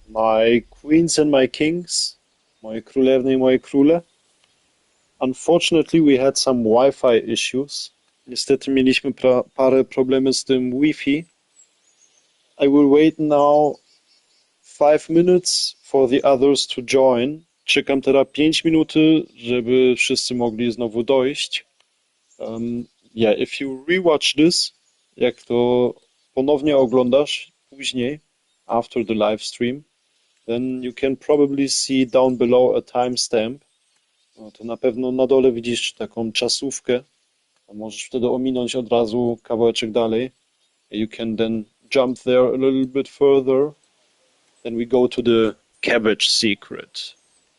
My queens and my kings, moje królewny i moje króle. Unfortunately, we had some Wi-Fi issues. Niestety mieliśmy parę problemy z tym Wi-Fi. I will wait now 5 minutes for the others to join. Czekam teraz 5 minut, żeby wszyscy mogli znowu dojść. Yeah, if you rewatch this, jak to ponownie oglądasz później, after the live stream, then you can probably see down below a timestamp. No to na pewno na dole widzisz taką czasówkę. A możesz wtedy ominąć od razu kawałeczek dalej. You can then jump there a little bit further. Then we go to the Cabbage Secret.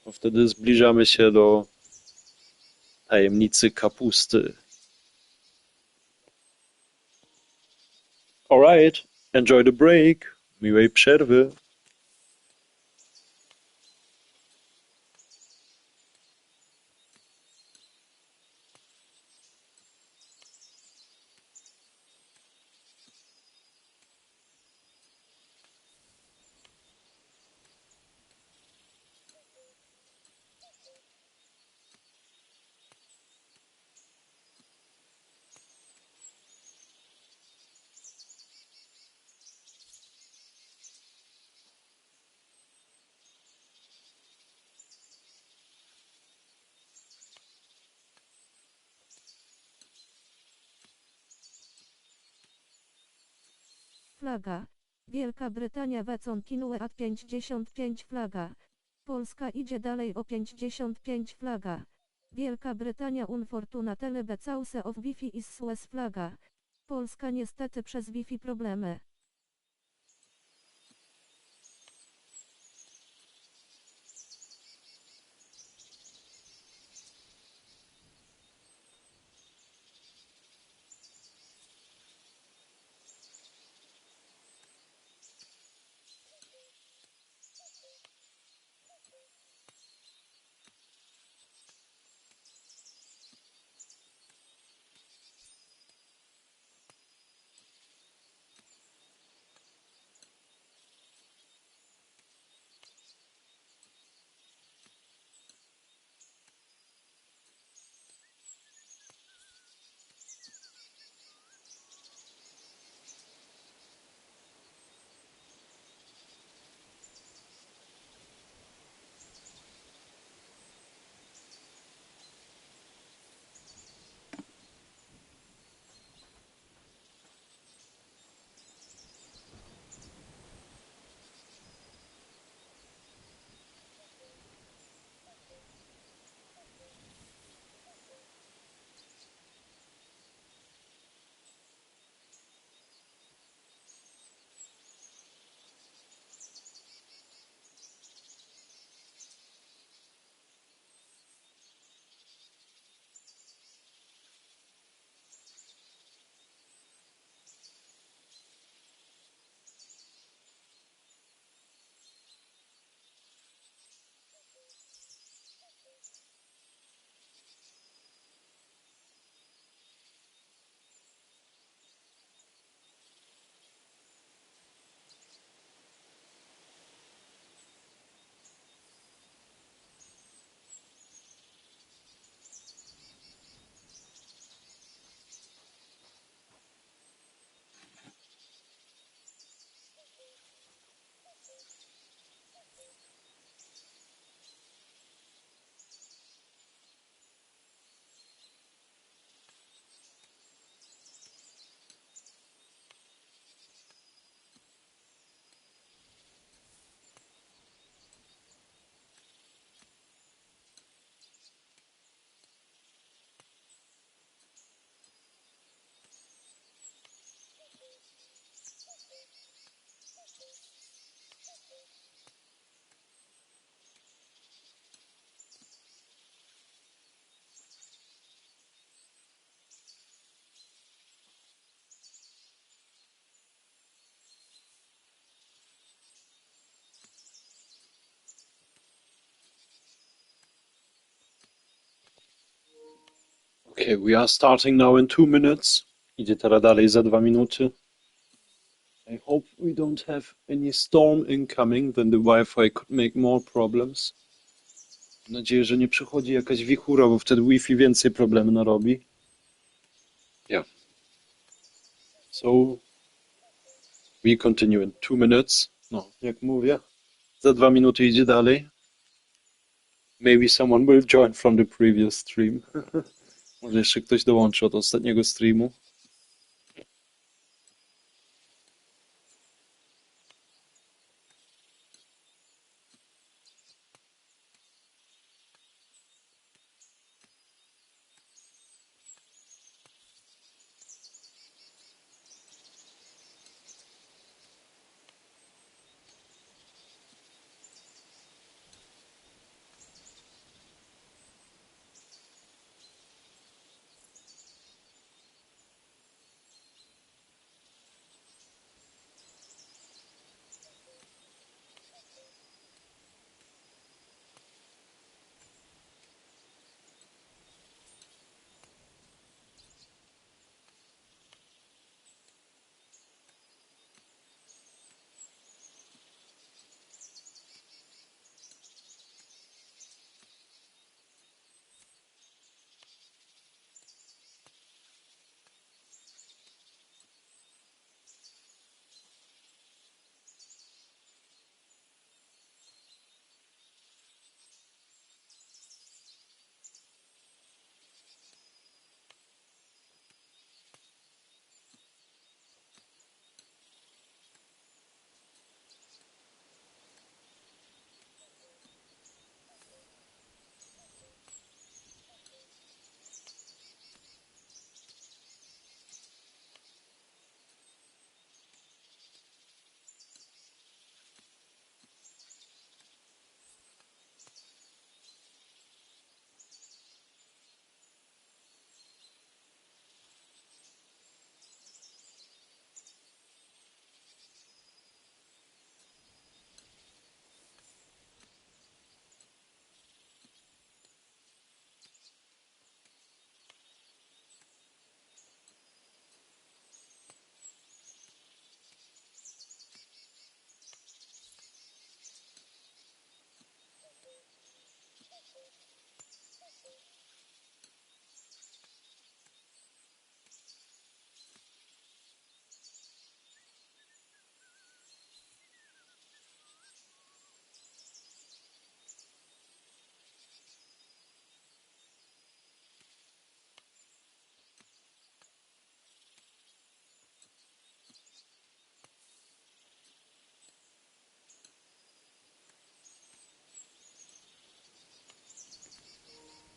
No wtedy zbliżamy się do tajemnicy kapusty. Alright, enjoy the break. Miłej przerwy. Flaga. Wielka Brytania continue at 55 flaga. Polska idzie dalej o 55 flaga. Wielka Brytania unfortunately because of Wi-Fi issues flaga. Polska niestety przez Wi-Fi problemy. Okay, we are starting now in 2 minutes. Idzie teraz dalej za 2 minuty. I hope we don't have any storm incoming, then the Wi-Fi could make more problems. Mam nadzieję, że nie przychodzi jakaś wichura, bo wtedy Wi-Fi więcej problemu narobi. Yeah. So, we continue in 2 minutes. No, jak mówię, za 2 minuty idzie dalej. Maybe someone will join from the previous stream. Może jeszcze ktoś dołączy od ostatniego streamu.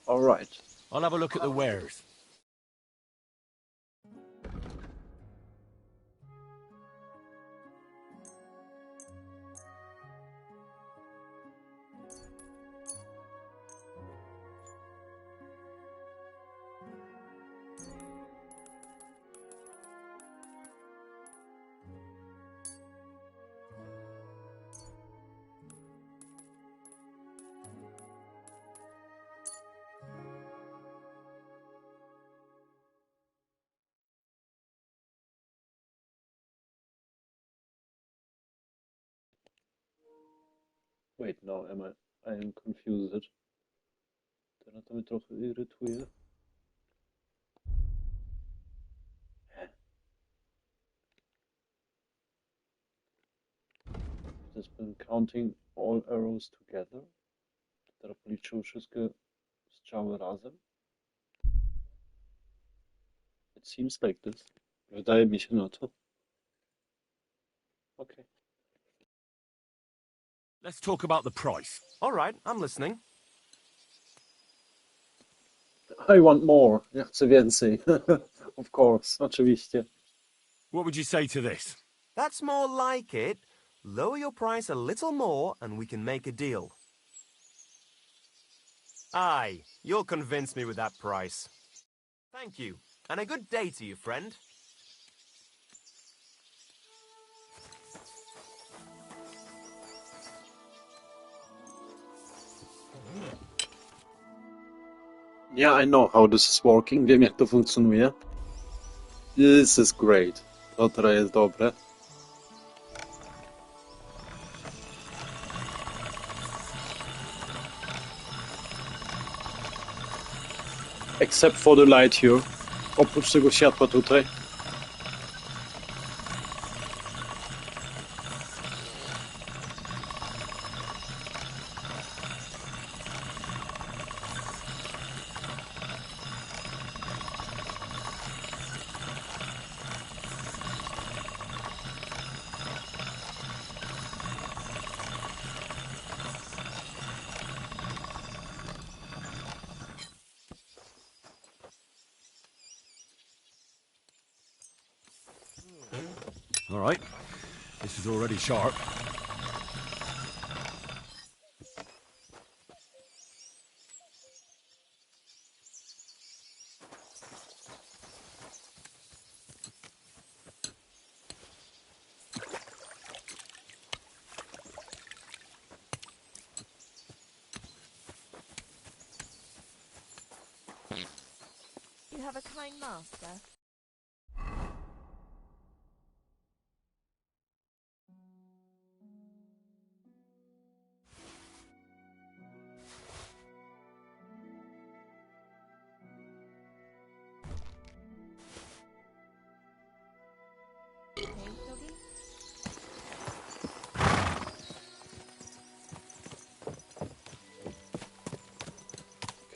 All right. I'll have a look at the wares. Wait, no, I am confused. Teraz to mnie trochę irytuje. It has been counting all arrows together. Teraz policzył wszystkie strzały razem. It seems like this. Wydaje mi się na to. Okay. Let's talk about the price. All right, I'm listening. I want more. Ja chcę więcej. Of course, oczywiście. What would you say to this? That's more like it. Lower your price a little more and we can make a deal. Aye, you'll convince me with that price. Thank you, and a good day to you, friend. Yeah, I know how this is working. Wiem, jak to funkcjonuje. This is great. To teraz jest dobre. Except for the light here. Oprócz tego światła tutaj. All right. This is already sharp. You have a kind master. Okay, doggy?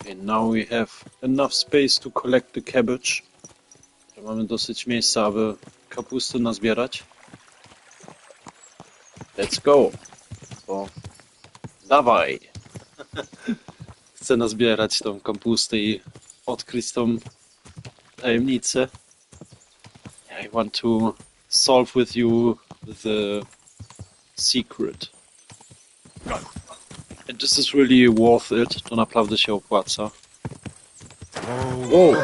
Okay, now we have enough space to collect the cabbage. Mamy dosyć miejsca, aby kapustę nazbierać. Let's go! O, dawaj! Chcę nazbierać tą kapustę i odkryć tą tajemnicę. I want to solve with you the secret. And this is really worth it. To naprawdę się opłaca. Wow!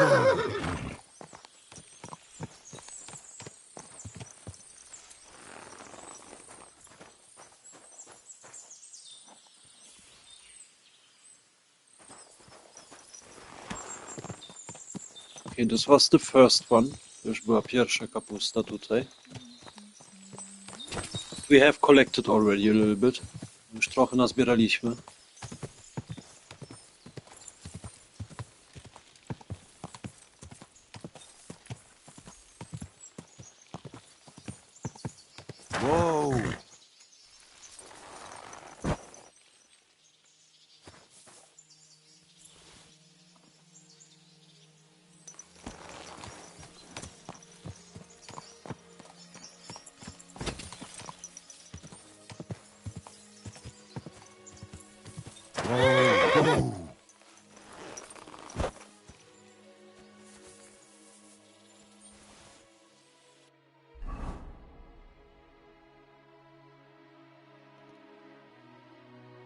Okay, this was the first one. To już była pierwsza kapusta tutaj. We have collected already a little bit. Już trochę nazbieraliśmy. Whoa!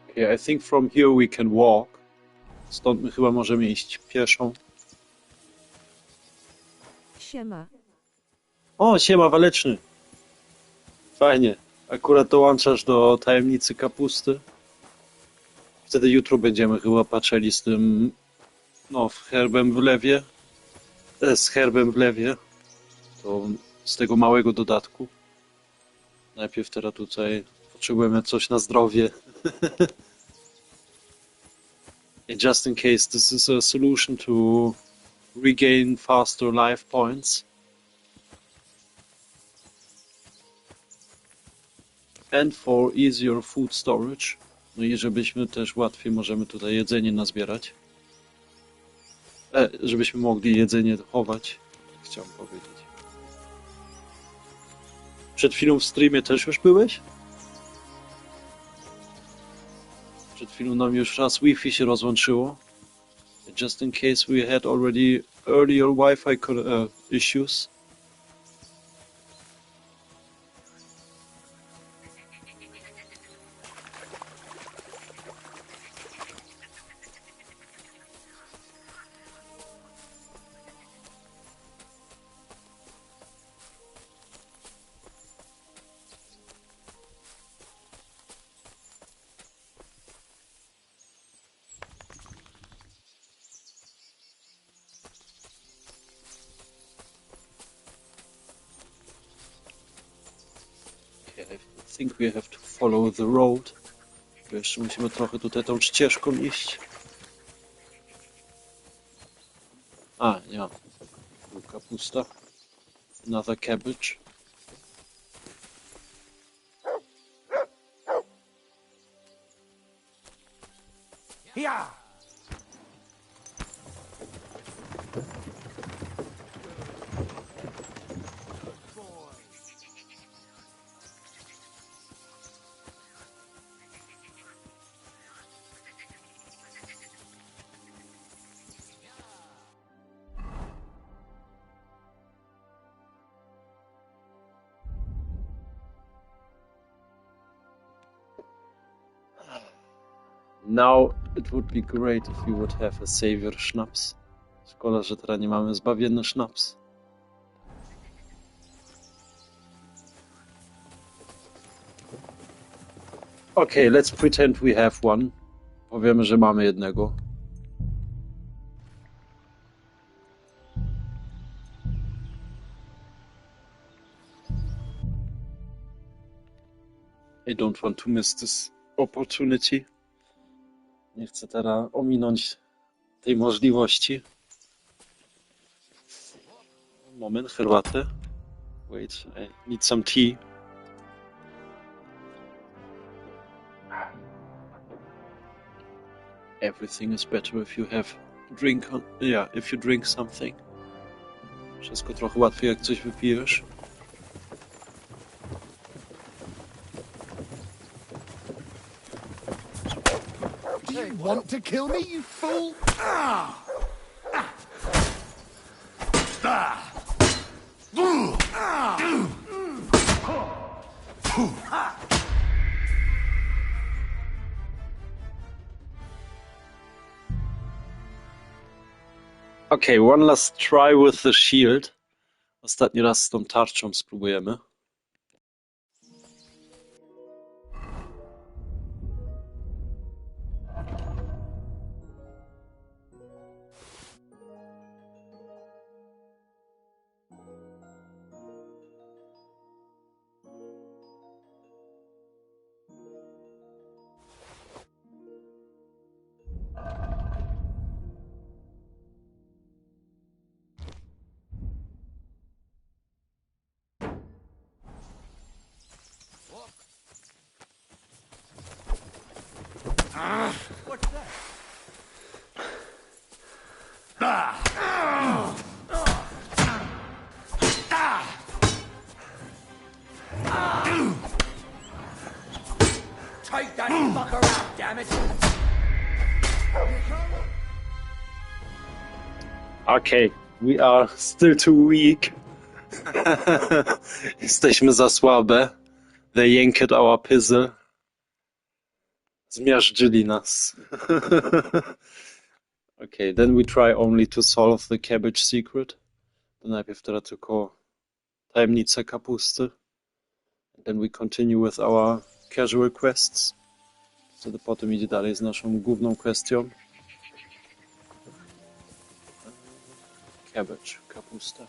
Okay, I think from here we can walk. Stąd my chyba możemy iść pieszą. Siema. O, siema, waleczny. Fajnie. Akurat dołączasz do tajemnicy kapusty. Wtedy jutro będziemy chyba patrzeli z tym... No, herbem w lewie. Z herbem w lewie. To z tego małego dodatku. Najpierw teraz tutaj potrzebujemy coś na zdrowie. And just in case this is a solution to regain faster life points. And for easier food storage. No i żebyśmy też łatwiej możemy tutaj jedzenie nazbierać. Żebyśmy mogli jedzenie chować. Chciałem powiedzieć. Przed chwilą w streamie też już byłeś? Przed chwilą nam już raz Wi-Fi się rozłączyło. Just in case we had already earlier Wi-Fi issues. I think we have to follow the road. Jeszcze musimy trochę tutaj tą ścieżką iść. Ah, ja. Kapusta. Another cabbage. Yeah. Now it would be great if we would have a savior Schnaps. Szkoda, że teraz nie mamy zbawienny Schnaps. Okay, let's pretend we have one. Powiemy, że mamy jednego. I don't want to miss this opportunity. Nie chcę teraz ominąć tej możliwości. Moment, herbatę. Wait, I need some tea. Everything is better if you have drink on, yeah, if you drink something. Wszystko trochę łatwiej, jak coś wypijesz. Do you want to kill me, you fool? Okay, one last try with the shield. Ostatni raz z tą tarczą spróbujemy. What's that? Take that fucker out, damn it! Okay, we are still too weak. Jesteśmy za słabe. They yanked our pizzle. Zmiażdżyli nas. Okay, then we try only to solve the cabbage secret. To najpierw teraz tylko tajemnica kapusty. And then we continue with our casual quests. Wtedy potem idzie dalej z naszą główną kwestią. Cabbage, kapusta.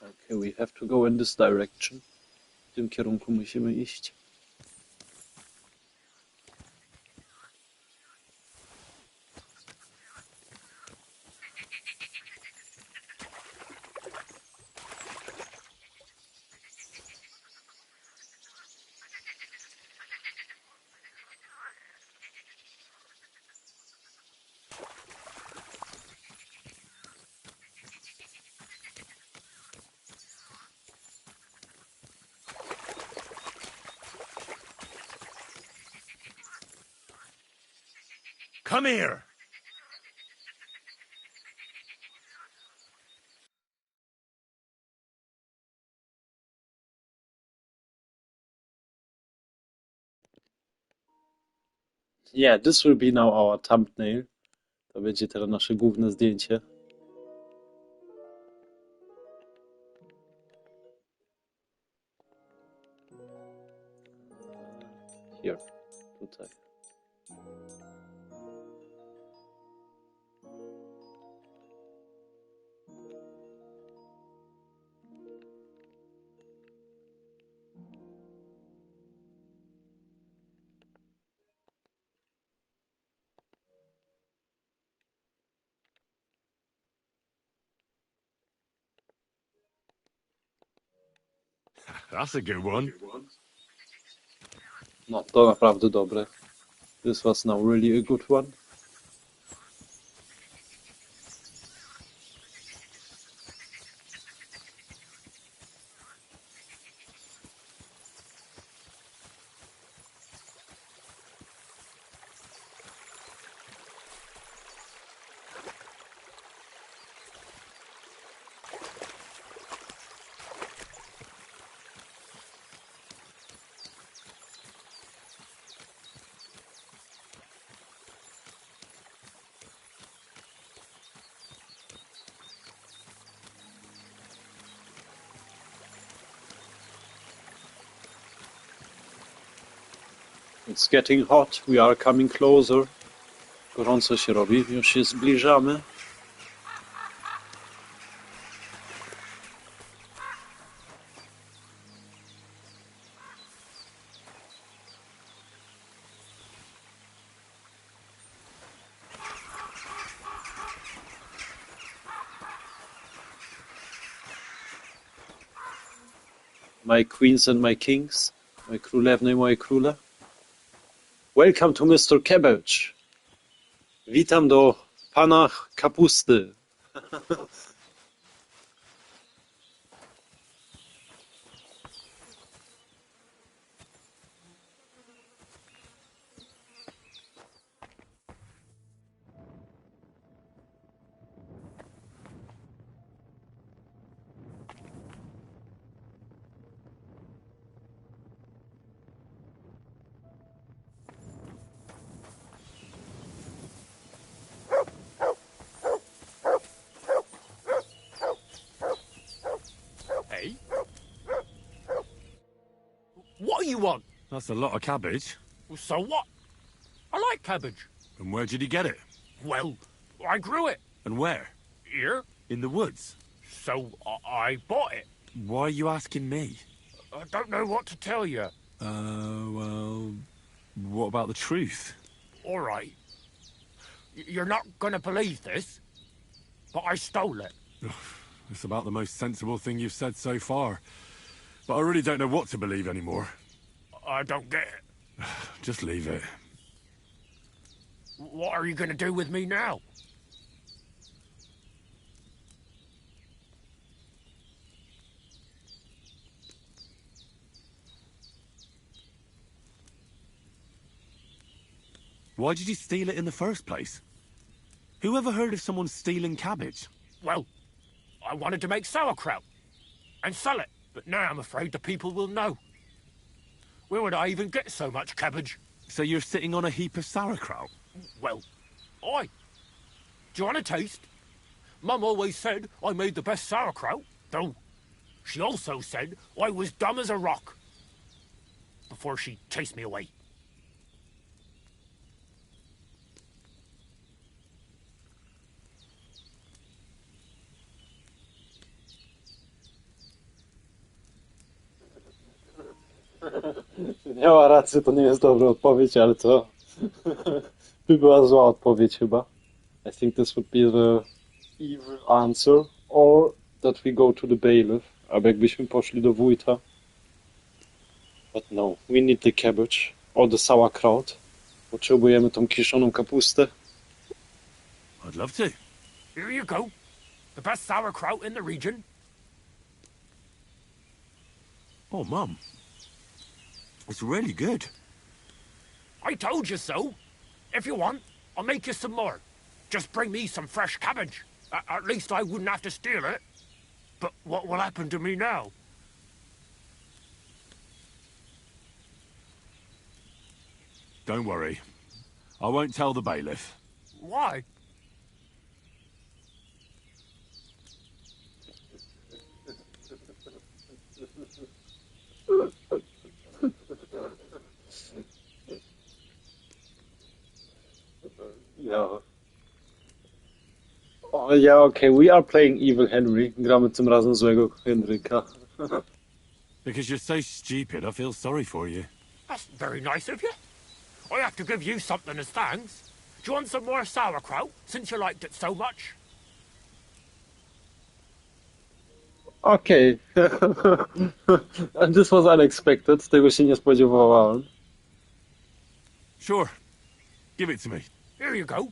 Okay, we have to go in this direction. W tym kierunku musimy iść. Come here! Yeah, this will be now our thumbnail. To będzie teraz nasze główne zdjęcie. Here, tutaj. That's a good one. No, to naprawdę dobre. This was now really a good one. It's getting hot, we are coming closer. Gorąco się robi, już się zbliżamy. My queens and my kings, moje królewne i moje króle. Welcome to Mr. Cabbage. Witam do pana Kapusty. Hey? What do you want? That's a lot of cabbage. So what? I like cabbage. And where did you get it? Well, I grew it. And where? Here. In the woods. So I bought it. Why are you asking me? I don't know what to tell you. Well, what about the truth? All right. You're not gonna believe this, but I stole it. It's about the most sensible thing you've said so far. But I really don't know what to believe anymore. I don't get it. Just leave it. What are you gonna do with me now? Why did you steal it in the first place? Who ever heard of someone stealing cabbage? Well, I wanted to make sauerkraut and sell it, but now I'm afraid the people will know. Where would I even get so much cabbage? So you're sitting on a heap of sauerkraut? Well, do you want a taste? Mum always said I made the best sauerkraut, though she also said I was dumb as a rock before she chased me away. Miała rację, to nie jest dobra odpowiedź, ale to by była zła odpowiedź chyba. I think this would be the evil answer, or that we go to the bailiff, albo jakbyśmy poszli do wójta. But no, we need the cabbage, or the sauerkraut. Potrzebujemy tą kiszoną kapustę. I'd love to. Here you go. The best sauerkraut in the region. Oh, Mum. It's really good. I told you so. If you want, I'll make you some more. Just bring me some fresh cabbage. At least I wouldn't have to steal it. But what will happen to me now? Don't worry. I won't tell the bailiff. Why? Ja. O, ja, okay, we are playing Evil Henry. Gramy tym razem złego Henryka. Because you're so stupid, I feel sorry for you. That's very nice of you. I have to give you something as thanks. Do you want some more sauerkraut, since you liked it so much? Okay. And this was unexpected. Tego się nie spodziewałem. Sure. Give it to me. Here you go.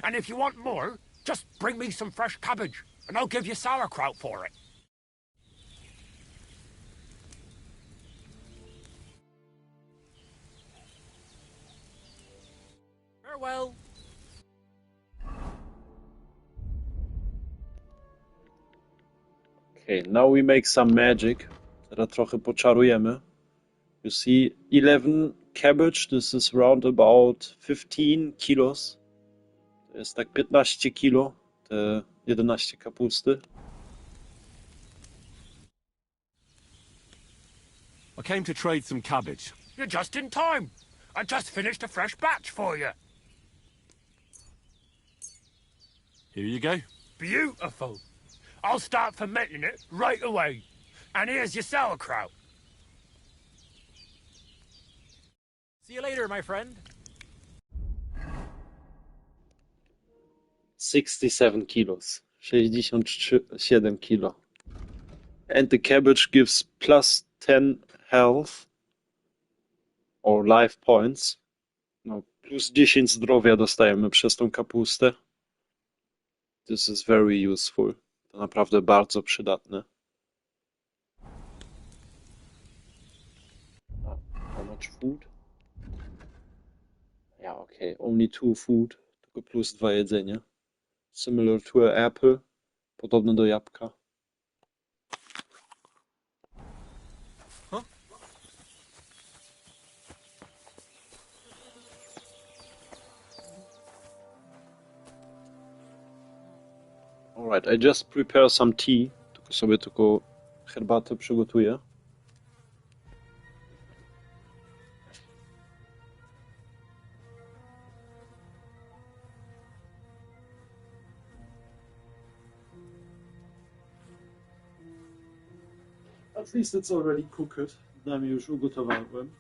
And if you want more, just bring me some fresh cabbage, and I'll give you sauerkraut for it. Farewell. Okay, now we make some magic. Teraz trochę poczarujemy. You see 11 cabbage, this is around about 15 kilos. To jest tak 15 kilo, te 11 kapusty. I came to trade some cabbage. You're just in time. I just finished a fresh batch for you. Here you go. Beautiful. I'll start fermenting it right away. And here's your sauerkraut. See you later, my friend. 67 kilos. 67 kilo. And the cabbage gives plus 10 health or life points. No, plus 10 zdrowia dostajemy przez tą kapustę. This is very useful. To naprawdę bardzo przydatne. How much food? Ja, okay. Only 2 food. Tylko plus 2 jedzenia. Similar to an apple. Podobne do jabłka. Alright, I just prepare some tea. Tylko sobie herbatę przygotuję. At least it's already cooked. Przynajmniej już ugotowałem.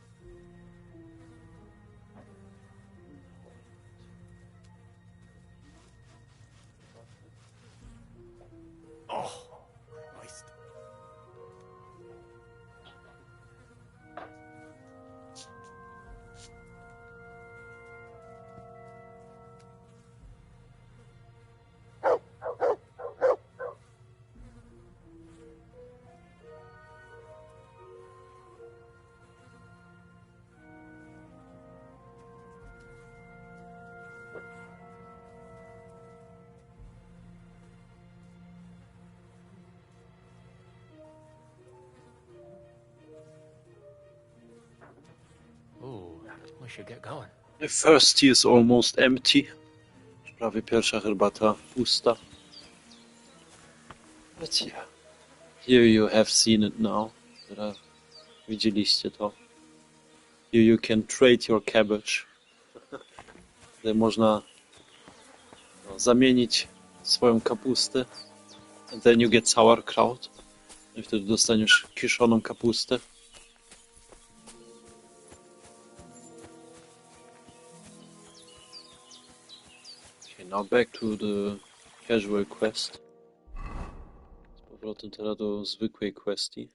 Oh, nice. Ooh, we should get going. The first tea is almost empty. Prawie pierwsza herbata pusta. But yeah. Here you have seen it now. Teraz widzieliście to. Here you can trade your cabbage. Tutaj można zamienić swoją kapustę. And then you get sauerkraut. I wtedy dostaniesz kiszoną kapustę. Okay, now back to the casual quest. Z powrotem teraz do zwykłej questii.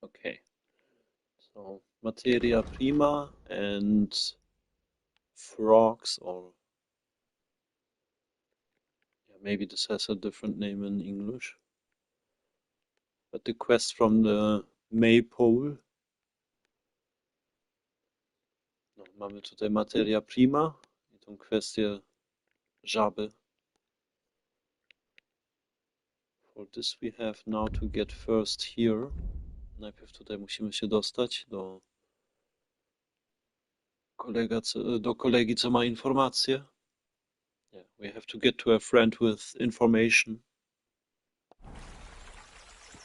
Okay, so materia prima and frogs, or yeah, maybe this has a different name in English. But the quest from the maypole. Mamy tutaj materia prima i tą kwestię żaby. For this we have now to get first here. Najpierw tutaj musimy się dostać do kolegi, co ma informacje. Yeah, we have to get to a friend with information.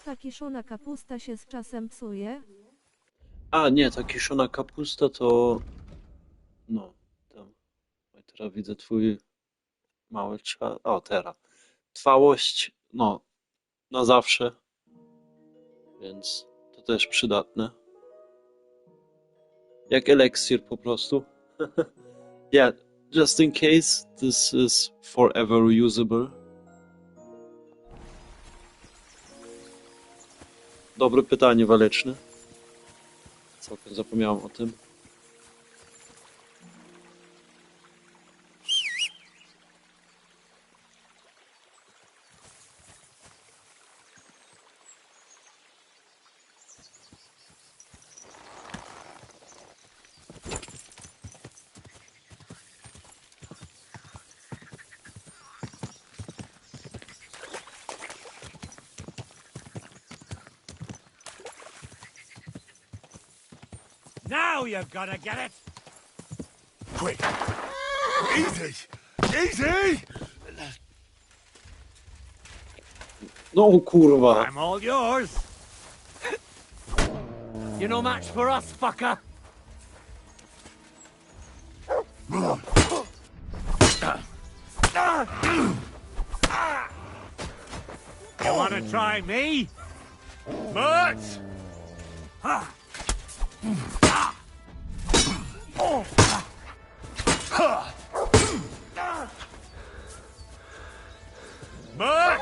Ta kiszona kapusta się z czasem psuje. A nie, ta kiszona kapusta to... No, tam. Oj, teraz widzę twój mały czas. O, teraz. Trwałość, no, na zawsze. Więc to też przydatne. Jak eliksir po prostu. Yeah, just in case, this is forever usable. Dobre pytanie, Waleczny. Całkiem zapomniałem o tym. Now you're gonna get it! Quick! Easy! Easy! No kurwa! I'm all yours! You're no match for us, fucker! You wanna try me? Much! Much!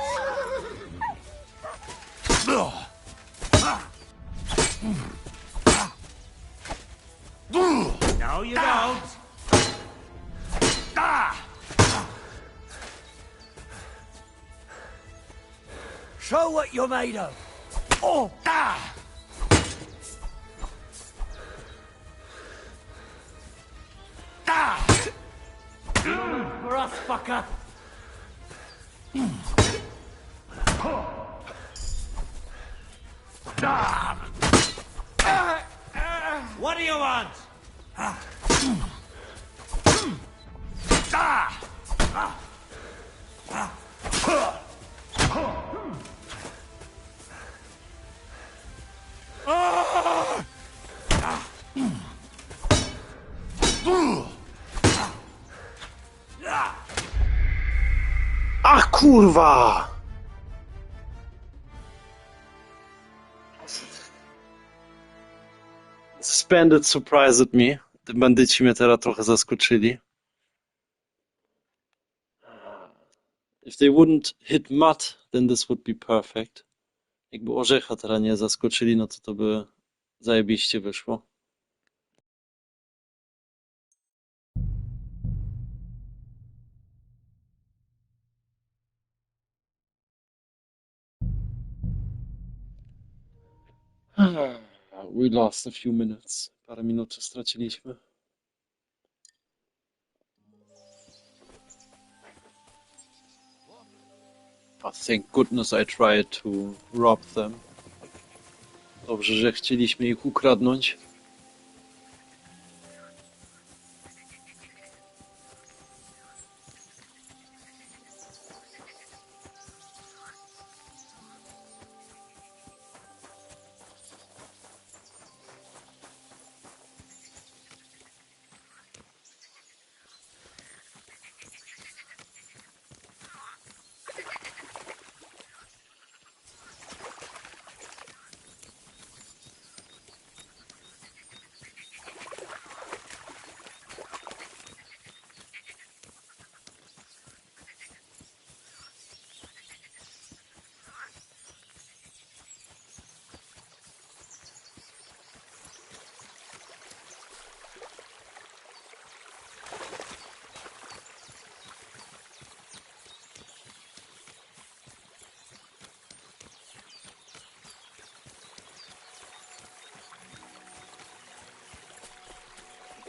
No, you don't. Show what you're made of. Oh! For us, fucker. What do you want? Ach kurwa! Suspended surprised me. Te bandyci mnie teraz trochę zaskoczyli. If they wouldn't hit mud, then this would be perfect. Jakby orzecha teraz nie zaskoczyli, no to by zajebiście wyszło. We lost a few minutes. Parę minut straciliśmy. Oh, thank goodness I tried to rob them. Dobrze, że chcieliśmy ich ukradnąć.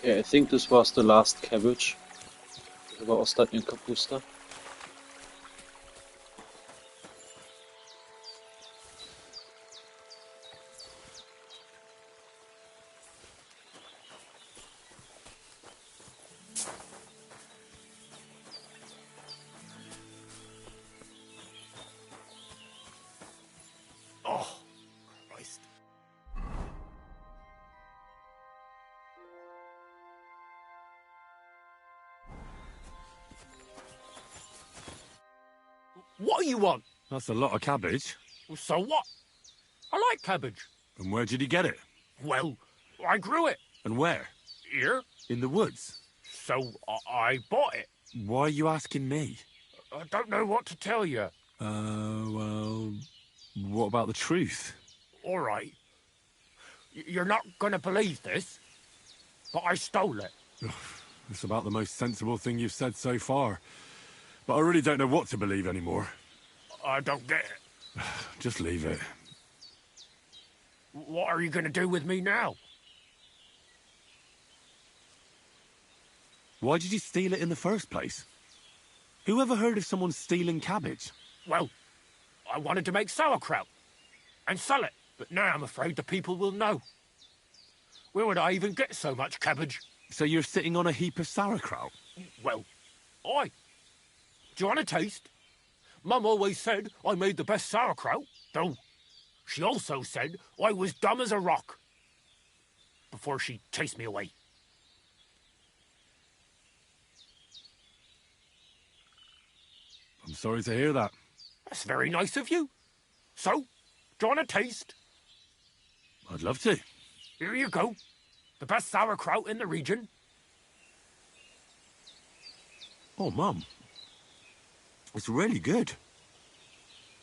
Okay, I think this was the last cabbage. Chyba ostatnia kapusta. Oh, Christ. What do you want? That's a lot of cabbage. Well, so what? I like cabbage. And where did he get it? Well, I grew it. And where? Here. In the woods? So I bought it. Why are you asking me? I don't know what to tell you. Well, what about the truth? All right. You're not going to believe this, but I stole it. It's about the most sensible thing you've said so far. But I really don't know what to believe anymore. I don't get it. Just leave it. What are you going to do with me now? Why did you steal it in the first place? Who ever heard of someone stealing cabbage? Well, I wanted to make sauerkraut and sell it, but now I'm afraid the people will know. Where would I even get so much cabbage? So you're sitting on a heap of sauerkraut? Well, do you want a taste? Mum always said I made the best sauerkraut, though she also said I was dumb as a rock before she chased me away. I'm sorry to hear that. That's very nice of you. So, do you want a taste? I'd love to. Here you go. The best sauerkraut in the region. Oh, Mum. It's really good.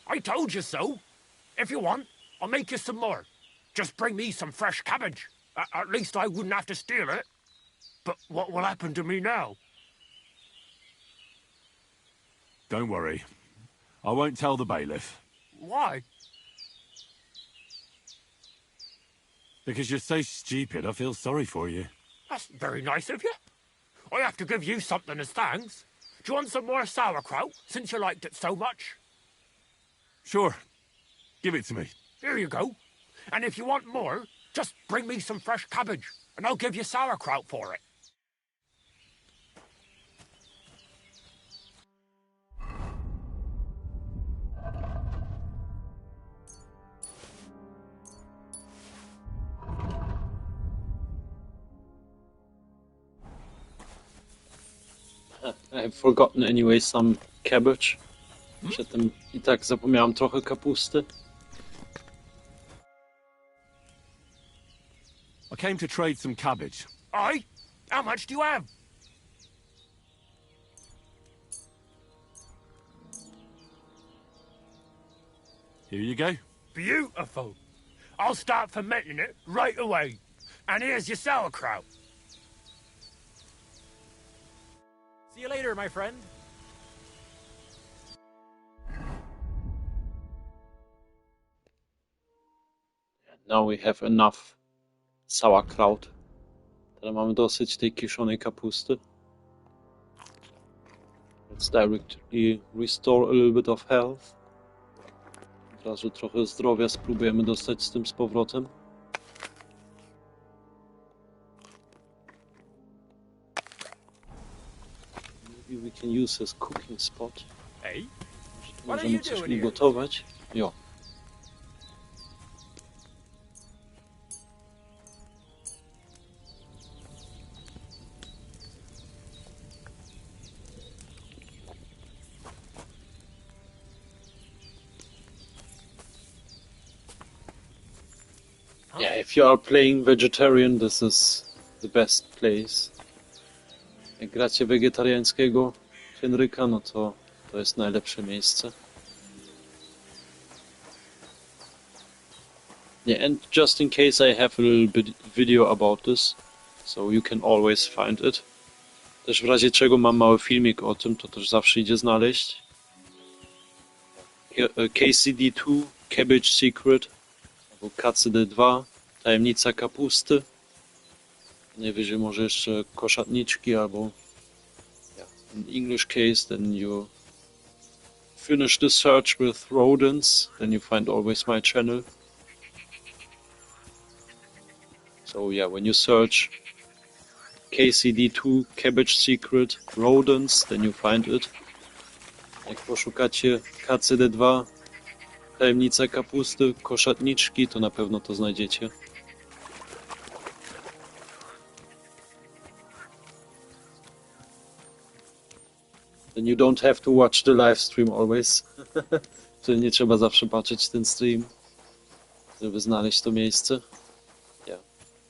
I told you so. If you want, I'll make you some more. Just bring me some fresh cabbage. At least I wouldn't have to steal it. But what will happen to me now? Don't worry. I won't tell the bailiff. Why? Because you're so stupid, I feel sorry for you. That's very nice of you. I have to give you something as thanks. Do you want some more sauerkraut, since you liked it so much? Sure. Give it to me. Here you go. And if you want more, just bring me some fresh cabbage, and I'll give you sauerkraut for it. I've forgotten anyway some cabbage. Przedtem i tak zapomniałem trochę kapusty. I came to trade some cabbage. Aye? How much do you have? Here you go. Beautiful. I'll start fermenting it right away. And here's your sauerkraut. See you later, my friend. Now we have enough sauerkraut. Teraz mamy dosyć tej kiszonej kapusty. Let's directly restore a little bit of health. Od razu trochę zdrowia spróbujemy dostać z tym z powrotem. Maybe we can use this cooking spot. Hey, Możemy coś ugotować. Jo. Yeah, if you are playing vegetarian, this is the best place. Jak gracie wegetariańskiego Henryka, no to jest najlepsze miejsce. Yeah, and just in case I have a little bit video about this, so you can always find it. Też w razie czego mam mały filmik o tym, to też zawsze idzie znaleźć. KCD2 Cabbage Secret, albo KCD2 Tajemnica Kapusty. Najwyżej może jeszcze koszatniczki albo in English case, then you finish the search with rodents, then you find always my channel. So yeah, when you search KCD2 Cabbage Secret Rodents, then you find it. Jak poszukacie KCD2 Tajemnica Kapusty, koszatniczki, to na pewno to znajdziecie. Then you don't have to watch the live stream always. Czyli nie trzeba zawsze patrzeć ten stream, żeby znaleźć to miejsce. Yeah,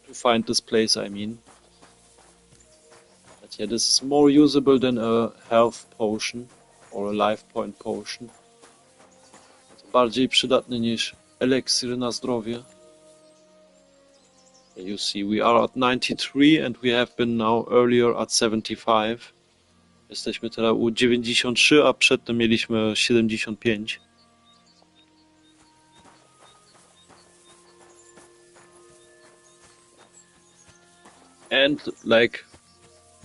to find this place, I mean. But yeah, this is more usable than a health potion or a life point potion. To bardziej przydatny niż eliksir na zdrowie. You see, we are at 93 and we have been now earlier at 75. Jesteśmy teraz u 93, a przedtem mieliśmy 75. And like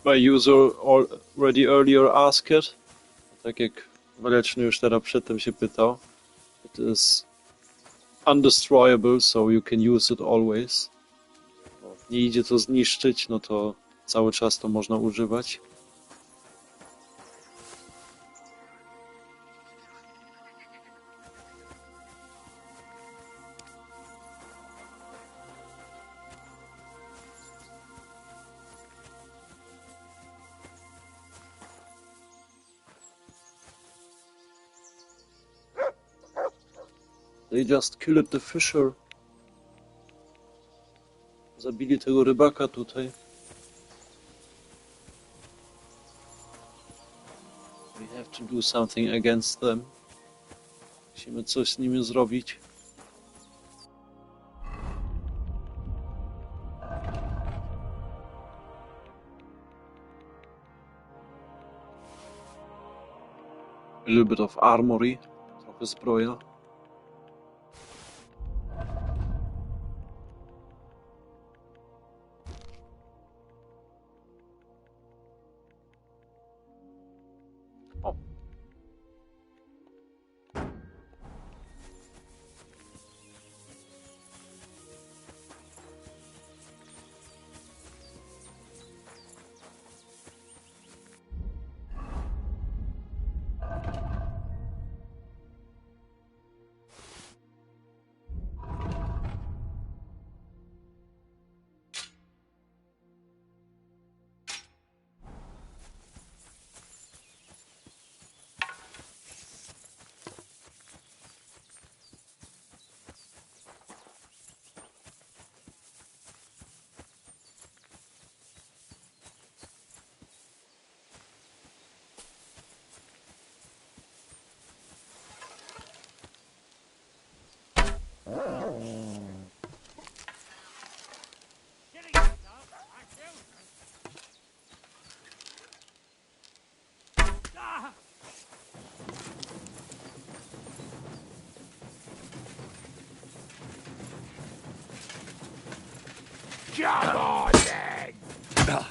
my user already earlier asked, tak jak Waleczny już teraz przedtem się pytał, it is undestroyable, so you can use it always. Nie idzie to zniszczyć, no to cały czas to można używać. They just killed the fisher. Zabili tego rybaka tutaj. We have to do something against them. Musimy coś z nimi zrobić. A little bit of armory. Trochę zbroja. Come on, then! Take that!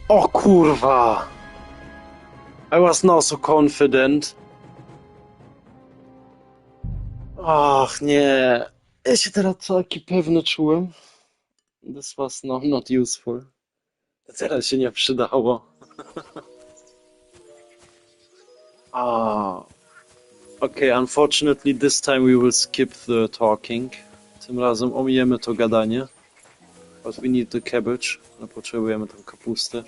O kurwa! I was not so confident. Ach nie. Ja się teraz taki pewny czułem. This was not useful. Teraz się nie przydało. Okay, unfortunately this time we will skip the talking. Tym razem omijemy to gadanie. But we need the cabbage. No, potrzebujemy tą kapustę.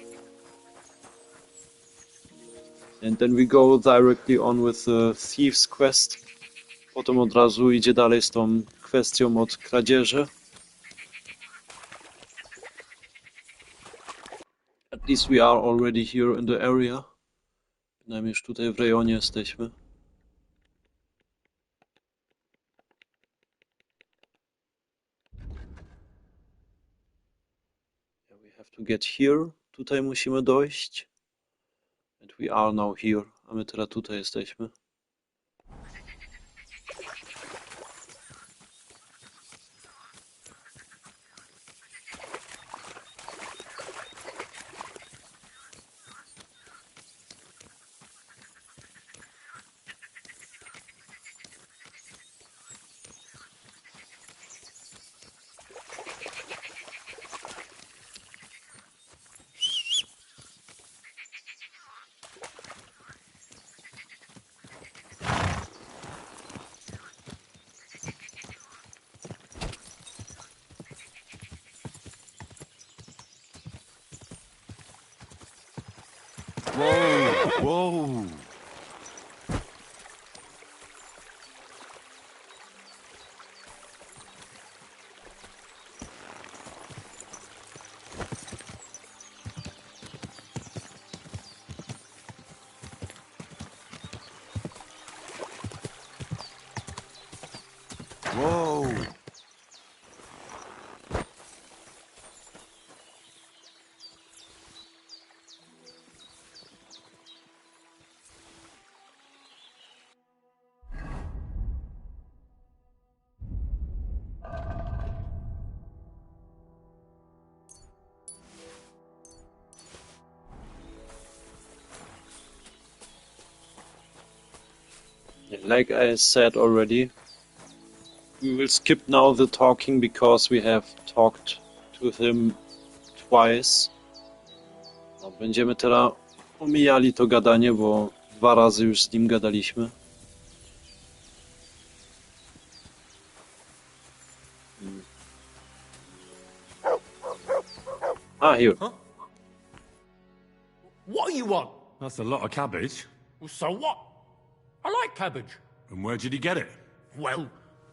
And then we go directly on with the Thief's Quest. Potem od razu idzie dalej z tą kwestią od kradzieży. At least we are already here in the area. Przynajmniej już tutaj w rejonie jesteśmy. We have to get here. Tutaj musimy dojść. And we are now here. A my teraz tutaj jesteśmy. Whoa! Whoa! Whoa! Like I said already, we will skip now the talking because we have talked to him twice. No, będziemy teraz omijali to gadanie, bo 2 razy już z nim gadaliśmy. Ah, here. Huh? What do you want? That's a lot of cabbage. Well, so what? I like cabbage. And where did he get it? Well,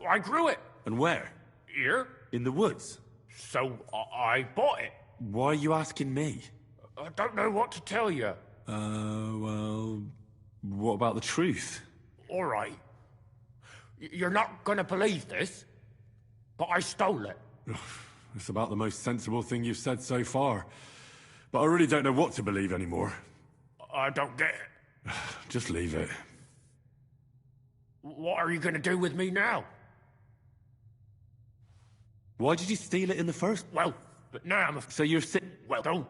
I grew it. And where? Here. In the woods? So I bought it. Why are you asking me? I don't know what to tell you. Well, what about the truth? All right. You're not gonna believe this, but I stole it. It's about the most sensible thing you've said so far. But I really don't know what to believe anymore. I don't get it. Just leave it. What are you gonna do with me now? Why did you steal it in the first? Well, but now I'm a... So you're Well, don't.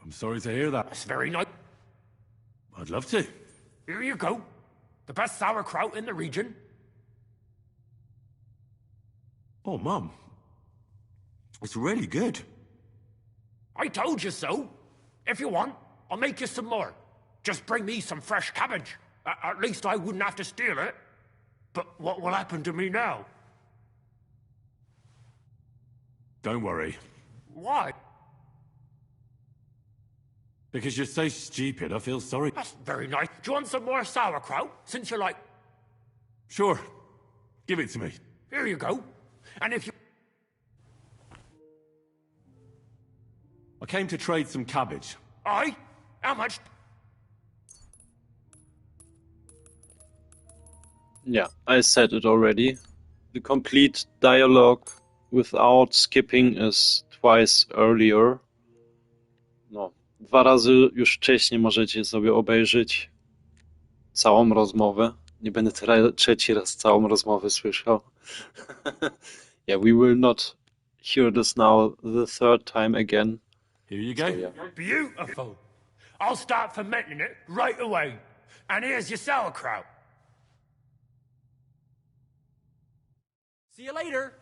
I'm sorry to hear that. That's very nice. I'd love to. Here you go. The best sauerkraut in the region. Oh, Mum. It's really good. I told you so. If you want, I'll make you some more. Just bring me some fresh cabbage. At least I wouldn't have to steal it. But what will happen to me now? Don't worry. Why? Because you're so stupid, I feel sorry. That's very nice. Do you want some more sauerkraut? Since you're like... Sure. Give it to me. Here you go. And if you... I came to trade some cabbage. Aye? How much? Yeah, I said it already. The complete dialogue without skipping is twice earlier. No, 2 razy już wcześniej możecie sobie obejrzeć całą rozmowę. Nie będę teraz 3. raz całą rozmowę słyszał. Yeah, we will not hear this now the 3rd time again. Here you go. So, yeah. Beautiful. I'll start fermenting it right away. And here's your sauerkraut. See you later.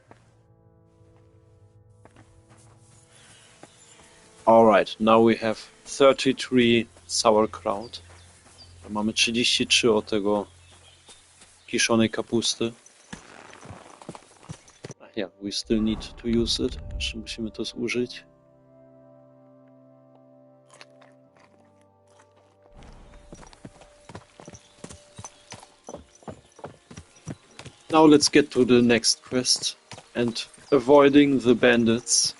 Alright, now we have 33 sauerkraut. Mamy 33 od tego kiszonej kapusty. Yeah, we still need to use it. Jeszcze musimy to zużyć. Now let's get to the next quest and avoiding the bandits.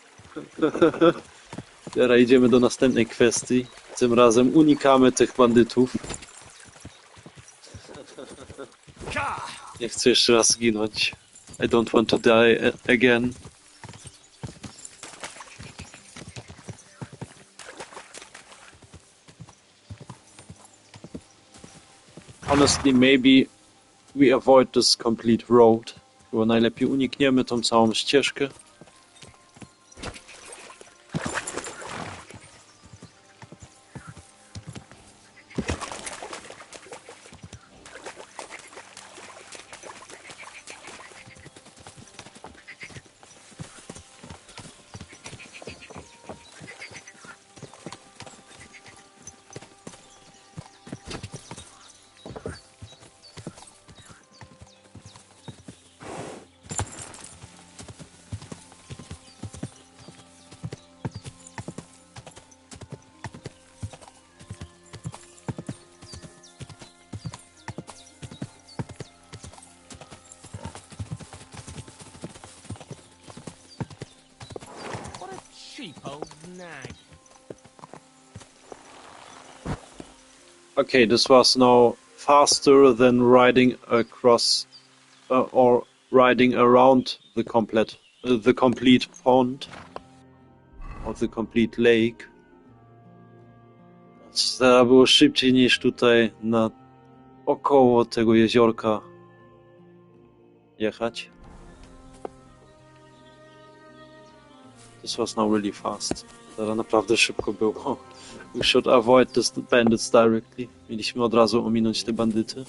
Teraz idziemy do następnej kwestii. Tym razem unikamy tych bandytów. Nie chcę jeszcze raz zginąć. I don't want to die again. Honestly, maybe we avoid this complete road. Chyba najlepiej unikniemy tą całą ścieżkę. Okay, this was now faster than riding across or riding around the complete pond or the complete lake. To było szybciej niż tutaj na około tego jeziorka jechać. This was now really fast. Teraz naprawdę szybko było. We should avoid the bandits directly. Mieliśmy od razu ominąć te bandyty.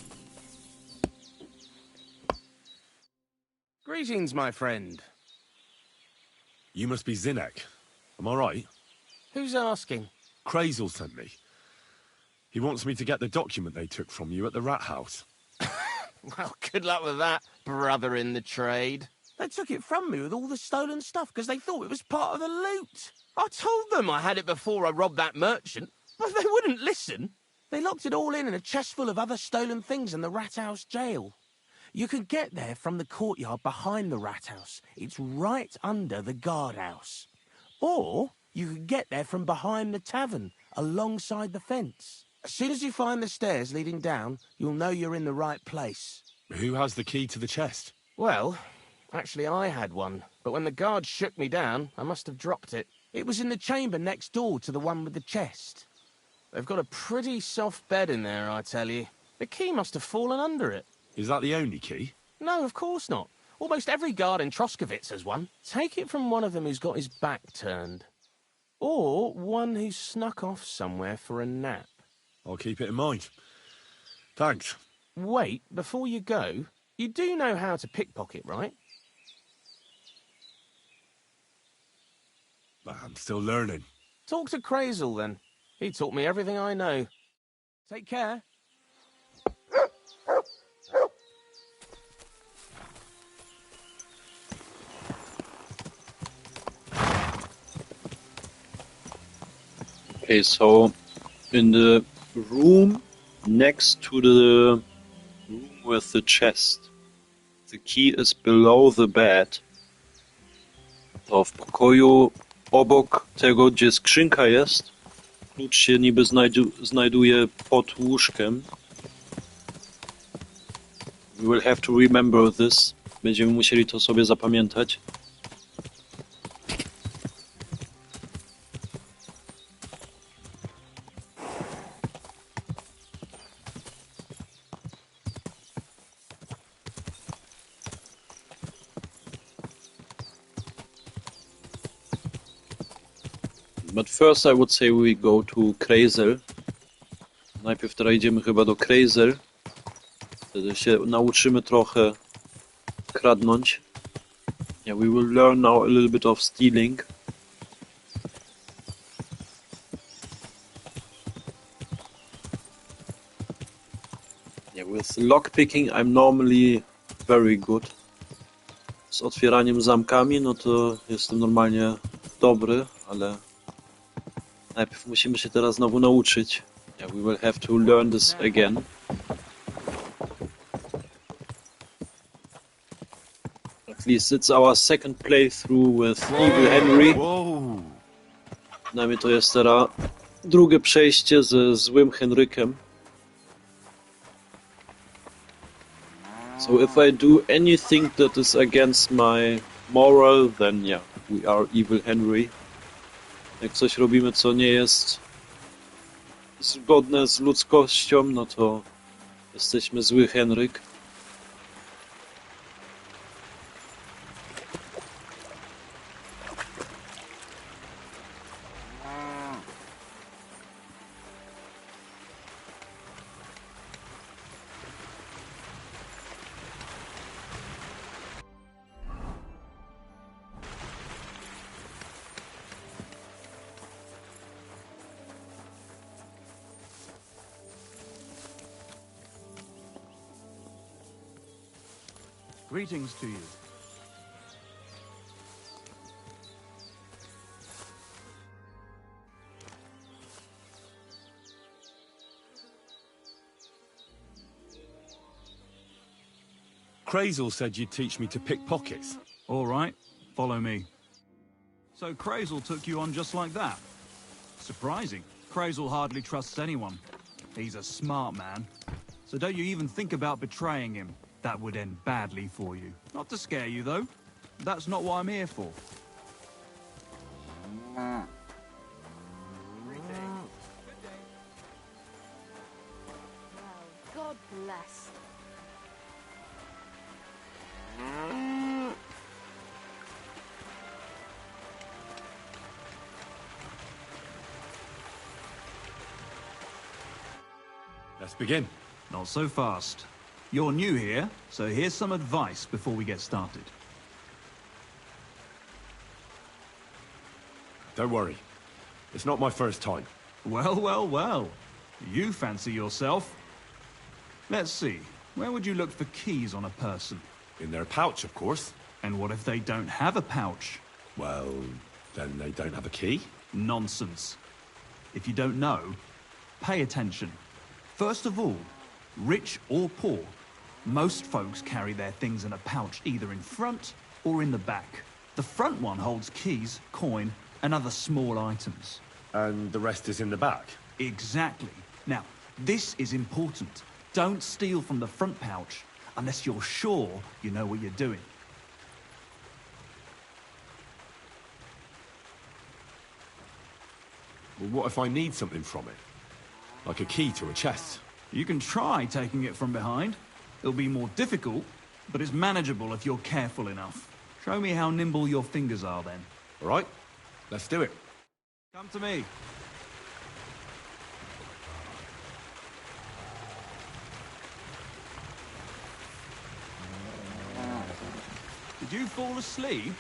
Greetings, my friend. You must be Zinnek. Am I right? Who's asking? Krazel sent me. He wants me to get the document they took from you at the rat house. Well, good luck with that, brother in the trade. They took it from me with all the stolen stuff because they thought it was part of the loot. I told them I had it before I robbed that merchant, but they wouldn't listen. They locked it all in a chest full of other stolen things in the rat house jail. You can get there from the courtyard behind the rat house. It's right under the guardhouse. Or you can get there from behind the tavern, alongside the fence. As soon as you find the stairs leading down, you'll know you're in the right place. Who has the key to the chest? Well, actually I had one, but when the guard shook me down, I must have dropped it. It was in the chamber next door to the one with the chest. They've got a pretty soft bed in there, I tell you. The key must have fallen under it. Is that the only key? No, of course not. Almost every guard in Troskowitz has one. Take it from one of them who's got his back turned. Or one who snuck off somewhere for a nap. I'll keep it in mind. Thanks. Wait, before you go, you do know how to pickpocket, right? I'm still learning. Talk to Krazel, then. He taught me everything I know. Take care. Okay, so in the room next to the room with the chest, the key is below the bed. To w pokoju obok tego, gdzie skrzynka jest, klucz się niby znajduje pod łóżkiem. We will have to remember this. Będziemy musieli to sobie zapamiętać. But first I would say we go to Krazel. Najpierw teraz idziemy chyba do Krazel. Wtedy się nauczymy trochę kradnąć. Yeah, we will learn now a little bit of stealing. Yeah, with lockpicking I'm normally very good. Z otwieraniem zamkami, no to jestem normalnie dobry, ale najpierw musimy się teraz znowu nauczyć. Yeah, we will have to learn this again. At least it's our second playthrough with Evil Henry. Whoa! Przynajmniej to jest teraz drugie przejście ze złym Henrykiem. So if I do anything that is against my moral, then yeah, we are evil Henry. Jak coś robimy, co nie jest zgodne z ludzkością, no to jesteśmy zły Henryk. Greetings to you. Crazel said you'd teach me to pick pockets. All right, follow me. So Crazel took you on just like that? Surprising. Crazel hardly trusts anyone. He's a smart man. So don't you even think about betraying him. That would end badly for you. Not to scare you, though. That's not what I'm here for. Well, God bless. Let's begin. Not so fast. You're new here, so here's some advice before we get started. Don't worry. It's not my first time. Well, well, well. You fancy yourself. Let's see. Where would you look for keys on a person? In their pouch, of course. And what if they don't have a pouch? Well, then they don't have a key. Nonsense. If you don't know, pay attention. First of all, rich or poor, most folks carry their things in a pouch either in front or in the back. The front one holds keys, coin, and other small items. And the rest is in the back. Exactly. Now, this is important. Don't steal from the front pouch unless you're sure you know what you're doing. Well, what if I need something from it? Like a key to a chest? You can try taking it from behind. It'll be more difficult, but it's manageable if you're careful enough. Show me how nimble your fingers are then. All right, let's do it. Come to me. Did you fall asleep?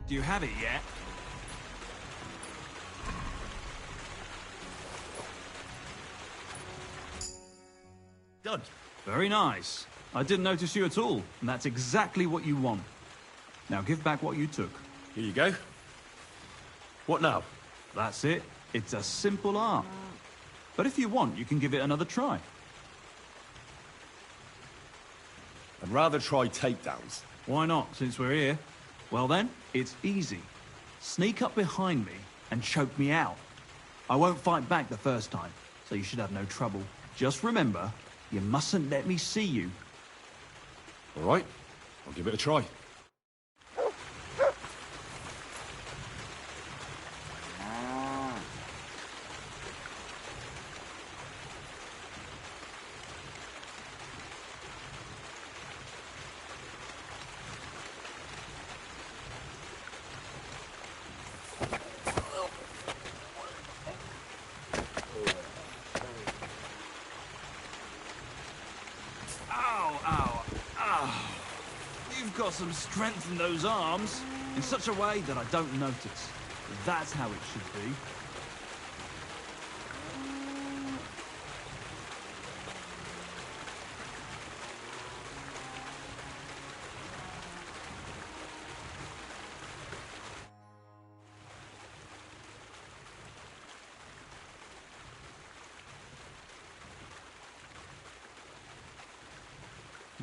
Do you have it yet? Done. Very nice. I didn't notice you at all, and that's exactly what you want. Now give back what you took. Here you go. What now? That's it. It's a simple art. But if you want, you can give it another try. I'd rather try takedowns. Why not, since we're here? Well then, it's easy. Sneak up behind me and choke me out. I won't fight back the first time, so you should have no trouble. Just remember, you mustn't let me see you. All right, I'll give it a try. Got some strength in those arms, in such a way that I don't notice. That's how it should be.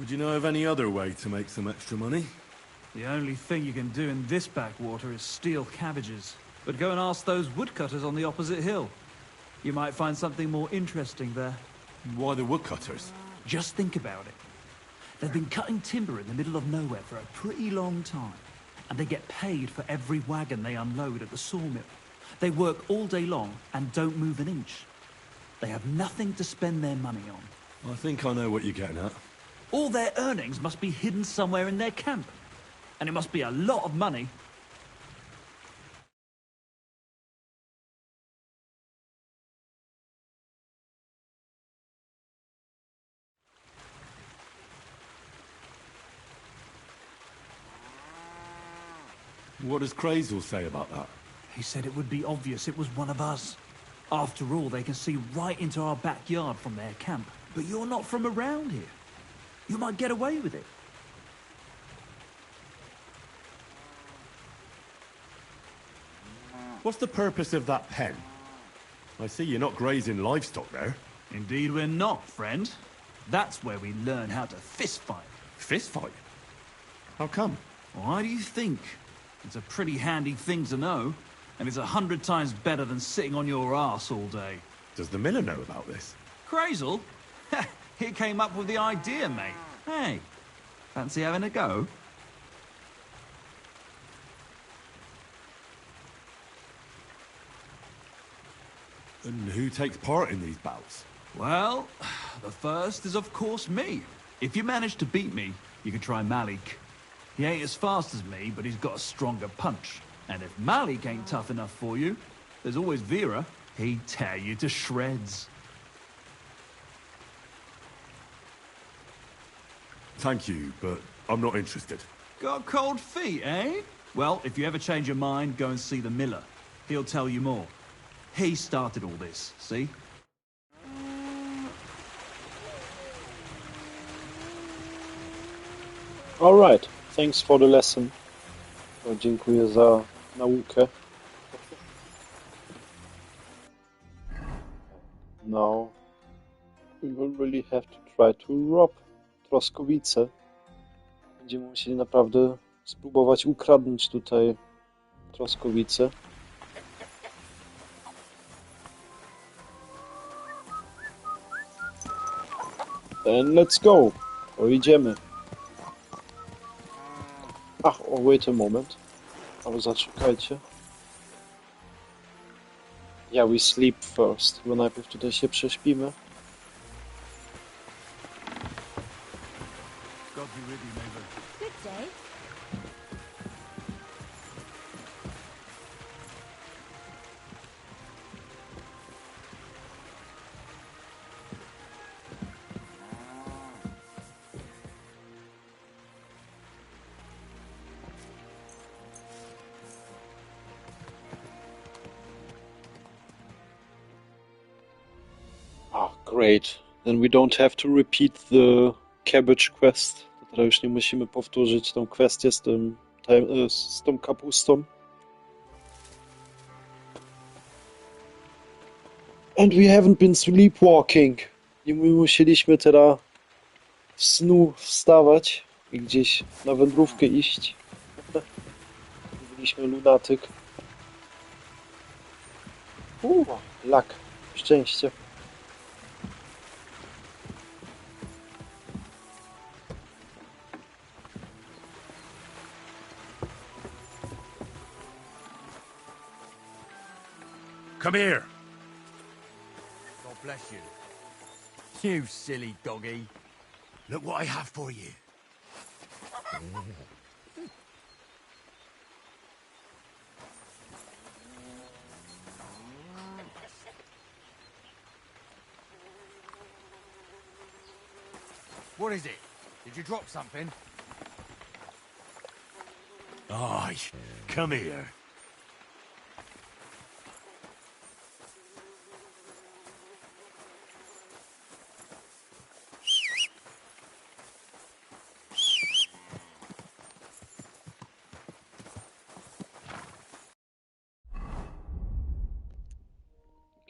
Would you know of any other way to make some extra money? The only thing you can do in this backwater is steal cabbages. But go and ask those woodcutters on the opposite hill. You might find something more interesting there. Why the woodcutters? Just think about it. They've been cutting timber in the middle of nowhere for a pretty long time. And they get paid for every wagon they unload at the sawmill. They work all day long and don't move an inch. They have nothing to spend their money on. I think I know what you're getting at. All their earnings must be hidden somewhere in their camp. And it must be a lot of money. What does Krazel say about that? He said it would be obvious it was one of us. After all, they can see right into our backyard from their camp. But you're not from around here. You might get away with it. What's the purpose of that pen? I see you're not grazing livestock there. Indeed we're not, friend. That's where we learn how to fist fight. Fist fight? How come? Why do you think? It's a pretty handy thing to know, and it's 100 times better than sitting on your ass all day. Does the miller know about this? Krazel? He came up with the idea, mate. Hey, fancy having a go? And who takes part in these bouts? Well, the first is of course me. If you manage to beat me, you can try Malik. He ain't as fast as me, but he's got a stronger punch. And if Malik ain't tough enough for you, there's always Vera. He'd tear you to shreds. Thank you, but I'm not interested. Got cold feet, eh? Well, if you ever change your mind, go and see the miller. He'll tell you more. He started all this, see? All right. Thanks for the lesson. O, dziękuję za naukę. Now we will really have to try to rob Troskowice. Będziemy musieli naprawdę spróbować ukradnąć tutaj Troskowice. Then let's go. To idziemy. Ach, oh, wait a moment. Ale zaczekajcie. Yeah, we sleep first. Bo najpierw tutaj się prześpimy. God be with you, neighbor. Good day. Ah, great. Then we don't have to repeat the cabbage quest. Teraz już nie musimy powtórzyć tą kwestię z tą kapustą. And we haven't been sleepwalking. Nie musieliśmy teraz w snu wstawać i gdzieś na wędrówkę iść. Byliśmy lunatyk. Lak. Szczęście. Come here. God bless you. You silly doggy. Look what I have for you. What is it? Did you drop something? Aye, come here.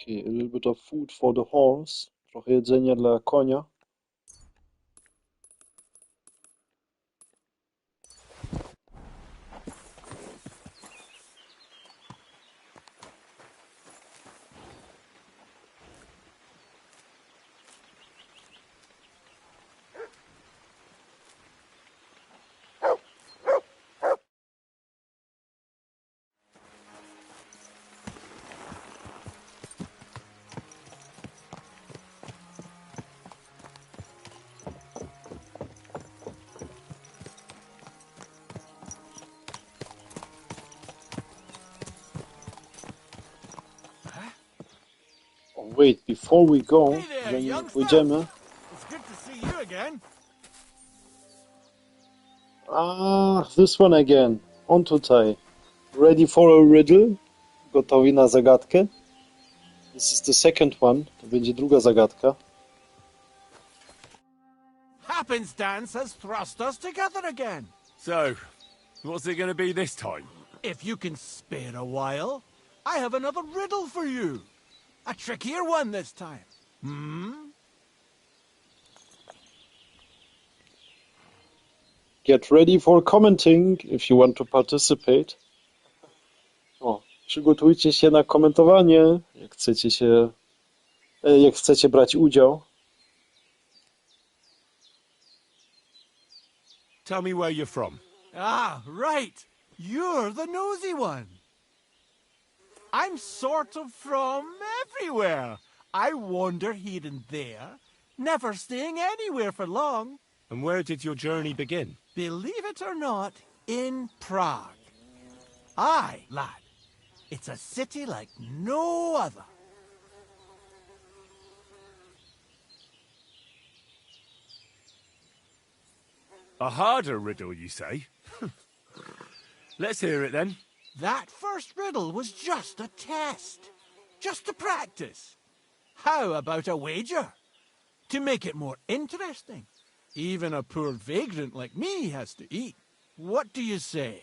Okay, a little bit of food for the horse. Trochę jedzenia dla konia. Wait, before we go, Hey there, zanim youngster. pójdziemy... It's good to see you again. This one again. On tutaj. Ready for a riddle? Gotowi na zagadkę? This is the second one. To będzie druga zagadka. Happenstance has thrust us together again. So, what's it going to be this time? If you can spare a while, I have another riddle for you. A trickier one this time. Get ready for commenting if you want to participate. O, przygotujcie się na komentowanie, jak chcecie brać udział. Tell me where you're from. Ah, right. You're the nosy one. I'm sort of from everywhere. I wander here and there, never staying anywhere for long. And where did your journey begin? Believe it or not, in Prague. Aye, lad. It's a city like no other. A harder riddle, you say? Let's hear it then. That first riddle was just a test. Just to practice. How about a wager? To make it more interesting. Even a poor vagrant like me has to eat. What do you say?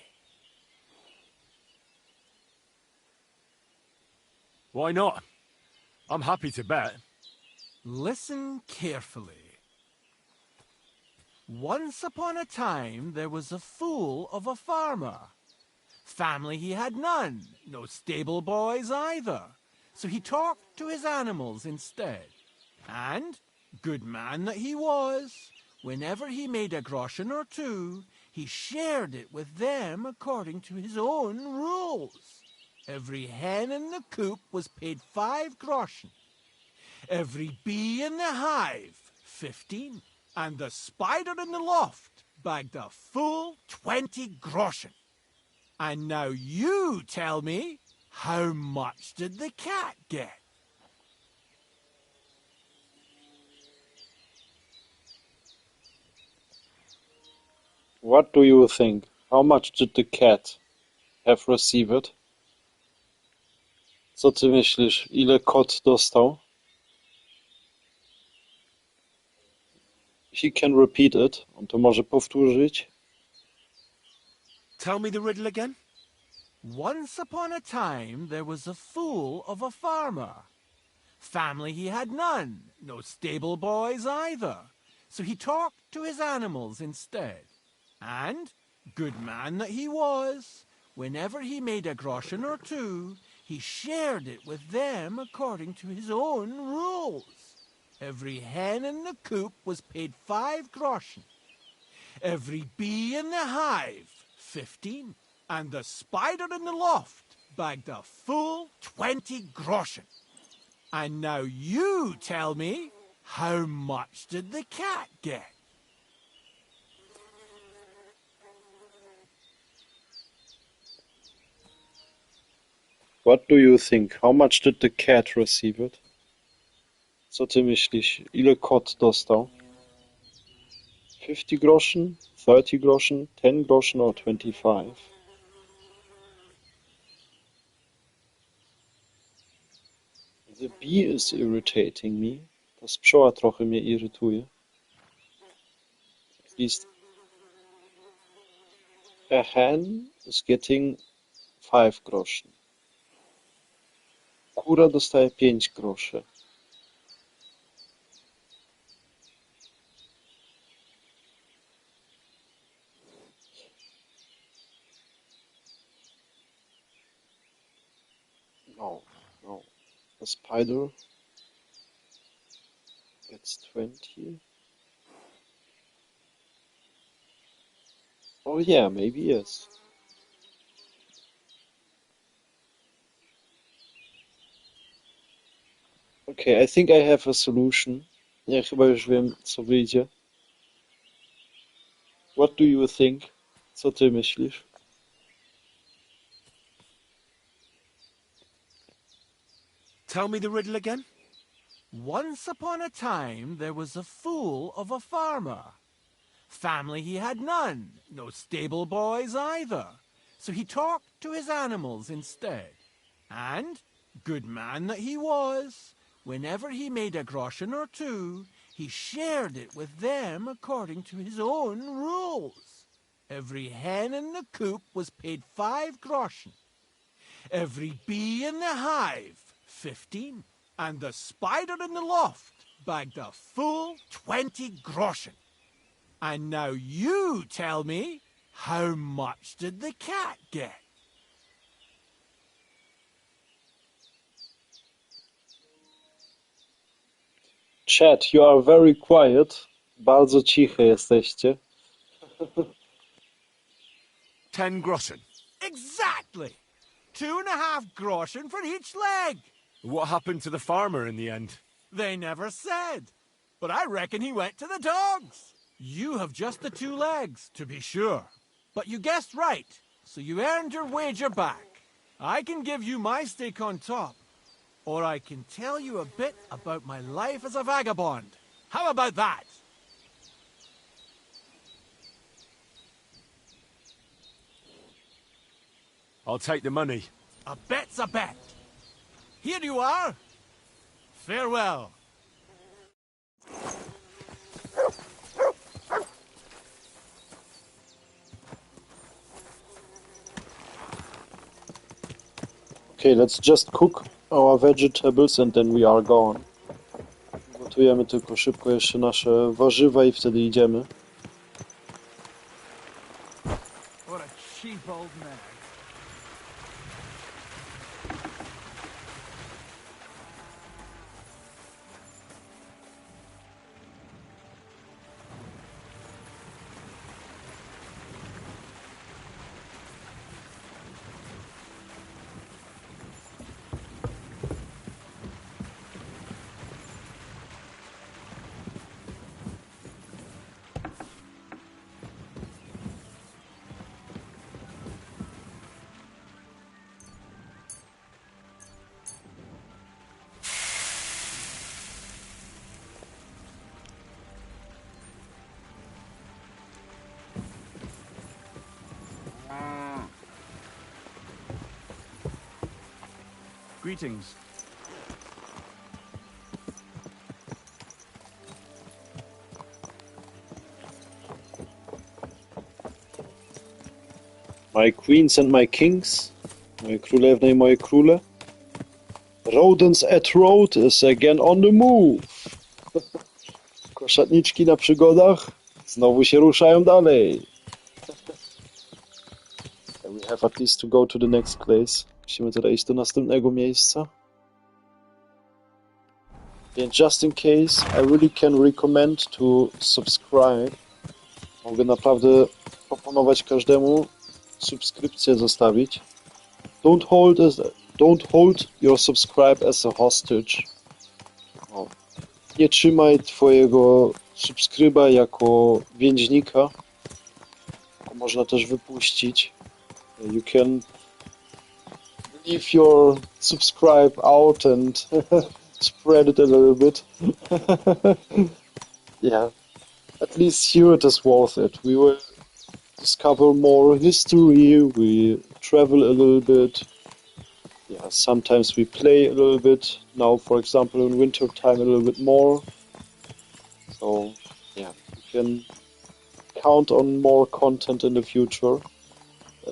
Why not? I'm happy to bet. Listen carefully. Once upon a time there was a fool of a farmer. Family he had none, no stable boys either. So he talked to his animals instead. And, good man that he was, whenever he made a groschen or two, he shared it with them according to his own rules. Every hen in the coop was paid 5 groschen. Every bee in the hive, 15. And the spider in the loft bagged a full 20 groschen. And now you tell me, how much did the cat get? What do you think? How much did the cat have received? Co ty myślisz? Ile kot dostał? He can repeat it. On to może powtórzyć. Tell me the riddle again. Once upon a time there was a fool of a farmer. Family he had none, no stable boys either. So he talked to his animals instead. And, good man that he was, whenever he made a groschen or two, he shared it with them according to his own rules. Every hen in the coop was paid 5 groschen. Every bee in the hive, 15. And the spider in the loft bagged a full 20 groschen. And now you tell me, how much did the cat get? What do you think? How much did the cat receive it? Co ty myślisz? Ile kot dostał? 50 groschen, 30 groschen, 10 groschen or 25? The bee is irritating me. Ta pszczoła trochę mnie irytuje. At least a hen is getting 5 groschen. Kura dostaje 5 groszy. No. The spider gets 20. Oh yeah, maybe yes. Okay, I think I have a solution. Ja chyba już wiem, co wyjdzie. What do you think? Co ty myślisz? Tell me the riddle again. Once upon a time, there was a fool of a farmer. Family he had none, no stable boys either. So he talked to his animals instead. And, good man that he was, whenever he made a groschen or two, he shared it with them according to his own rules. Every hen in the coop was paid 5 groschen. Every bee in the hive, 15. And the spider in the loft bagged a full 20 groschen. And now you tell me, how much did the cat get? Chat, you are very quiet. Bardzo ciche jesteście. 10 groschen. Exactly! 2.5 groschen for each leg. What happened to the farmer in the end? They never said. But I reckon he went to the dogs. You have just the 2 legs, to be sure. But you guessed right, so you earned your wager back. I can give you my stake on top, or I can tell you a bit about my life as a vagabond. How about that? I'll take the money. A bet's a bet. Here you are. Farewell. Okay, let's just cook our vegetables and then we are gone. Gotujemy tylko szybko jeszcze nasze warzywa i wtedy idziemy. What a cheap old man. Greetings. My queens and my kings. Moje królewne i moje króle. Rodents at road is again on the move. Koszatniczki na przygodach znowu się ruszają dalej. We have at least to go to the next place. Musimy teraz iść do następnego miejsca. And just in case, I really can recommend to subscribe. Mogę naprawdę proponować każdemu subskrypcję zostawić. Don't hold your subscribe as a hostage. No. Nie trzymaj twojego subskryba jako więźnika. Można też wypuścić. You can leave your subscribe out and spread it a little bit. Yeah, at least here it is worth it. We will discover more history, we travel a little bit. Yeah, sometimes we play a little bit. Now, for example, in winter time a little bit more. So, yeah, you can count on more content in the future.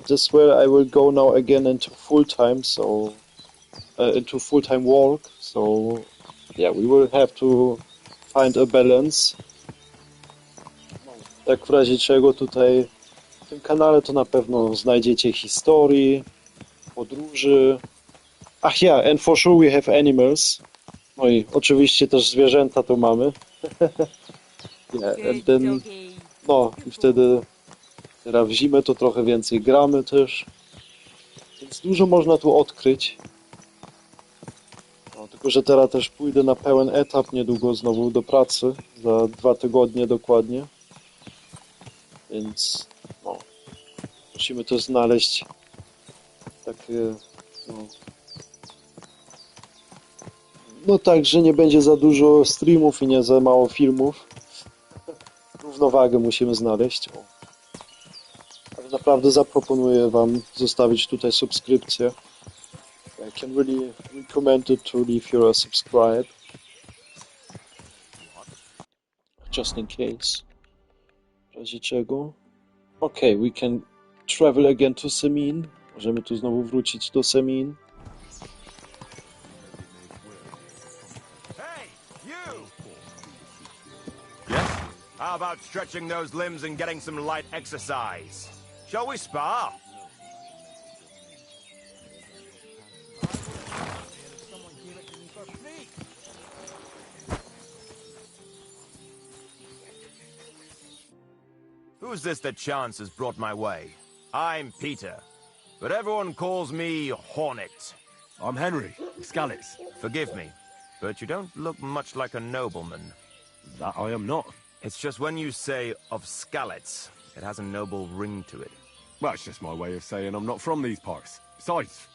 This way I will go now again into full-time, so into full-time work, so yeah, we will have to find a balance. Tak w razie czego tutaj w tym kanale to na pewno znajdziecie historii, podróży. Ach ja, and for sure we have animals. No i oczywiście też zwierzęta tu mamy. Yeah, and then, no i wtedy teraz w zimę to trochę więcej gramy też. Więc dużo można tu odkryć. No, tylko że teraz też pójdę na pełen etap niedługo znowu do pracy. Za 2 tygodnie dokładnie. Więc no, musimy też znaleźć takie No tak, że nie będzie za dużo streamów i nie za mało filmów. Równowagę musimy znaleźć. O. Ale naprawdę zaproponuję wam zostawić tutaj subskrypcję. I can really recommend it to leave you a subscribe. Just in case. W razie czego. Okay, we can travel again to Semin. Możemy tu znowu wrócić do Semin. Hey, you! Yes? How about stretching those limbs and getting some light exercise? Shall we spar? Who's this that chance has brought my way? I'm Peter, but everyone calls me Hornet. I'm Henry, Skalitz. Forgive me, but you don't look much like a nobleman. That I am not. It's just when you say of Skalitz, it has a noble ring to it. Well, it's just my way of saying I'm not from these parts. Besides,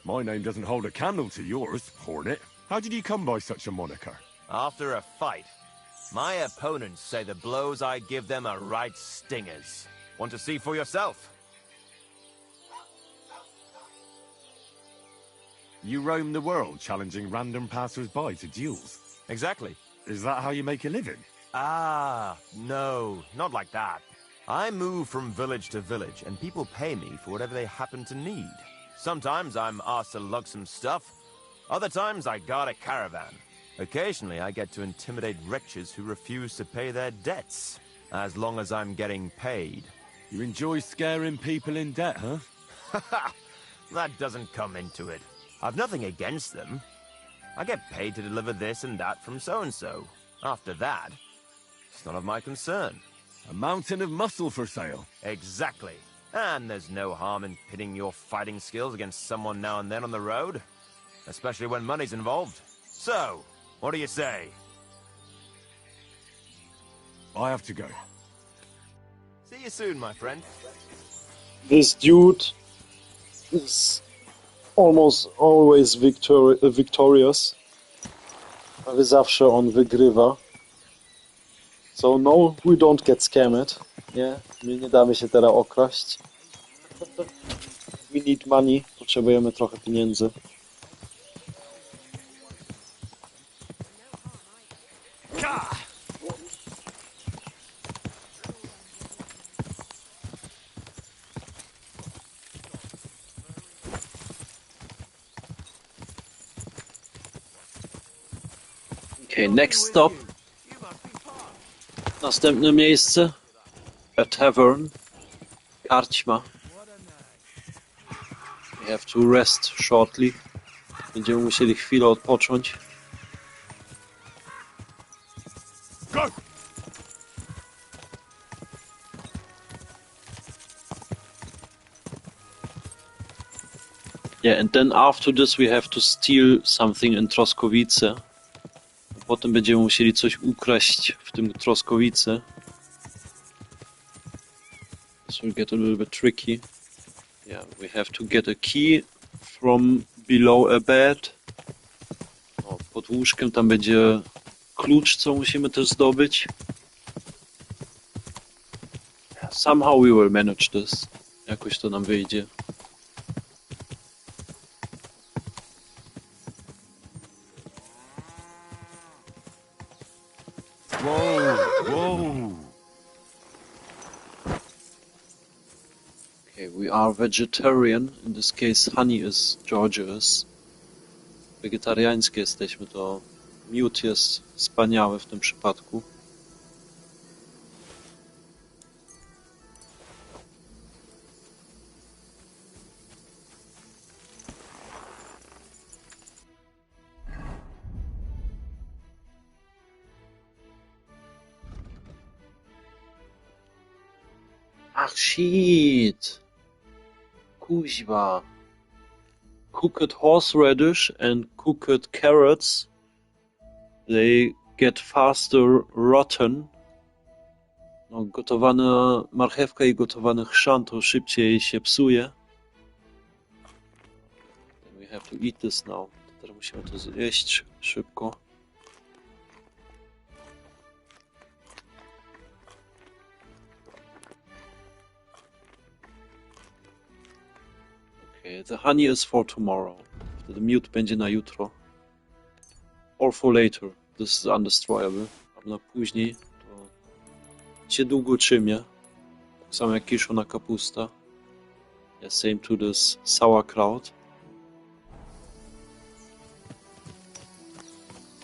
my name doesn't hold a candle to yours, Hornet. How did you come by such a moniker? After a fight, my opponents say the blows I give them are right stingers. Want to see for yourself? You roam the world challenging random passers-by to duels. Exactly. Is that how you make a living? Ah, no, not like that. I move from village to village, and people pay me for whatever they happen to need. Sometimes I'm asked to lug some stuff. Other times I guard a caravan. Occasionally I get to intimidate wretches who refuse to pay their debts, as long as I'm getting paid. You enjoy scaring people in debt, huh? That doesn't come into it. I've nothing against them. I get paid to deliver this and that from so-and-so. After that, it's none of my concern. A mountain of muscle for sale. Exactly. And there's no harm in pitting your fighting skills against someone now and then on the road. Especially when money's involved. So, what do you say? I have to go. See you soon, my friend. This dude is almost always victorious. Prawie zawsze on wygrywa. So no, we don't get scammed. Nie, my nie damy się teraz okraść. We need money. Potrzebujemy trochę pieniędzy. Okay, next stop. Następne miejsce. A tavern. Karczma. We have to rest shortly. Będziemy musieli chwilę odpocząć. Go! Yeah, and then after this we have to steal something in Troskowice. Potem będziemy musieli coś ukraść w tym Troskowice. This will get a little bit tricky. Yeah, we have to get a key from below a bed. O, pod łóżkiem tam będzie klucz, co musimy też zdobyć. Somehow we will manage this. Jakoś to nam wyjdzie. Whoa! Okay, we are vegetarian. In this case, honey is Georgia's. Wegetariańskie jesteśmy, to miód jest wspaniały w tym przypadku. Ach, shit! Kuźwa. Cooked horseradish and cooked carrots, they get faster rotten. No, gotowana marchewka i gotowany chrzan to szybciej się psuje. Then we have to eat this now. Teraz Musimy to zjeść szybko. Okay, the honey is for tomorrow. Wtedy miód będzie na jutro. Or for later. This is undestroyable. A na później to się długo trzymie. Tak samo jak kiszona kapusta. Yeah, same to this sauerkraut.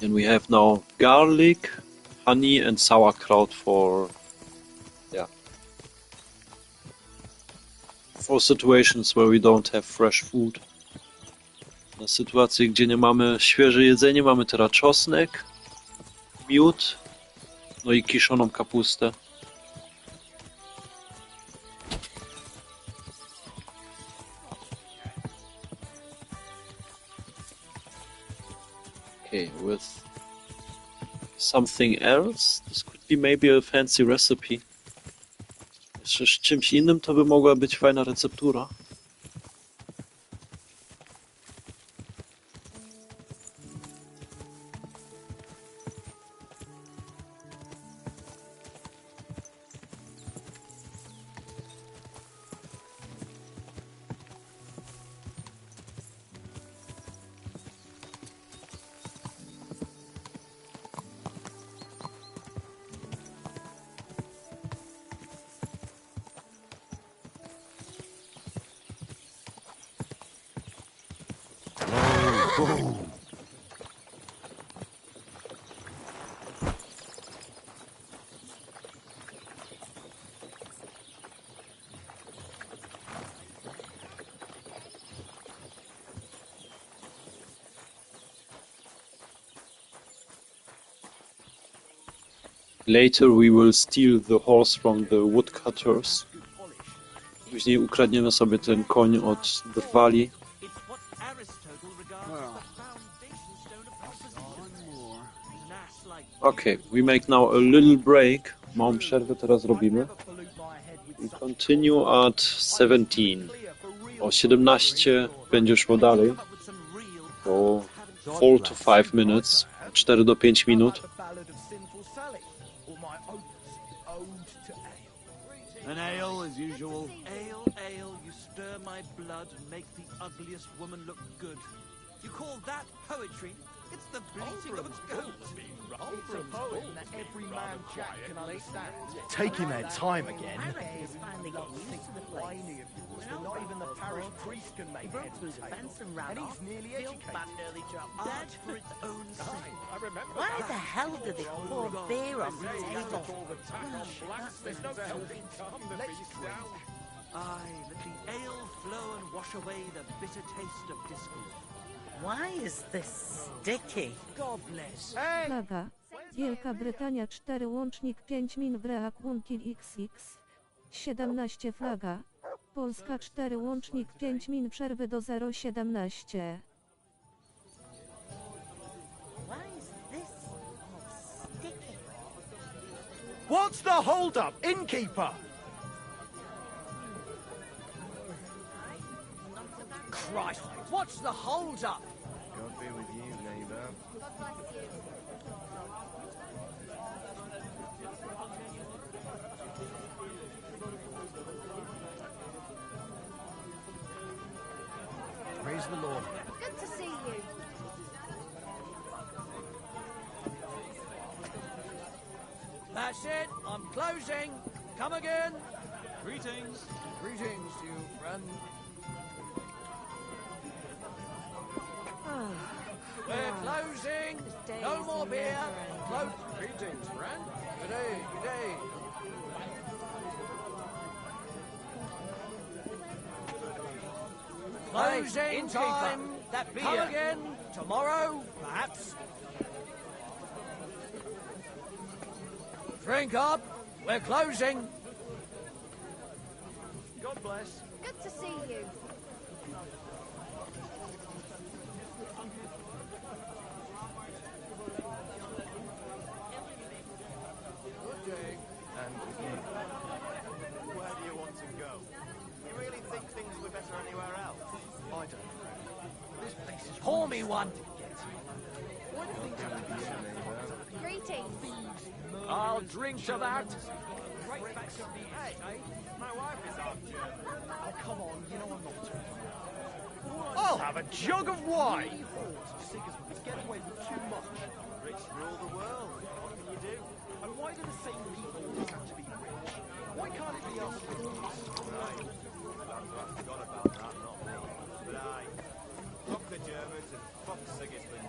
And we have now garlic, honey and sauerkraut for situations where we don't have fresh food. Na sytuacje, gdzie nie mamy świeże jedzenie, mamy teraz czosnek, miód, no i kiszoną kapustę. Okay, with something else, this could be maybe a fancy recipe. Jeszcze z czymś innym to by mogła być fajna receptura. Later we will steal the horse from the woodcutters. Później ukradniemy sobie ten koń od drwali. Okay, we make now a little break. Małą przerwę teraz robimy. We continue at 17. O 17 będzie szło dalej. O 4 to 5 minutes. 4 do 5 minut. An ale as usual. Ale, ale, you stir my blood, make the ugliest woman look good. You call that poetry? It's the bleating of a goat. It's a poem that every man Jack can understand. Taking their time again. They're not even the parish priest can make heads or tails. And he's nearly educated. Art for its own sake. I remember Why the hell do they pour beer on the table? Aye, let the ale flow and wash away the bitter taste of discord. Why is this sticky? God bless. Flaga. Wielka Brytania 4 łącznik 5 min w reakunki XX. 17 flaga. Polska 4 łącznik 5 min przerwy do 0,17. Why is this all sticky? What's the hold up, innkeeper? Christ, what's the hold up? God be with you, neighbour. Praise the Lord. Good to see you. That's it. I'm closing. Come again. Greetings. Greetings to you, friend. We're closing. No more beer. Close. Greetings, friend. Good day. Good day. Closing time. That beer. Come again tomorrow, perhaps. Drink up. We're closing. God bless. Good to see you. Good day. And with you. Where do you want to go? You really think things were better anywhere else? I don't know. This place is... Pour me one. Greetings. I'll drink to that. I'll have a jug of wine. Rich rule the world. What can you do? And why do the same people always have to be rich? Why can't it be us? Right. I forgot about that, not me. But fuck the Germans and fuck Sigismund.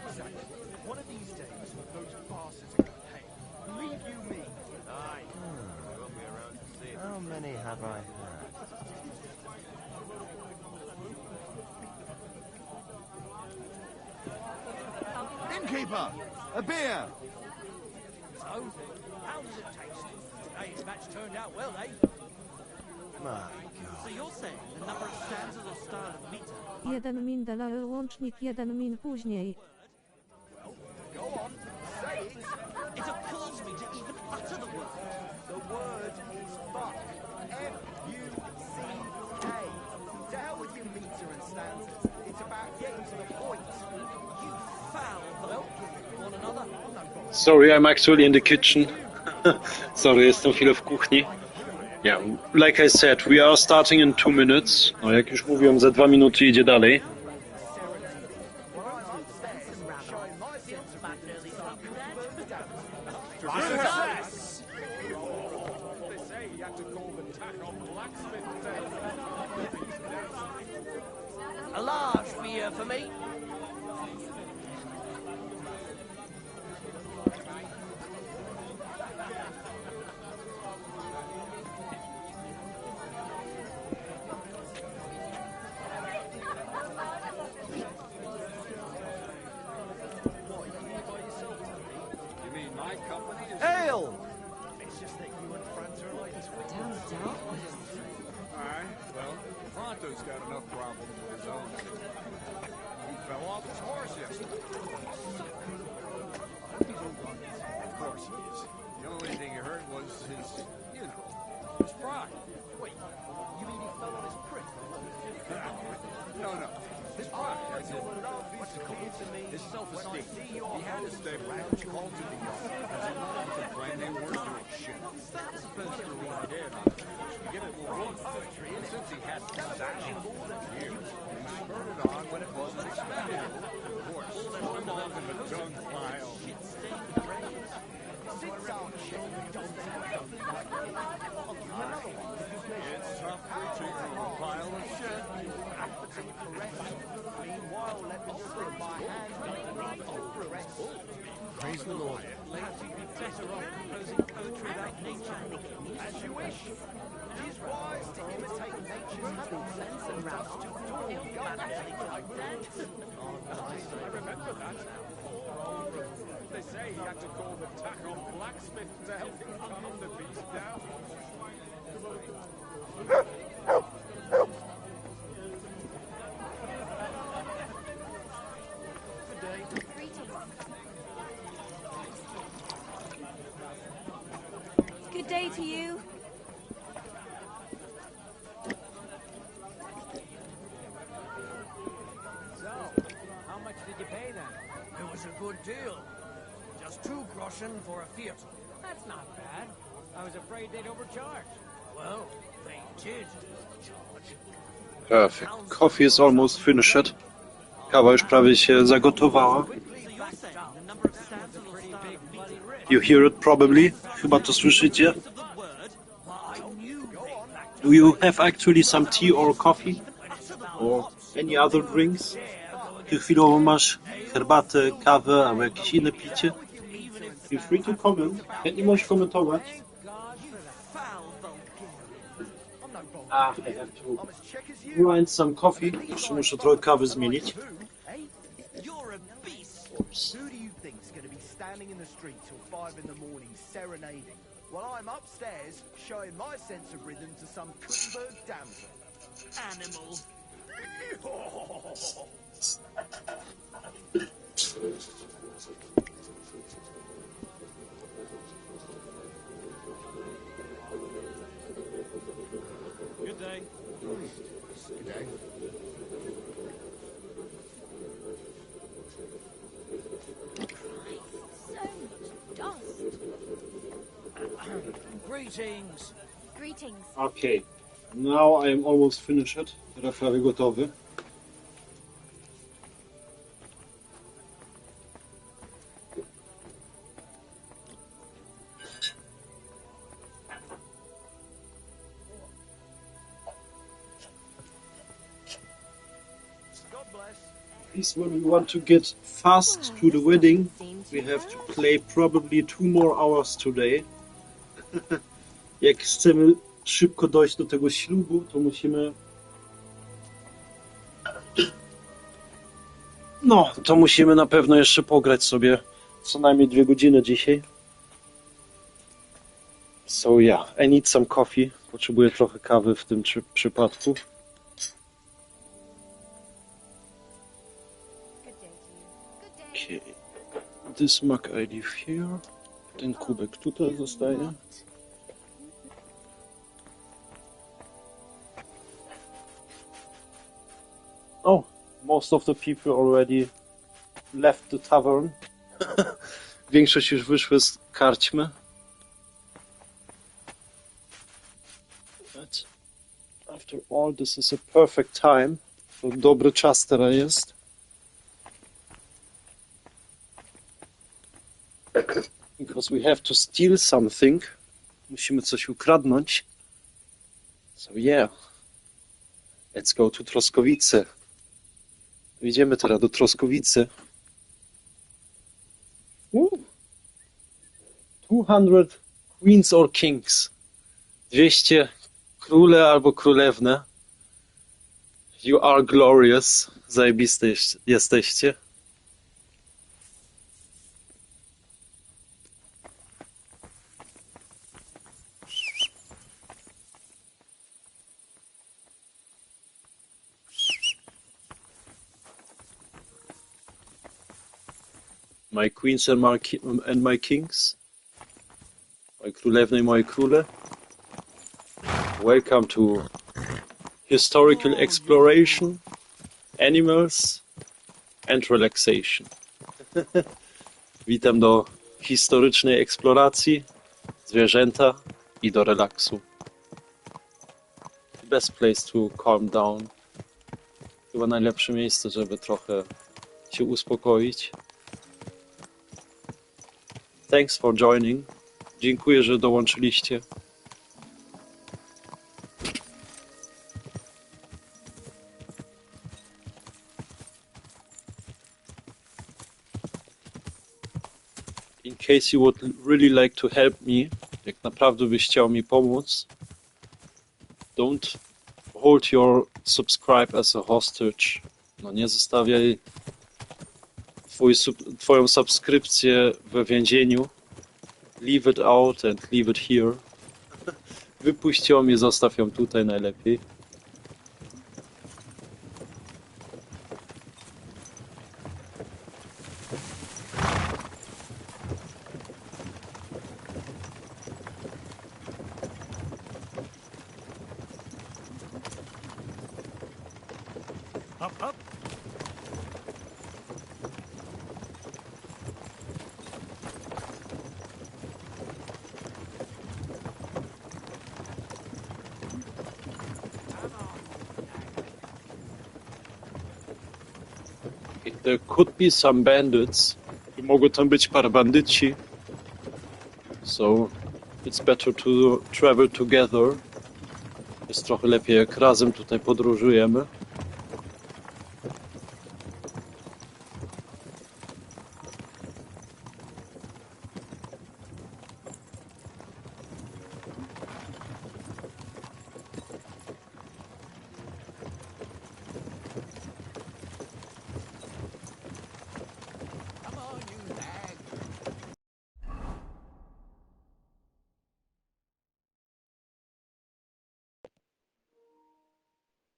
Exactly. One of these days, those bastards are gonna pay. Believe you me. Aye. We won't be around to see it. How many have I had? Innkeeper! A beer! So, how does it taste? Today's match turned out well, eh? My God. So you're saying the number of stanzas or style of meter? 1 min dalej łącznik 1 min później. Go on, say it. It appalls me to even utter the word. The word is fuck. F-U-C-K. To hell with your meter and stanzas. It's about getting to the point. You foul well, one another. Sorry, I'm actually in the kitchen. Sorry, jestem chwilę w kuchni. Yeah, like I said, we are starting in 2 minutes. No, jak już mówiłem, za 2 minuty idzie dalej. A large beer for me. Ale! It's just that you and Franz are like twins. Alright, well, Pronto's got enough problems with his own. He fell off his horse yesterday. Of course he is. The only thing he hurt was his, his pride. Wait, you mean he fell on his prick? No, his pride. That's it. What's it called? His self-esteem. He had to stay around, called to the yard, because he wanted to claim they weren't doing shit. That's supposed to be dead on his horse. To give it more room. And since he hadn't sat on it for years, he spurred it on when it wasn't expected. Of course, swim off in the dung pile. Sits on shit. It's tough reaching from a pile of shit. Meanwhile, let me slip my hand underneath the rest. Praise the Lord. Perhaps you'd be better off composing poetry about nature. As you wish. It is wise to imitate nature's habits and routes to I remember that. They say you have to call the tack-on blacksmith to help you calm the beast down. Good day to you. So, how much did you pay then? It was a good deal. Just 2 groschen for a theatre. That's not bad. I was afraid they'd overcharge. Well, they did overcharge. Perfect. Coffee is almost finished. Kawa już prawie się zagotowała. You hear it probably. Chyba to słyszycie. Do you have actually some tea or coffee? Or any other drinks? Ty chwilowo masz herbatę, kawę albo jakieś inne picie? Feel free to comment. Chętnie możesz komentować. I have to grind some coffee. Jeszcze muszę trochę kawy zmienić. Who do you think's going to be standing in the street till 5 in the morning serenading, while I'm upstairs showing my sense of rhythm to some Kungberg damsel? Animal. Good day. Good day. Greetings. Greetings. Okay, now I am almost finished. Teraz prawie gotowy. God bless. Please, when we want to get fast to the wedding, we have to play probably 2 more hours today. Jak chcemy szybko dojść do tego ślubu, to musimy... No, to musimy na pewno jeszcze pograć sobie co najmniej 2 godziny dzisiaj. So yeah, I need some coffee. Potrzebuję trochę kawy w tym przypadku. Okay. This mug I leave here. Ten kubek tutaj zostaje. Oh, most of the people already left the tavern. Większość już wyszły z karczmy. But after all, this is a perfect time. To dobry czas teraz jest. Because we have to steal something. Musimy coś ukradnąć. So yeah. Let's go to Troskowice. Idziemy teraz do Troskowicy. 200 queens or kings. 200 króle albo królewne. You are glorious. Zajebiste jesteście. My queens and my kings. Moje królewne i moje króle. Welcome to historical exploration, animals and relaxation. Witam do historycznej eksploracji, zwierzęta i do relaksu. The best place to calm down. Chyba najlepsze miejsce, żeby trochę się uspokoić. Thanks for joining. Dziękuję, że dołączyliście. In case you would really like to help me, jak naprawdę byś chciał mi pomóc, don't hold your subscribe as a hostage. No nie zostawiaj twoją subskrypcję we więzieniu. Leave it out and leave it here. Wypuść ją i zostaw ją tutaj najlepiej. Up, up. There could be some bandits. Mogą tam być parę bandyci. So it's better to travel together. Jest trochę lepiej jak razem tutaj podróżujemy.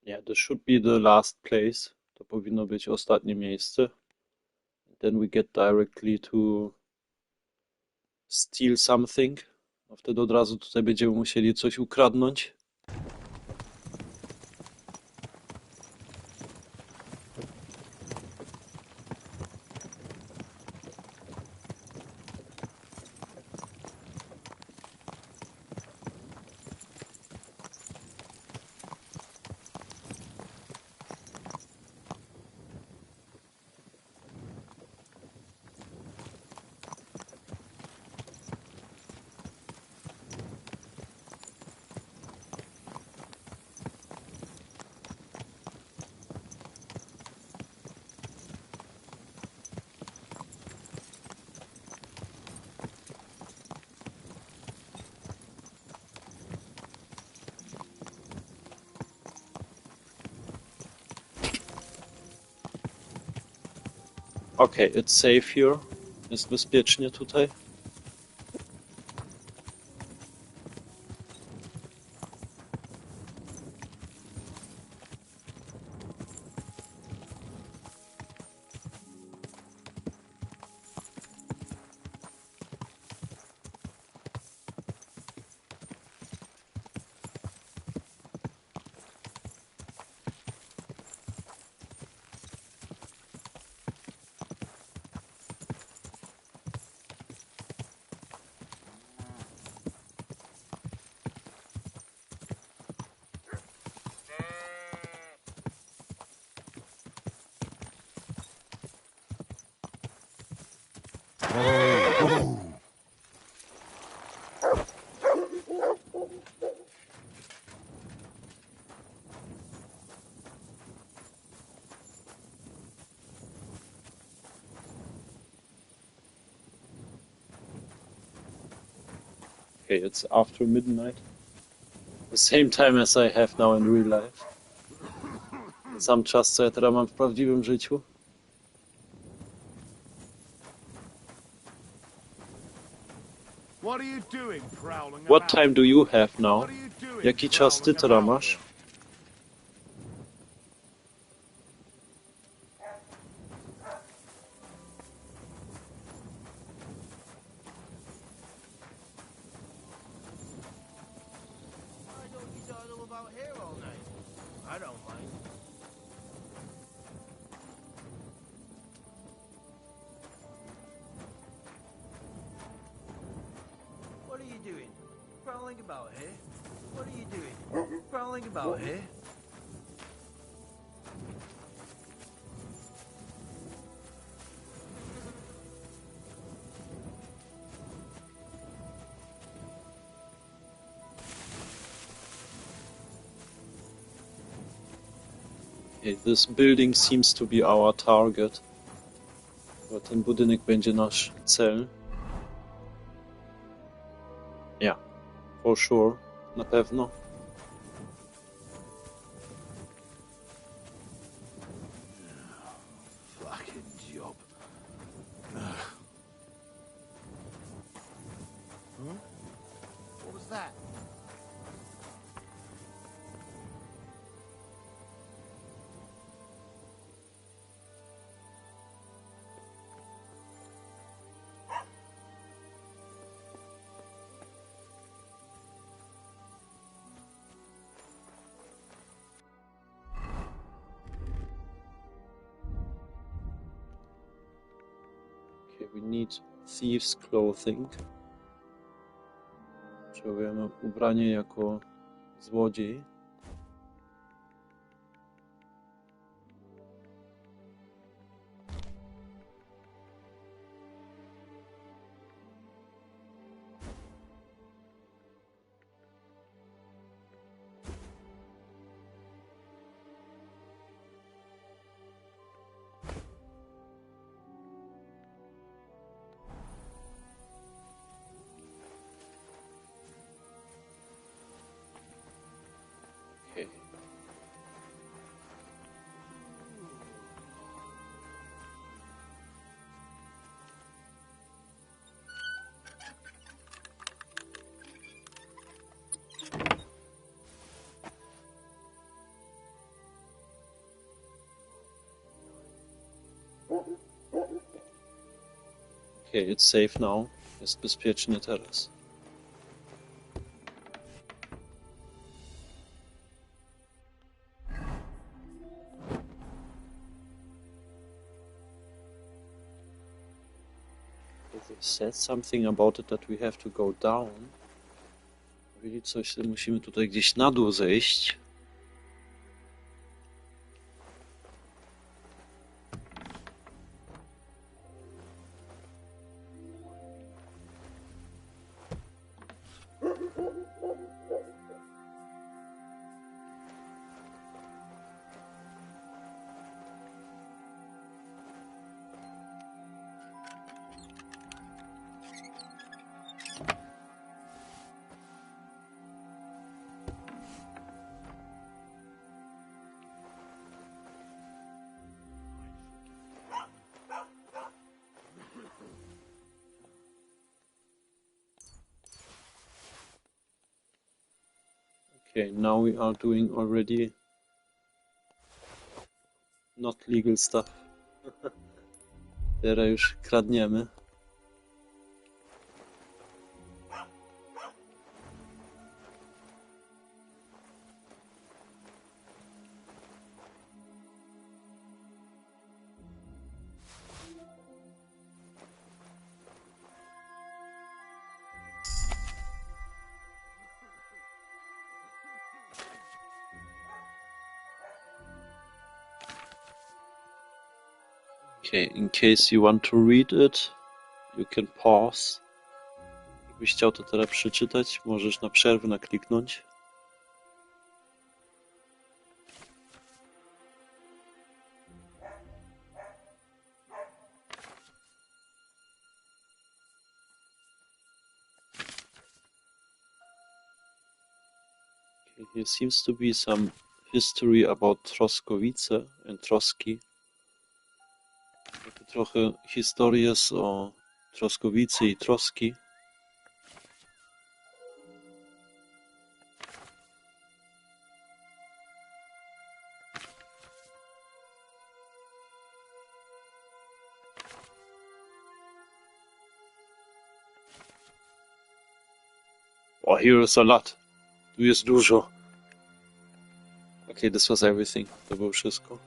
Yeah, this should be the last place. To powinno być ostatnie miejsce. Then we get directly to steal something. A wtedy od razu tutaj będziemy musieli coś ukradnąć. Okay, it's safe here. Jest bezpiecznie tutaj. Okay, it's after midnight. The same time as I have now in real life. Sam czas, co ja teraz mam w prawdziwym życiu. What are you doing, prowling What about? time do you have now? What are you doing, Jaki czas ty prowling teraz about masz? there? Why don't you dawdle about here all night? I don't mind. What are you doing? Prowling about here? What are you doing? Prowling about here? Okay, this building seems to be our target. Bo ten budynek będzie nasz cel. Yeah, for sure. Na pewno. Fucking job. What was that? Okay, we need thieves clothing. Potrzebujemy ubranie jako złodziej. Okay. Okay, it's safe now. Jest bezpiecznie teraz. They said something about it that we have to go down. Mówili coś, że musimy tutaj gdzieś na dół zejść. Okay, now we are doing already not legal stuff. Teraz już kradniemy. Okay, in case you want to read it, you can pause. Jakbyś chciał to teraz przeczytać, możesz na przerwę nakliknąć. Okay, here seems to be some history about Troskowice and Troski. Trochę historii jest o Troskowicy i Troski. Oh, here is a lot. Tu jest dużo. Okay, this was everything. To było wszystko.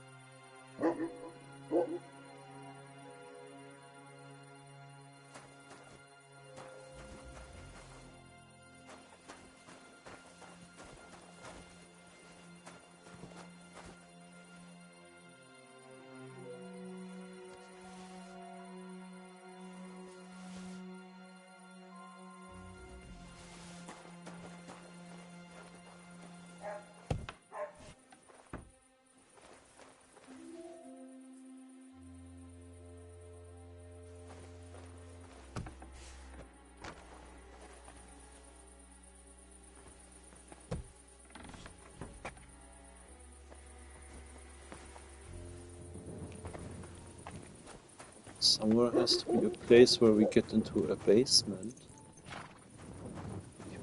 Somewhere has to be a place where we get into a basement.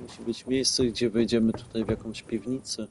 Musi być miejsce, gdzie wejdziemy tutaj w jakąś piwnicę.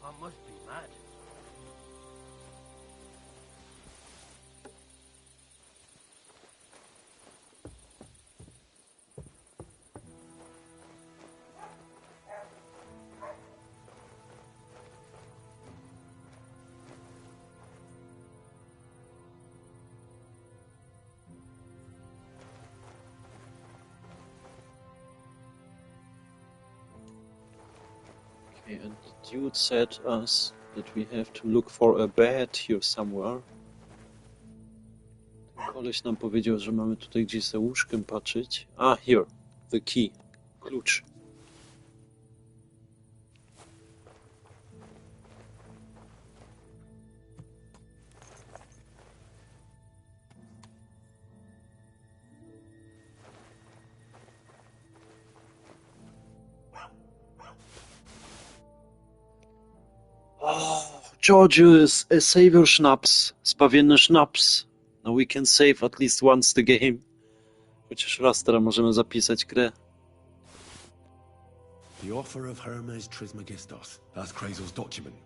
I must be mad. Okay, and the dude said us that we have to look for a bed here somewhere. Ten koleś nam powiedział, że mamy tutaj gdzieś za łóżkiem patrzeć. Ah, here. The key. Klucz. Georgius, a savior Schnaps, zbawienny Schnaps. Now we can save at least once the game. Chociaż raz teraz możemy zapisać grę. The offer of Hermes Trismegistos. That's Krazel's document.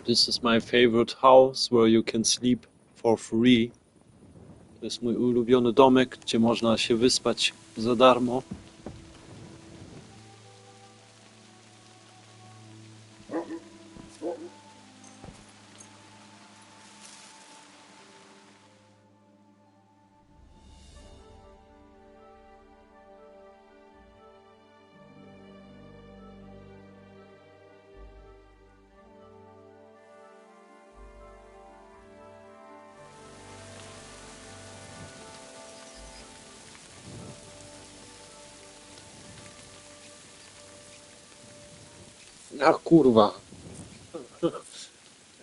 This is my favorite house where you can sleep for free. To jest mój ulubiony domek, gdzie można się wyspać za darmo. Ach kurwa.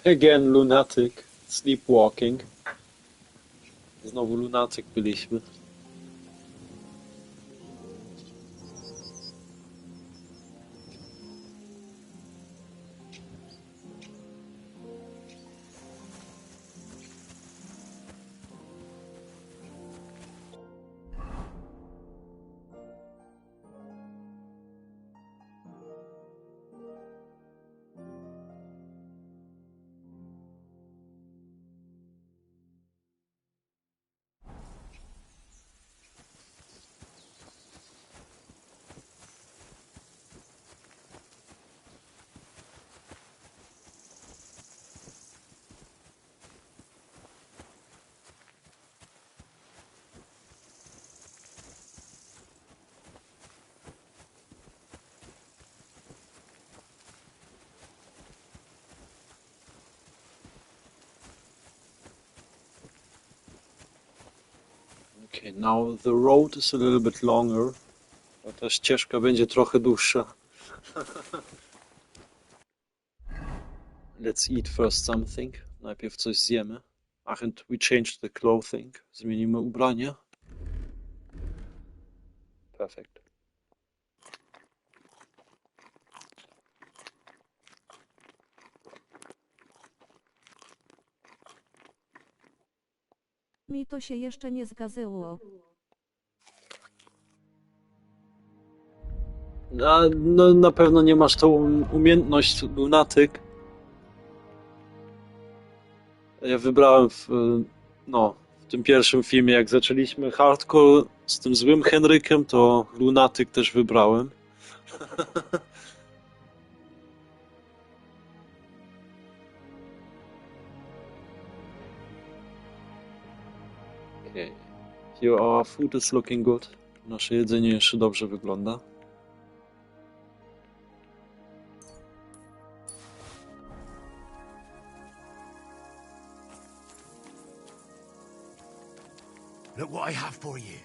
Again lunatic. Sleepwalking. Znowu lunatyk byliśmy. Okay, now the road is a little bit longer. A ta ścieżka będzie trochę dłuższa. Let's eat first something. Najpierw coś zjemy. Ach, and we changed the clothing. Zmienimy ubranie. Perfect. Mi to się jeszcze nie zgadzało. No, na pewno nie masz tą umiejętność lunatyk. Ja wybrałem w tym pierwszym filmie, jak zaczęliśmy hardcore z tym złym Henrykiem, to lunatyk też wybrałem. Okay. Here our food is looking good. Nasze jedzenie jeszcze dobrze wygląda. Look what I have for you.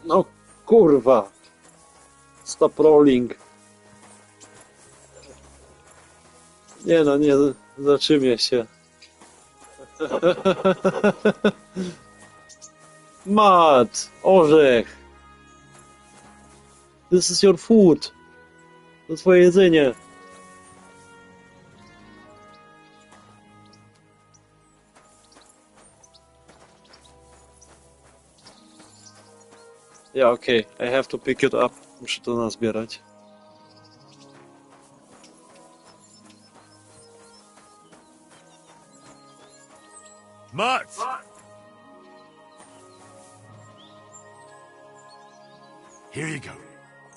No kurwa. Stop rolling. Nie no, nie zatrzymię się. Mat, orzech. This is your food. To twoje jedzenie. Yeah, okay. I have to pick it up. Muszę to nazbierać. Mutt! Here you go.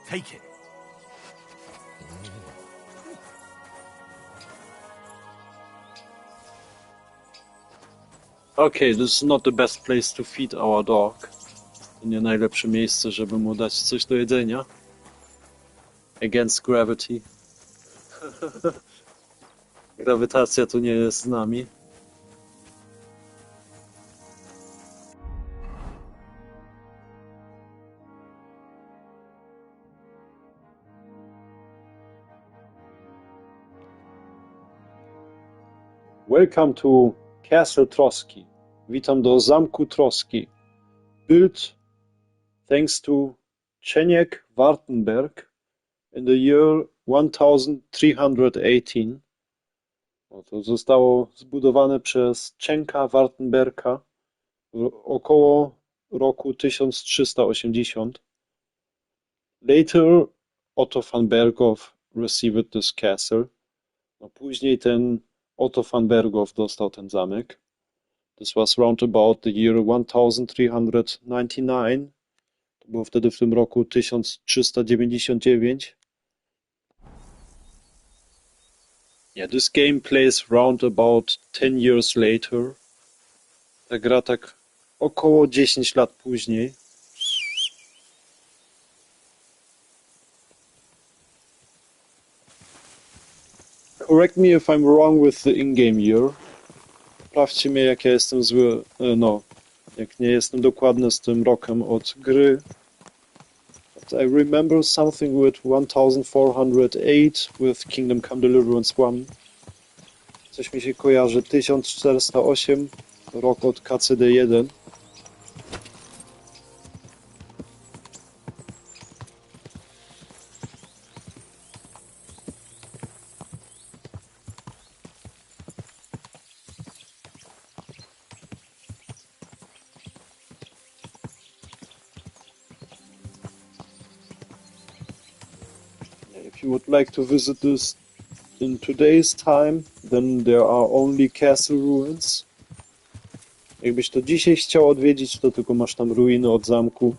Take it. Okay, this is not the best place to feed our dog. To nie najlepsze miejsce, żeby mu dać coś do jedzenia. Against gravity. Grawitacja tu nie jest z nami. Welcome to Castle Troski. Witam do Zamku Troski. Built thanks to Czeniek Wartenberg in the year 1318. To zostało zbudowane przez Czenka Wartenberga około roku 1380. Later, Otto van Berghof received this castle. No, później ten Otto van Berghof dostał ten zamek. This was round about the year 1399. To było wtedy w tym roku 1399. Yeah, this game plays round about 10 years later. Ta gra tak około 10 lat później. Correct me if I'm wrong with the in-game year. Sprawdźcie mnie, jak ja jestem zły, no, jak nie jestem dokładny z tym rokiem od gry. But I remember something with 1408 with Kingdom Come Deliverance 1. Coś mi się kojarzy, 1408, rok od KCD1. If you would like to visit this in today's time, then there are only castle ruins. Jakbyś to dzisiaj chciał odwiedzić, to tylko masz tam ruiny od zamku.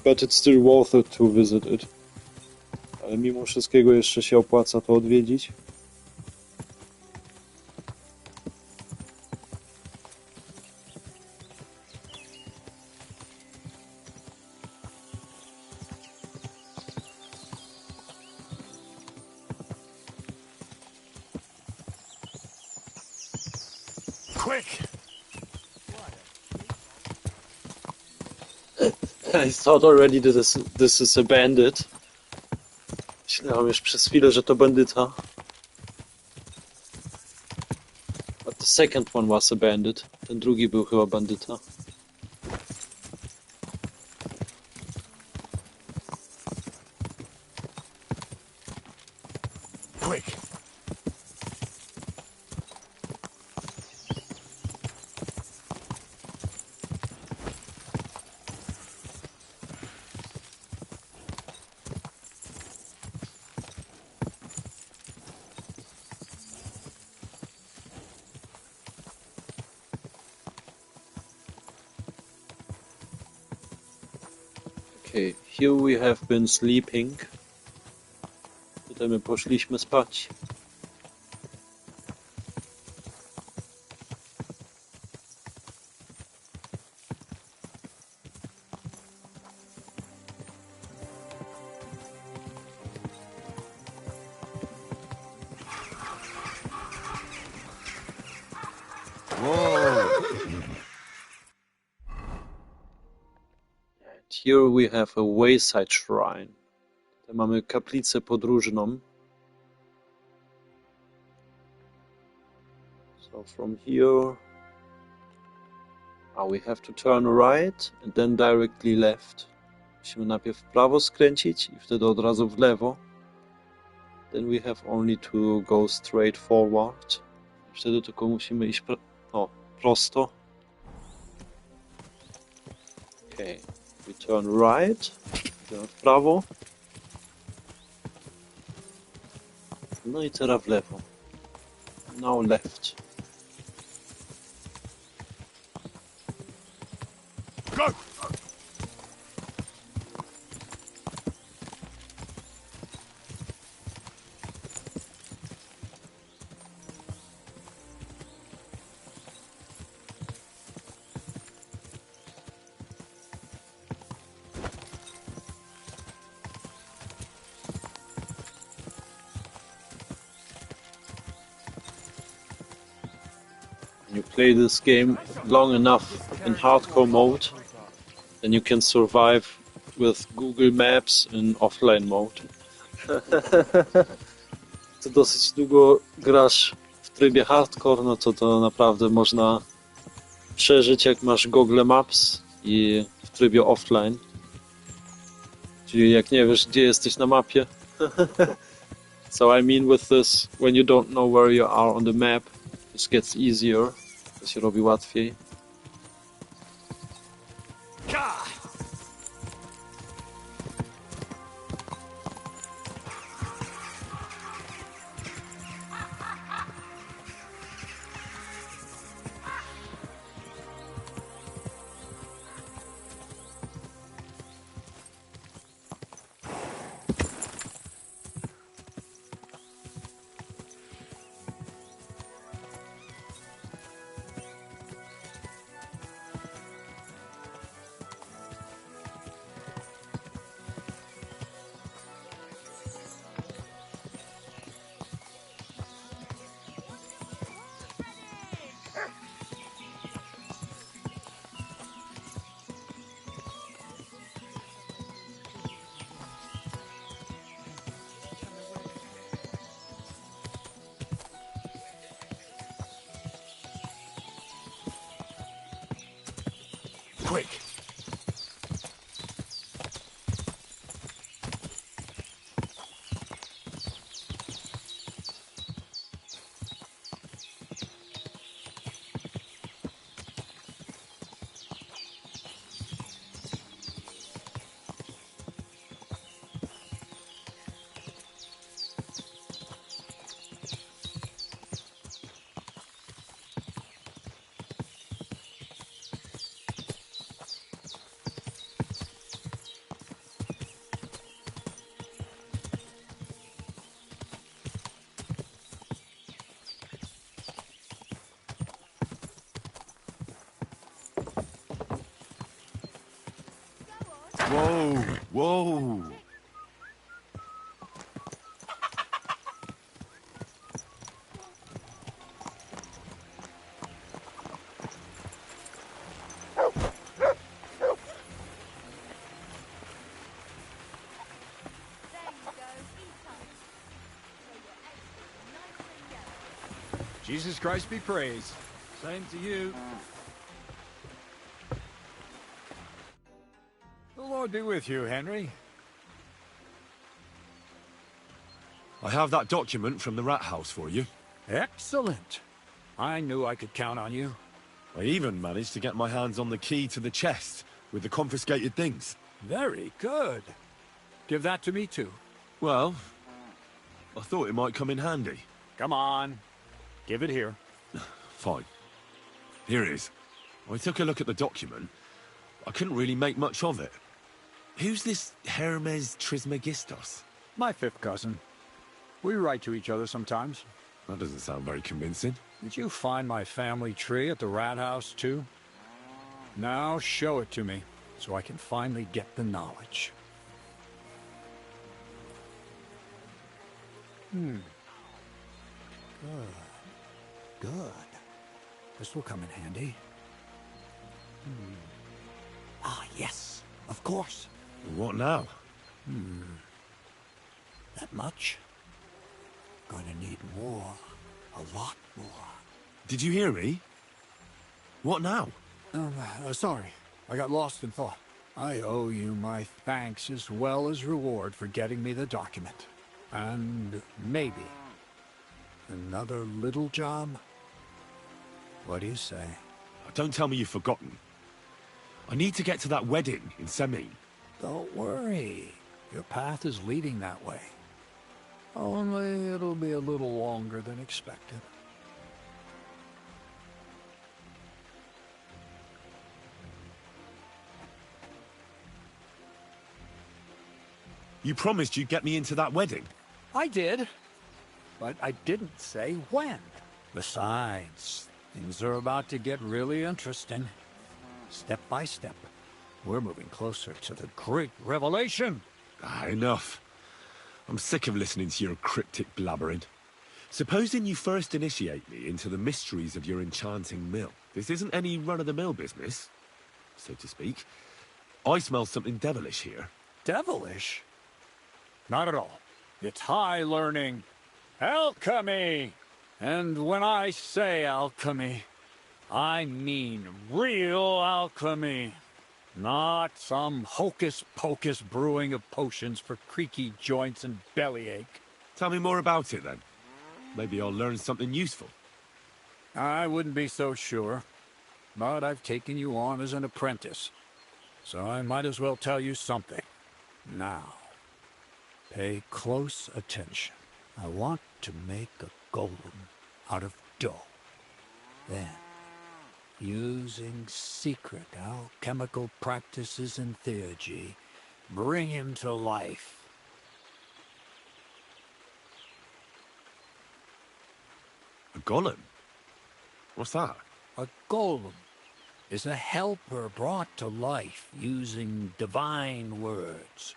But it's still worth it to visit it. Ale mimo wszystkiego jeszcze się opłaca to odwiedzić. Quick! I thought already this is a bandit. Myślałem już przez chwilę, że to bandyta. But the second one was a bandit. Ten drugi był chyba bandyta. Quick! Okay, here we have been sleeping. Tutaj my poszliśmy spać. Here we have a wayside shrine. Tutaj mamy kaplicę podróżną. So from here we have to turn right and then directly left. Musimy najpierw w prawo skręcić i wtedy od razu w lewo. Then we have only to go straight forward. Wtedy tylko musimy iść prosto. Okay. We turn right, w prawo, no i teraz w lewo. Now left. Go! You play this game long enough in hardcore mode, then you can survive with Google Maps in offline mode. To dosyć długo grasz w trybie hardcore, no to naprawdę można przeżyć jak masz Google Maps i w trybie offline. Czyli jak nie wiesz, gdzie jesteś na mapie. So I mean with this, when you don't know where you are on the map, it gets easier. To się robi łatwiej. Quick! Whoa, whoa. Jesus Christ be praised. Same to you. The Lord be with you, Henry. I have that document from the rat house for you. Excellent. I knew I could count on you. I even managed to get my hands on the key to the chest with the confiscated things. Very good. Give that to me, too. Well, I thought it might come in handy. Come on. Give it here. Fine. Here it is. I took a look at the document. I couldn't really make much of it. Who's this Hermes Trismegistos? My fifth cousin. We write to each other sometimes. That doesn't sound very convincing. Did you find my family tree at the rat house, too? Now show it to me, so I can finally get the knowledge. Good. Good. This will come in handy. Ah, yes. Of course. What now? That much? Gonna need more. A lot more. Did you hear me? What now? Sorry. I got lost in thought. I owe you my thanks as well as reward for getting me the document. And maybe another little job? What do you say? Don't tell me you've forgotten. I need to get to that wedding in Semin. Don't worry. Your path is leading that way. Only it'll be a little longer than expected. You promised you'd get me into that wedding. I did, but I didn't say when. Besides, things are about to get really interesting. Step by step, we're moving closer to the great revelation. Enough. I'm sick of listening to your cryptic blabbering. Supposing you first initiate me into the mysteries of your enchanting mill. This isn't any run-of-the-mill business, so to speak. I smell something devilish here. Devilish? Not at all. It's high learning. Alchemy! And when I say alchemy, I mean real alchemy. Not some hocus-pocus brewing of potions for creaky joints and bellyache. Tell me more about it, then. Maybe I'll learn something useful. I wouldn't be so sure, but I've taken you on as an apprentice, so I might as well tell you something. Now, pay close attention. I want to make a golem out of dough. Then, using secret alchemical practices and theurgy, bring him to life. A golem? What's that? A golem is a helper brought to life using divine words.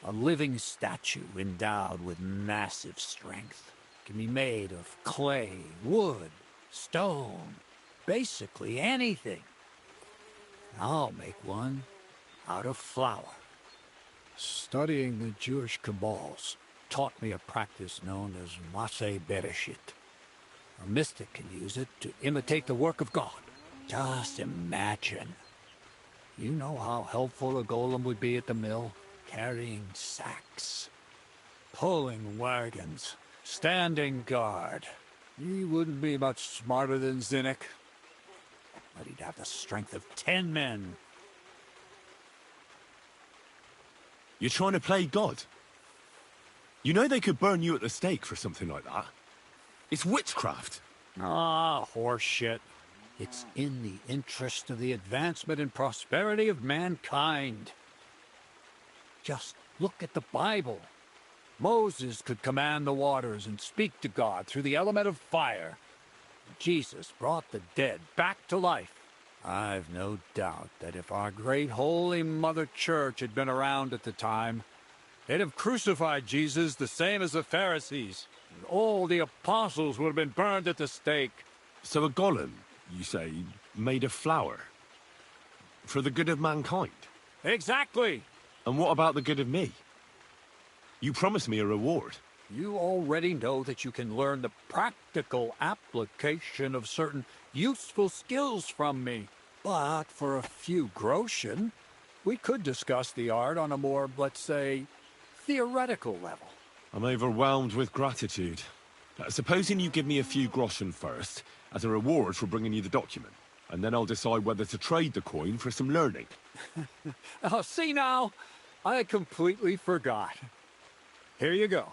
A living statue endowed with massive strength. Can be made of clay, wood, stone, basically anything. I'll make one out of flour. Studying the Jewish Kabbals taught me a practice known as Maseh Bereshit. A mystic can use it to imitate the work of God. Just imagine. You know how helpful a golem would be at the mill? Carrying sacks, pulling wagons, standing guard. He wouldn't be much smarter than Zinnik, but he'd have the strength of 10 men. You're trying to play God? You know they could burn you at the stake for something like that. It's witchcraft. Ah, horseshit. It's in the interest of the advancement and prosperity of mankind. Just look at the Bible. Moses could command the waters and speak to God through the element of fire. Jesus brought the dead back to life. I've no doubt that if our great holy Mother Church had been around at the time, they'd have crucified Jesus the same as the Pharisees. And all the apostles would have been burned at the stake. So a golem, you say, made of flour? For the good of mankind? Exactly. And what about the good of me? You promised me a reward. You already know that you can learn the practical application of certain useful skills from me. But for a few groschen, we could discuss the art on a more, let's say, theoretical level. I'm overwhelmed with gratitude. Supposing you give me a few groschen first, as a reward for bringing you the document, and then I'll decide whether to trade the coin for some learning. Oh, see now? I completely forgot. Here you go.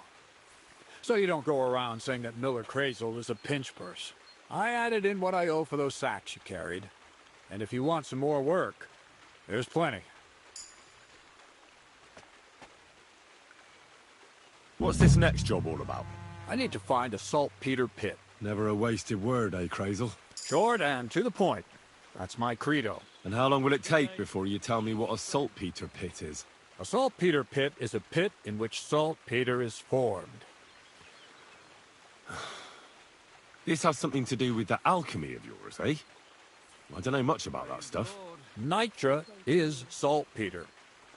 So you don't go around saying that Miller Crazel is a pinch purse. I added in what I owe for those sacks you carried. And if you want some more work, there's plenty. What's this next job all about? I need to find a saltpeter pit. Never a wasted word, eh, Crazel? Short and to the point. That's my credo. And how long will it take before you tell me what a saltpeter pit is? A saltpeter pit is a pit in which saltpeter is formed. This has something to do with the alchemy of yours, eh? I don't know much about that stuff. Nitra is saltpeter.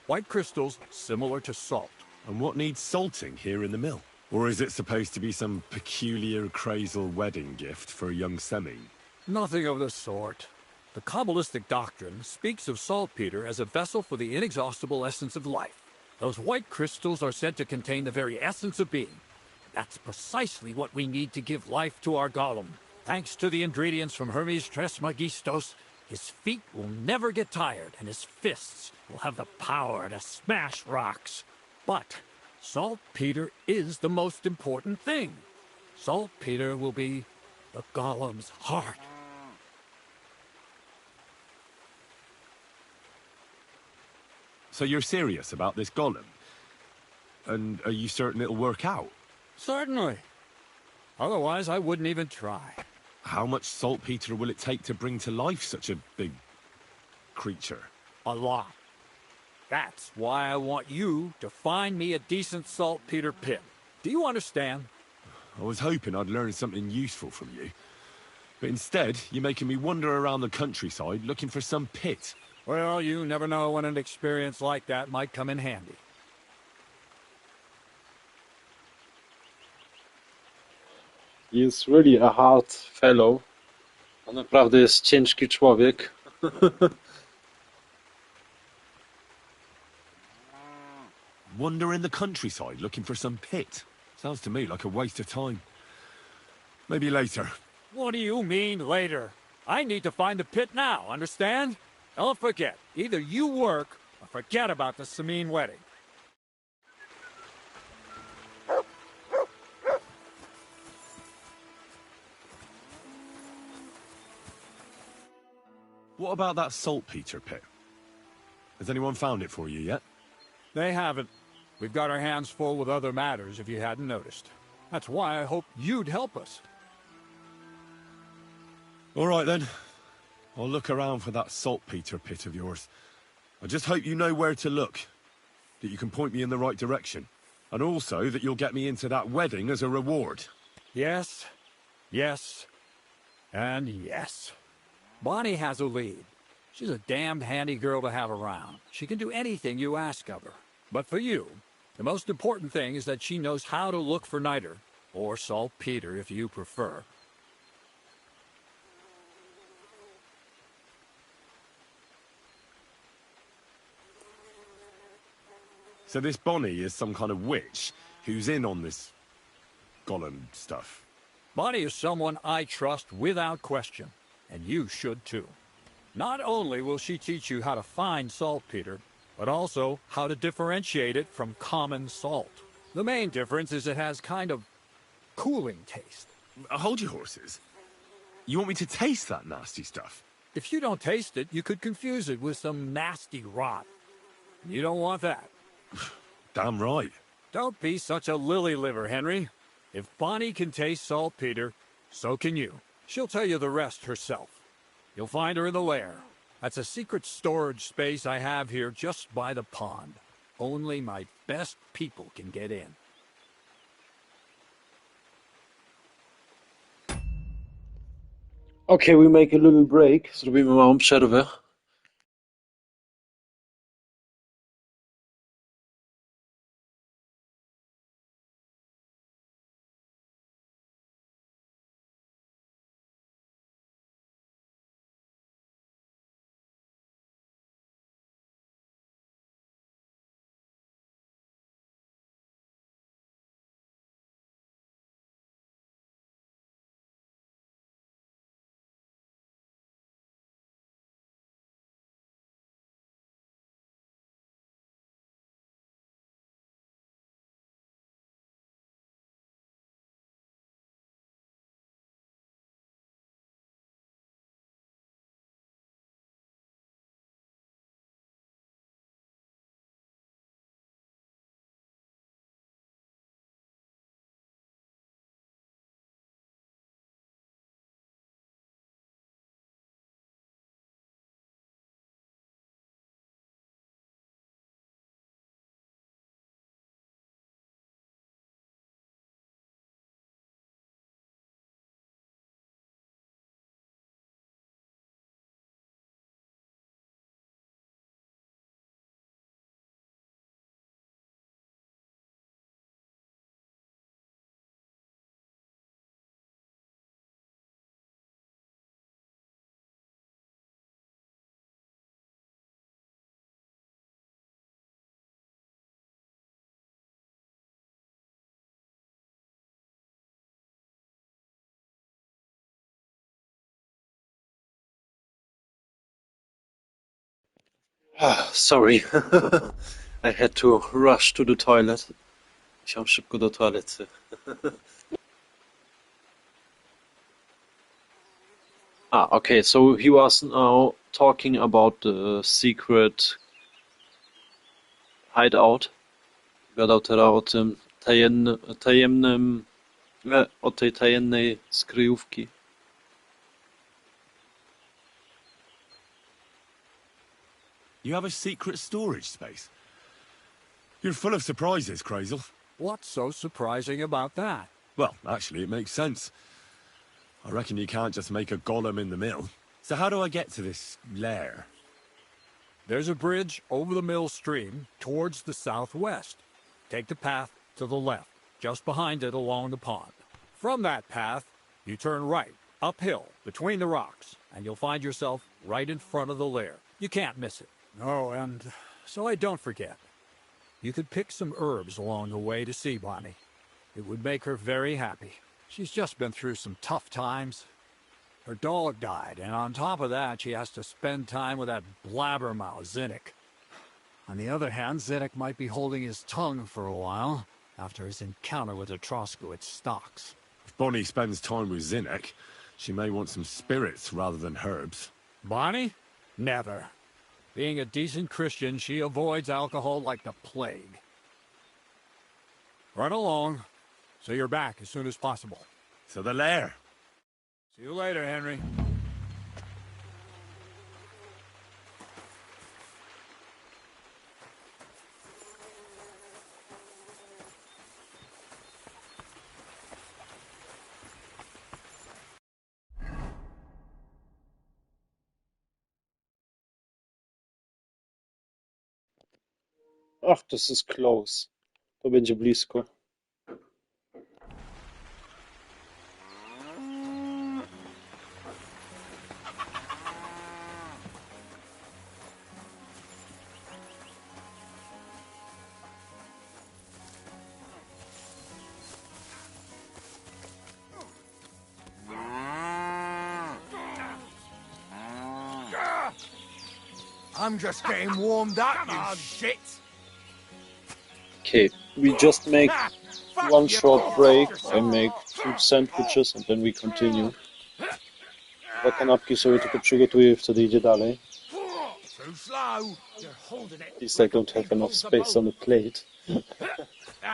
White crystals similar to salt. And what needs salting here in the mill? Or is it supposed to be some peculiar Crazel wedding gift for a young semi? Nothing of the sort. The Kabbalistic doctrine speaks of saltpeter as a vessel for the inexhaustible essence of life. Those white crystals are said to contain the very essence of being. That's precisely what we need to give life to our golem. Thanks to the ingredients from Hermes Trismegistos, his feet will never get tired and his fists will have the power to smash rocks. But saltpeter is the most important thing. Saltpeter will be the golem's heart. So you're serious about this golem? And are you certain it'll work out? Certainly. Otherwise, I wouldn't even try. How much saltpeter will it take to bring to life such a big creature? A lot. That's why I want you to find me a decent saltpeter pit. Do you understand? I was hoping I'd learn something useful from you. But instead, you're making me wander around the countryside looking for some pit. Well, you never know when an experience like that might come in handy. He is really a hard fellow. On naprawdę jest ciężki człowiek. Wander in the countryside looking for some pit. Sounds to me like a waste of time. Maybe later. What do you mean later? I need to find the pit now, understand? Don't forget, either you work or forget about the Samin wedding. What about that saltpeter pit? Has anyone found it for you yet? They haven't. We've got our hands full with other matters, if you hadn't noticed. That's why I hoped you'd help us. All right, then. I'll look around for that saltpeter pit of yours. I just hope you know where to look, that you can point me in the right direction, and also that you'll get me into that wedding as a reward. Yes, yes, and yes. Bonnie has a lead. She's a damned handy girl to have around. She can do anything you ask of her. But for you, the most important thing is that she knows how to look for niter, or saltpeter if you prefer. So this Bonnie is some kind of witch who's in on this golem stuff. Bonnie is someone I trust without question, and you should too. Not only will she teach you how to find saltpeter, but also how to differentiate it from common salt. The main difference is it has kind of cooling taste. Hold your horses. You want me to taste that nasty stuff? If you don't taste it, you could confuse it with some nasty rot. You don't want that. Damn right. Don't be such a lily liver, Henry. If Bonnie can taste saltpeter, so can you. She'll tell you the rest herself. You'll find her in the lair. That's a secret storage space I have here just by the pond. Only my best people can get in. Okay, we make a little break. Zrobimy małą przerwę. Sorry. I had to rush to the toilet. Musiałem szybko do toalety. Okay, so he was now talking about the secret hideout. Gadał teraz o tym o tej tajemnej skryjówki. You have a secret storage space? You're full of surprises, Crazel. What's so surprising about that? Well, actually, it makes sense. I reckon you can't just make a golem in the mill. So how do I get to this lair? There's a bridge over the mill stream towards the southwest. Take the path to the left, just behind it along the pond. From that path, you turn right, uphill, between the rocks, and you'll find yourself right in front of the lair. You can't miss it. Oh, and so I don't forget. You could pick some herbs along the way to see Bonnie. It would make her very happy. She's just been through some tough times. Her dog died, and on top of that, she has to spend time with that blabbermouth, Zinnik. On the other hand, Zinnik might be holding his tongue for a while after his encounter with the Troskowitz stocks. If Bonnie spends time with Zinnik, she may want some spirits rather than herbs. Bonnie? Never. Being a decent Christian, she avoids alcohol like the plague. Run along, so you're back as soon as possible. To the lair. See you later, Henry. Ach, das ist close. To będzie blisko. I'm just getting warmed up, you shit! Okay, we just make one short break. I make 2 sandwiches and then we continue. 2 kanapki sobie tylko przygotuję i wtedy idzie dalej. At least I don't have enough space on the plate.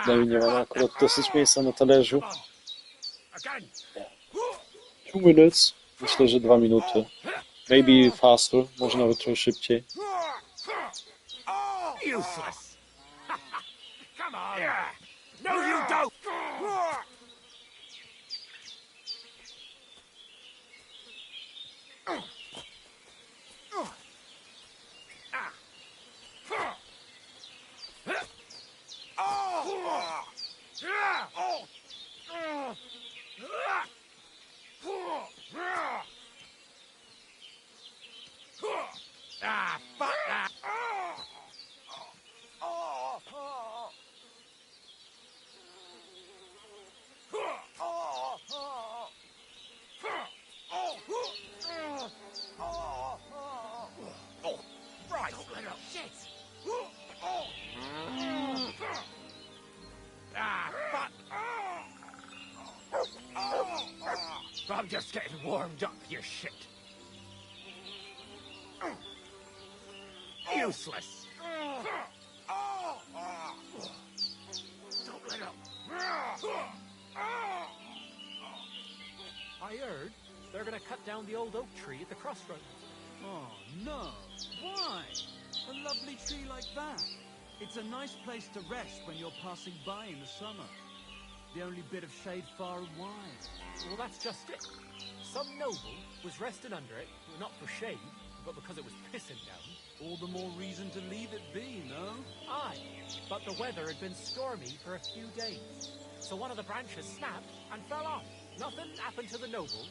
No i nie mam akurat dosyć miejsca na talerzu. 2 minutes. Myślę, że 2 minuty. Maybe faster, może nawet trochę szybciej. Useless. Come on. No, you don't. Ah, fuck that. Right, shit. Ah, fuck. I'm just getting warmed up, you shit. Useless. Don't let up. I heard they're gonna cut down the old oak tree at the crossroads. Oh, no. Why? A lovely tree like that. It's a nice place to rest when you're passing by in the summer. The only bit of shade far and wide. Well, that's just it. Some noble was resting under it, not for shade, but because it was pissing down. All the more reason to leave it be, no? Aye, but the weather had been stormy for a few days, so one of the branches snapped and fell off. Nothing happened to the noble,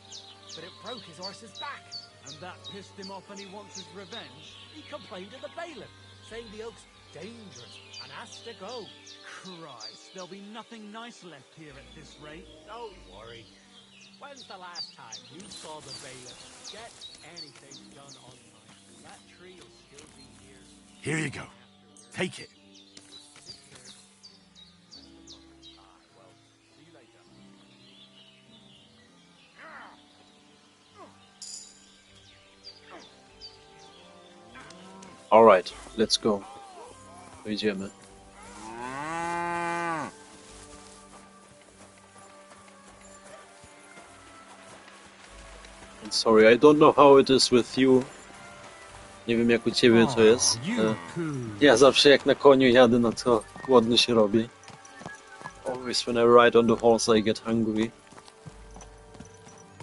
but it broke his horse's back. And that pissed him off and he wants his revenge? He complained to the bailiff, saying the oak's dangerous and has to go. Christ, there'll be nothing nice left here at this rate. Don't worry. When's the last time you saw the bailiff get anything done on time? That tree will still be here. Here you go. Take it. Well, see you later. Alright, let's go. Idziemy. And sorry, I don't know how it is with you. Nie wiem jak u ciebie to jest. Ja zawsze jak na koniu jadę, no to głodny się robi. Always when I ride on the horse I get hungry.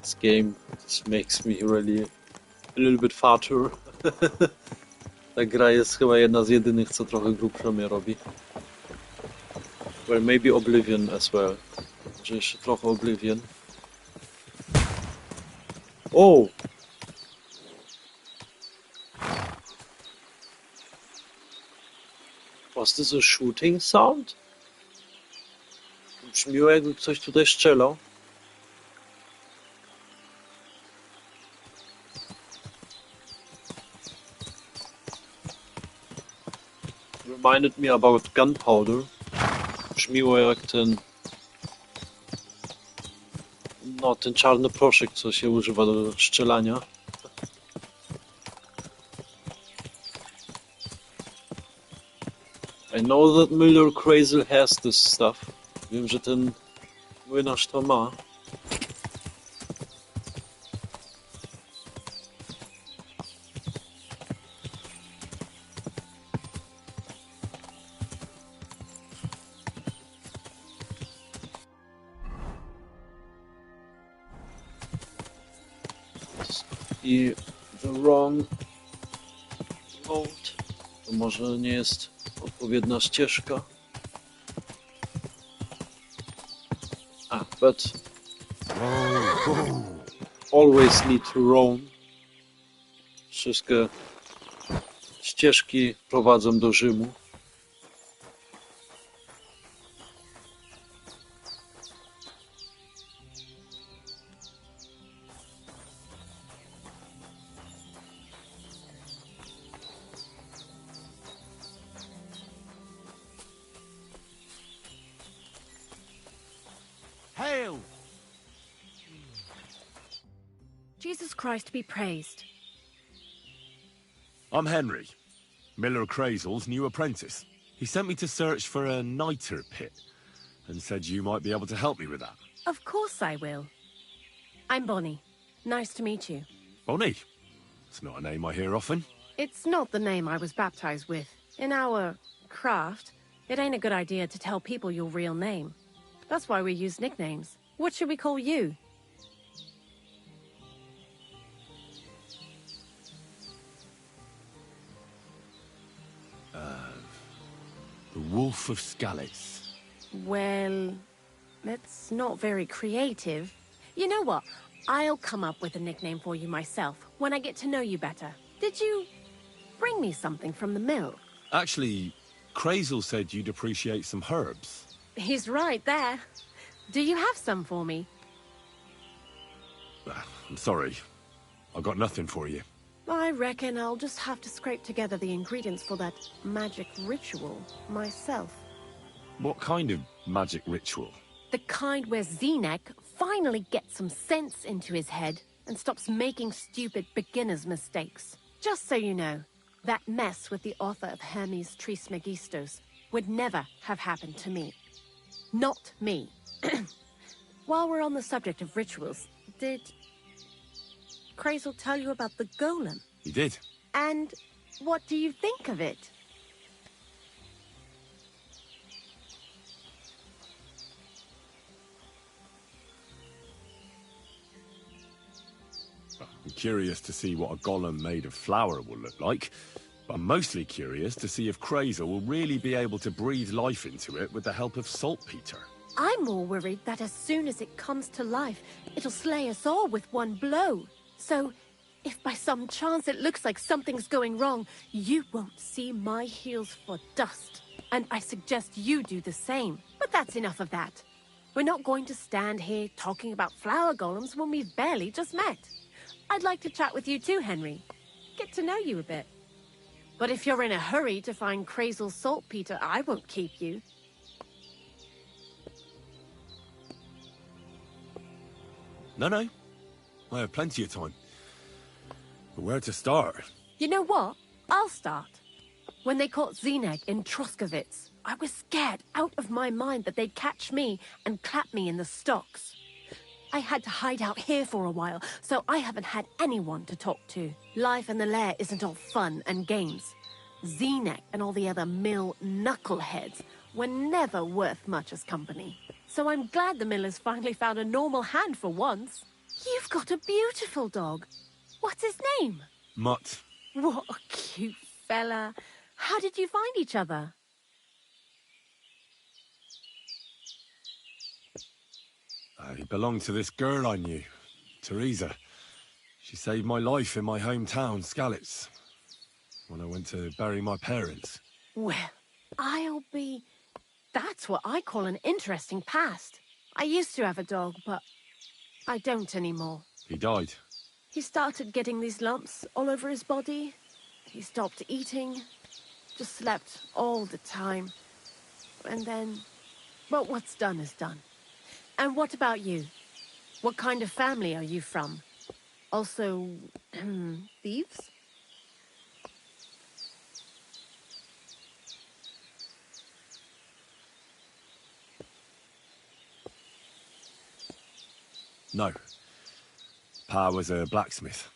This game just makes me really a little bit fatter. Ta gra jest chyba jedna z jedynych, co trochę grubszo mnie robi. Well, maybe Oblivion as well. Może jeszcze trochę Oblivion. Oh! Was this a shooting sound? Brzmiło, jakby ktoś tutaj strzelał. Reminded me about gunpowder. Brzmiło jak ten... No, ten czarny proszek, co się używa do strzelania. I know that Miller Crazel has this stuff. Wiem, że ten młynarz to ma. I the wrong road. To może nie jest odpowiednia ścieżka. But always need to roam. Wszystkie ścieżki prowadzą do Rzymu. Hail! Jesus Christ be praised. I'm Henry, Miller Crazel's new apprentice. He sent me to search for a niter pit and said you might be able to help me with that. Of course I will. I'm Bonnie. Nice to meet you. Bonnie? It's not a name I hear often. It's not the name I was baptized with. In our craft, it ain't a good idea to tell people your real name. That's why we use nicknames. What should we call you? The Wolf of Skalitz. Well, that's not very creative. You know what? I'll come up with a nickname for you myself when I get to know you better. Did you bring me something from the mill? Actually, Crazel said you'd appreciate some herbs. He's right there. Do you have some for me? I'm sorry. I got nothing for you. I reckon I'll just have to scrape together the ingredients for that magic ritual myself. What kind of magic ritual? The kind where Zenek finally gets some sense into his head and stops making stupid beginner's mistakes. Just so you know, that mess with the author of Hermes Trismegistos would never have happened to me. Not me. While we're on the subject of rituals, did Crazel tell you about the golem? He did. And what do you think of it? I'm curious to see what a golem made of flour will look like. I'm mostly curious to see if Crazel will really be able to breathe life into it with the help of saltpeter. I'm more worried that as soon as it comes to life, it'll slay us all with one blow. So, if by some chance it looks like something's going wrong, you won't see my heels for dust. And I suggest you do the same. But that's enough of that. We're not going to stand here talking about flower golems when we've barely just met. I'd like to chat with you too, Henry. Get to know you a bit. But if you're in a hurry to find Crazel's saltpeter, I won't keep you. No. I have plenty of time. But where to start? You know what? I'll start. When they caught Zenek in Troskovitz, I was scared out of my mind that they'd catch me and clap me in the stocks. I had to hide out here for a while, so I haven't had anyone to talk to. Life in the lair isn't all fun and games. Zenek and all the other mill knuckleheads were never worth much as company. So I'm glad the miller's finally found a normal hand for once. You've got a beautiful dog. What's his name? Mutt. What a cute fella. How did you find each other? He belonged to this girl I knew, Teresa. She saved my life in my hometown, Skalitz, when I went to bury my parents. Well, I'll be... That's what I call an interesting past. I used to have a dog, but I don't anymore. He died. He started getting these lumps all over his body. He stopped eating, just slept all the time. And then, well, what's done is done. And what about you? What kind of family are you from? Also, thieves? No. Pa was a blacksmith.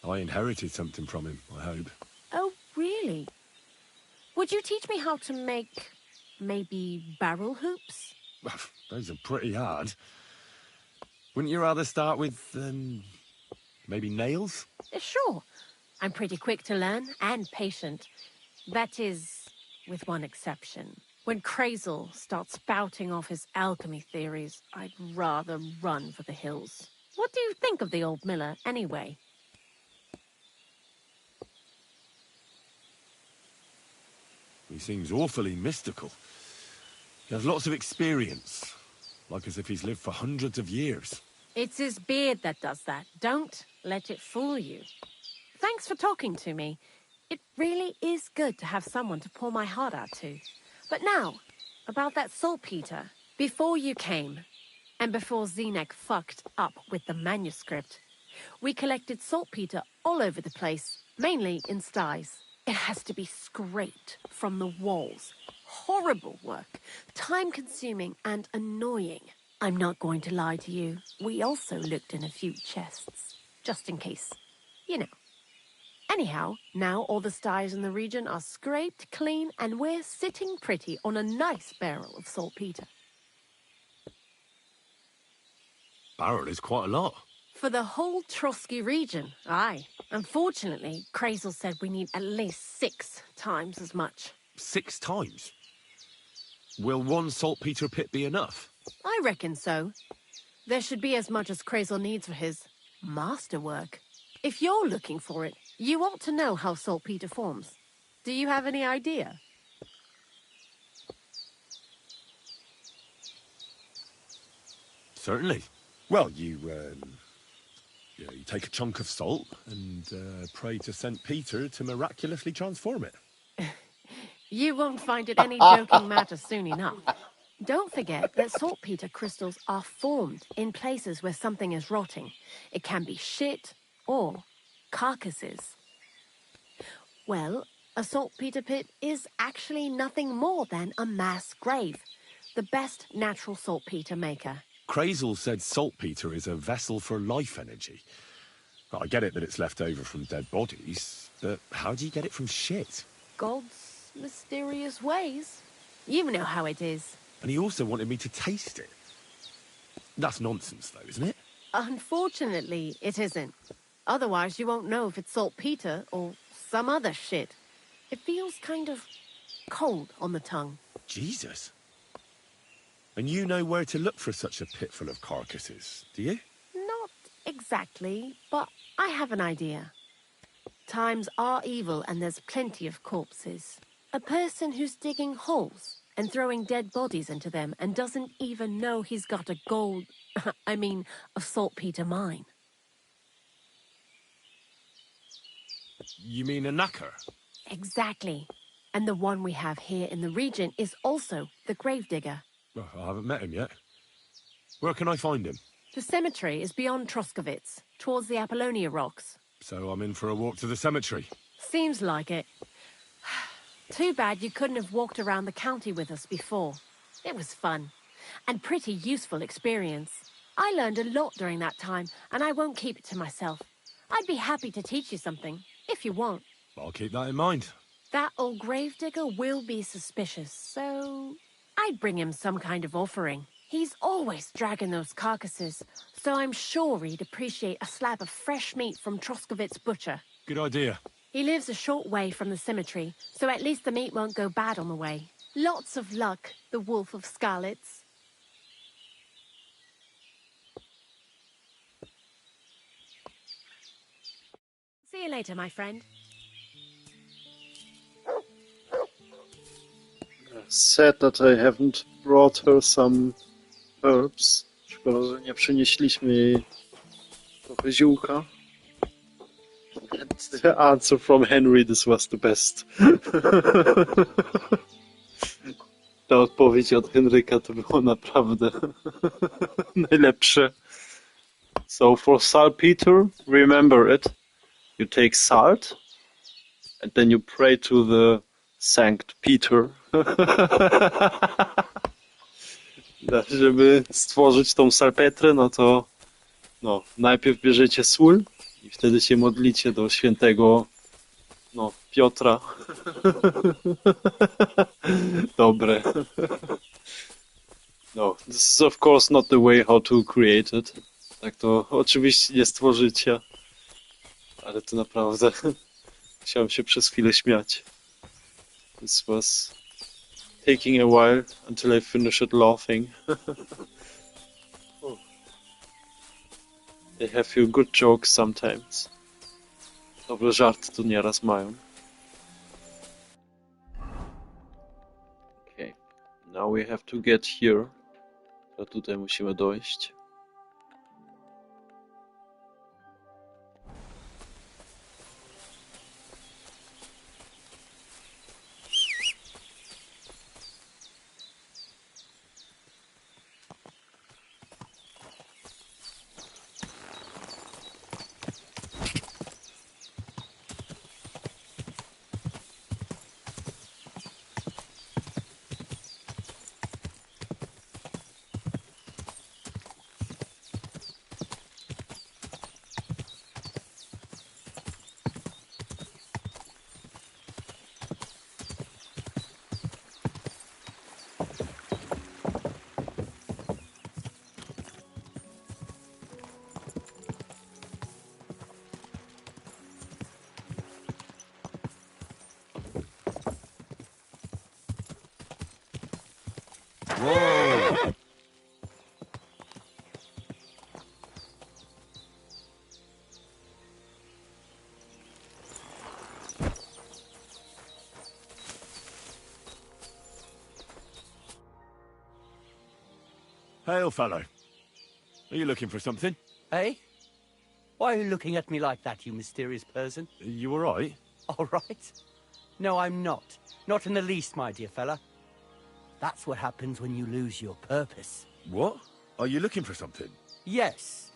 I inherited something from him, I hope. Oh, really? Would you teach me how to make, maybe, barrel hoops? Well, those are pretty hard. Wouldn't you rather start with, maybe nails? Sure. I'm pretty quick to learn and patient. That is, with one exception. When Krazel starts spouting off his alchemy theories, I'd rather run for the hills. What do you think of the old miller, anyway? He seems awfully mystical. He has lots of experience, like as if he's lived for hundreds of years. It's his beard that does that. Don't let it fool you. Thanks for talking to me. It really is good to have someone to pour my heart out to. But now, about that saltpeter. Before you came, and before Zdenek fucked up with the manuscript, we collected saltpeter all over the place, mainly in sties. It has to be scraped from the walls. Horrible work, time-consuming and annoying. I'm not going to lie to you. We also looked in a few chests, just in case. You know. Anyhow, now all the sties in the region are scraped clean and we're sitting pretty on a nice barrel of saltpeter. Barrel is quite a lot. For the whole Trotsky region, aye. Unfortunately, Krazel said we need at least 6 times as much. 6 times? Will one saltpeter pit be enough? I reckon so. There should be as much as Krazel needs for his masterwork. If you're looking for it, you ought to know how saltpeter forms. Do you have any idea? Certainly. Well, you take a chunk of salt and pray to St. Peter to miraculously transform it. You won't find it any joking matter soon enough. Don't forget that saltpeter crystals are formed in places where something is rotting. It can be shit or carcasses. Well, a saltpeter pit is actually nothing more than a mass grave. The best natural saltpeter maker. Krazel said saltpeter is a vessel for life energy. Well, I get it that it's left over from dead bodies, but how do you get it from shit? God's mysterious ways. You know how it is. And he also wanted me to taste it. That's nonsense, though, isn't it? Unfortunately, it isn't. Otherwise, you won't know if it's saltpeter or some other shit. It feels kind of cold on the tongue. Jesus. And you know where to look for such a pit full of carcasses, do you? Not exactly, but I have an idea. Times are evil and there's plenty of corpses. A person who's digging holes and throwing dead bodies into them and doesn't even know he's got a a saltpeter mine. You mean a knacker? Exactly. And the one we have here in the region is also the gravedigger. Well, I haven't met him yet. Where can I find him? The cemetery is beyond Troskovitz, towards the Apollonia rocks. So I'm in for a walk to the cemetery. Seems like it. Too bad you couldn't have walked around the county with us before. It was fun. And pretty useful experience. I learned a lot during that time, and I won't keep it to myself. I'd be happy to teach you something, if you want. I'll keep that in mind. That old gravedigger will be suspicious, so I'd bring him some kind of offering. He's always dragging those carcasses, so I'm sure he'd appreciate a slab of fresh meat from Troskovitz butcher. Good idea. He lives a short way from the cemetery, so at least the meat won't go bad on the way. Lots of luck, the Wolf of Skalitz. See you later, my friend. Sad that I haven't brought her some herbs. Szkoda, że nie przynieśliśmy jej trochę ziółka. And the answer from Henry, this was the best. Ta odpowiedź od Henryka to było naprawdę najlepsze. So for saltpeter, remember it. You take salt and then you pray to the Saint Peter. Żeby stworzyć tą salpetrę, no to najpierw bierzecie sól i wtedy się modlicie do świętego Piotra. Dobre. No, this is of course not the way how to create it. Tak to oczywiście nie stworzycie. Ale to naprawdę chciałem się przez chwilę śmiać. This was taking a while until I finished laughing. They have few good jokes sometimes. Dobre żarty tu nieraz mają. Okay. Now we have to get here. To tutaj musimy dojść. Whoa! Hail, fellow. Are you looking for something? Eh? Why are you looking at me like that, you mysterious person? You all right? All right? No, I'm not. Not in the least, my dear fella. That's what happens when you lose your purpose. What? Are you looking for something? Yes,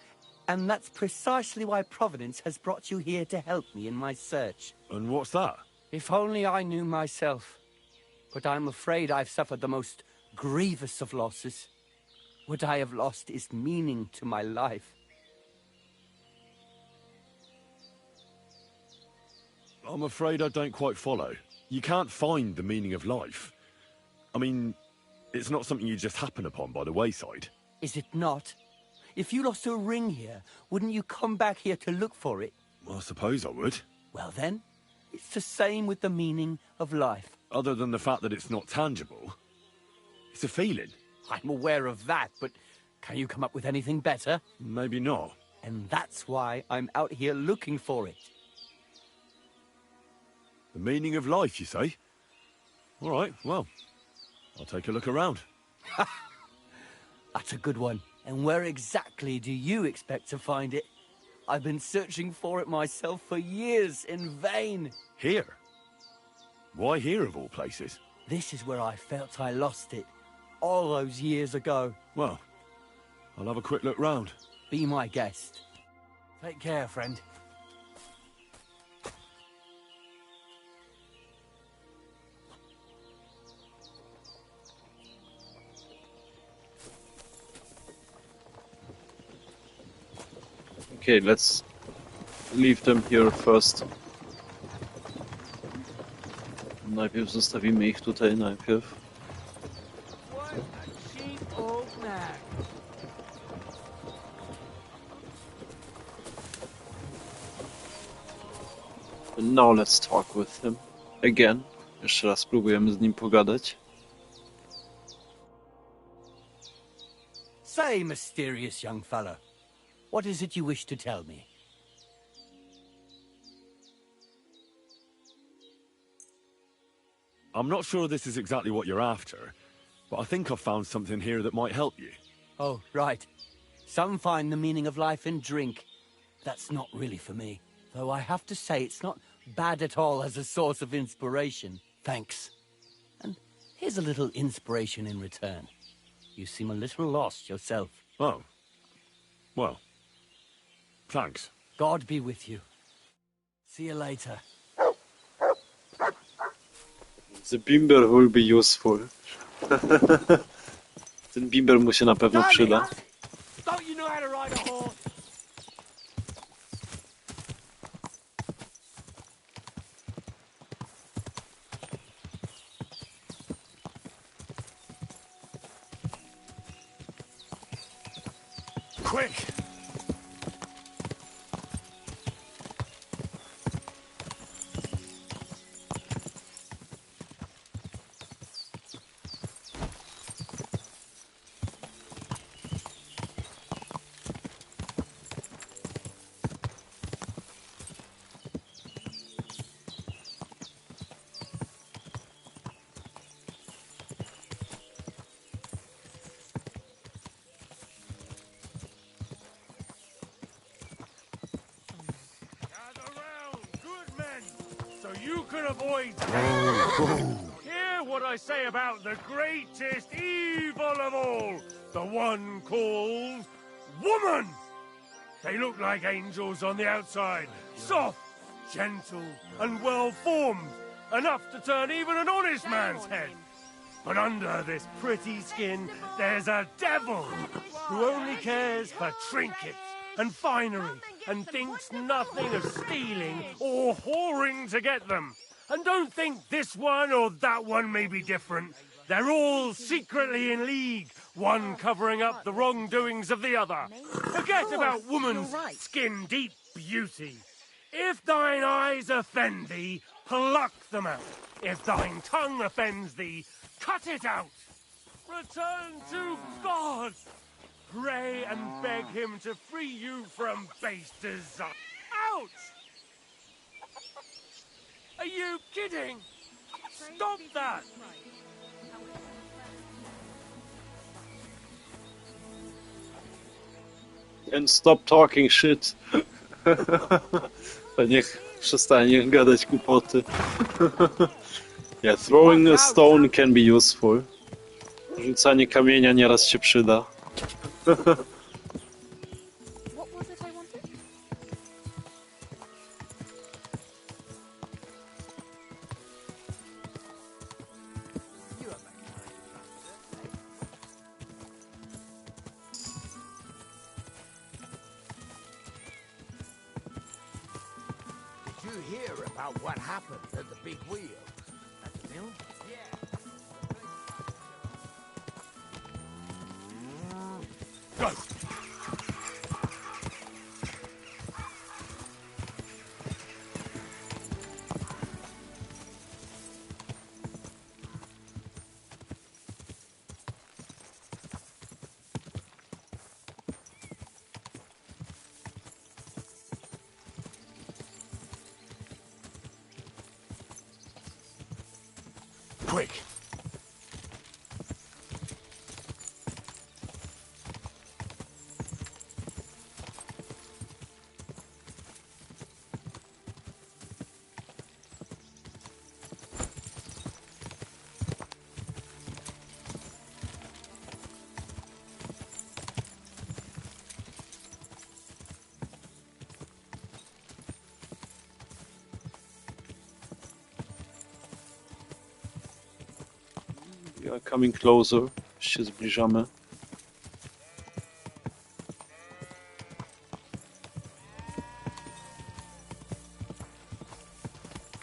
and that's precisely why Providence has brought you here to help me in my search. And what's that? If only I knew myself. But I'm afraid I've suffered the most grievous of losses. What I have lost is meaning to my life. I'm afraid I don't quite follow. You can't find the meaning of life. I mean, it's not something you just happen upon by the wayside. Is it not? If you lost a ring here, wouldn't you come back here to look for it? Well, I suppose I would. Well then, it's the same with the meaning of life. Other than the fact that it's not tangible. It's a feeling. I'm aware of that, but can you come up with anything better? Maybe not. And that's why I'm out here looking for it. The meaning of life, you say? All right, well, I'll take a look around. That's a good one. And where exactly do you expect to find it? I've been searching for it myself for years in vain. Here? Why here of all places? This is where I felt I lost it, all those years ago. Well, I'll have a quick look round. Be my guest. Take care, friend. Okay, let's leave them here first. Najpierw zostawimy ich tutaj najpierw. What a cheap old nag. And now let's talk with him. Again. Jeszcze raz spróbujemy z nim pogadać. Say, mysterious young fellow, what is it you wish to tell me? I'm not sure this is exactly what you're after, but I think I've found something here that might help you. Oh, right. Some find the meaning of life in drink. That's not really for me. Though I have to say it's not bad at all as a source of inspiration. Thanks. And here's a little inspiration in return. You seem a little lost yourself. Oh. Well. Thanks. God be with you. See you later. The bimber will be useful. Ten bimber mu się na pewno przyda. Don't you know how to ride a horse? Quick! You can avoid Hear what I say about the greatest evil of all, the one called woman. They look like angels on the outside, soft, gentle, and well-formed, enough to turn even an honest man's head. But under this pretty skin, there's a devil who only cares for trinkets and finery, and thinks nothing of stealing or whoring to get them. And don't think this one or that one may be different. They're all secretly in league, one covering up the wrongdoings of the other. Forget about woman's skin-deep beauty. If thine eyes offend thee, pluck them out. If thine tongue offends thee, cut it out. Return to God. Pray and beg him to free you from base desire. Ouch! Are you kidding? Stop that! And stop talking shit. Niech przestanie gadać głupoty. Yeah, throwing a stone can be useful. Rzucanie kamienia nieraz się przyda. What was it I wanted? Did you hear about what happened at the big wheel? At the mill? Yeah. Go! Quick! We are coming closer. Się zbliżamy.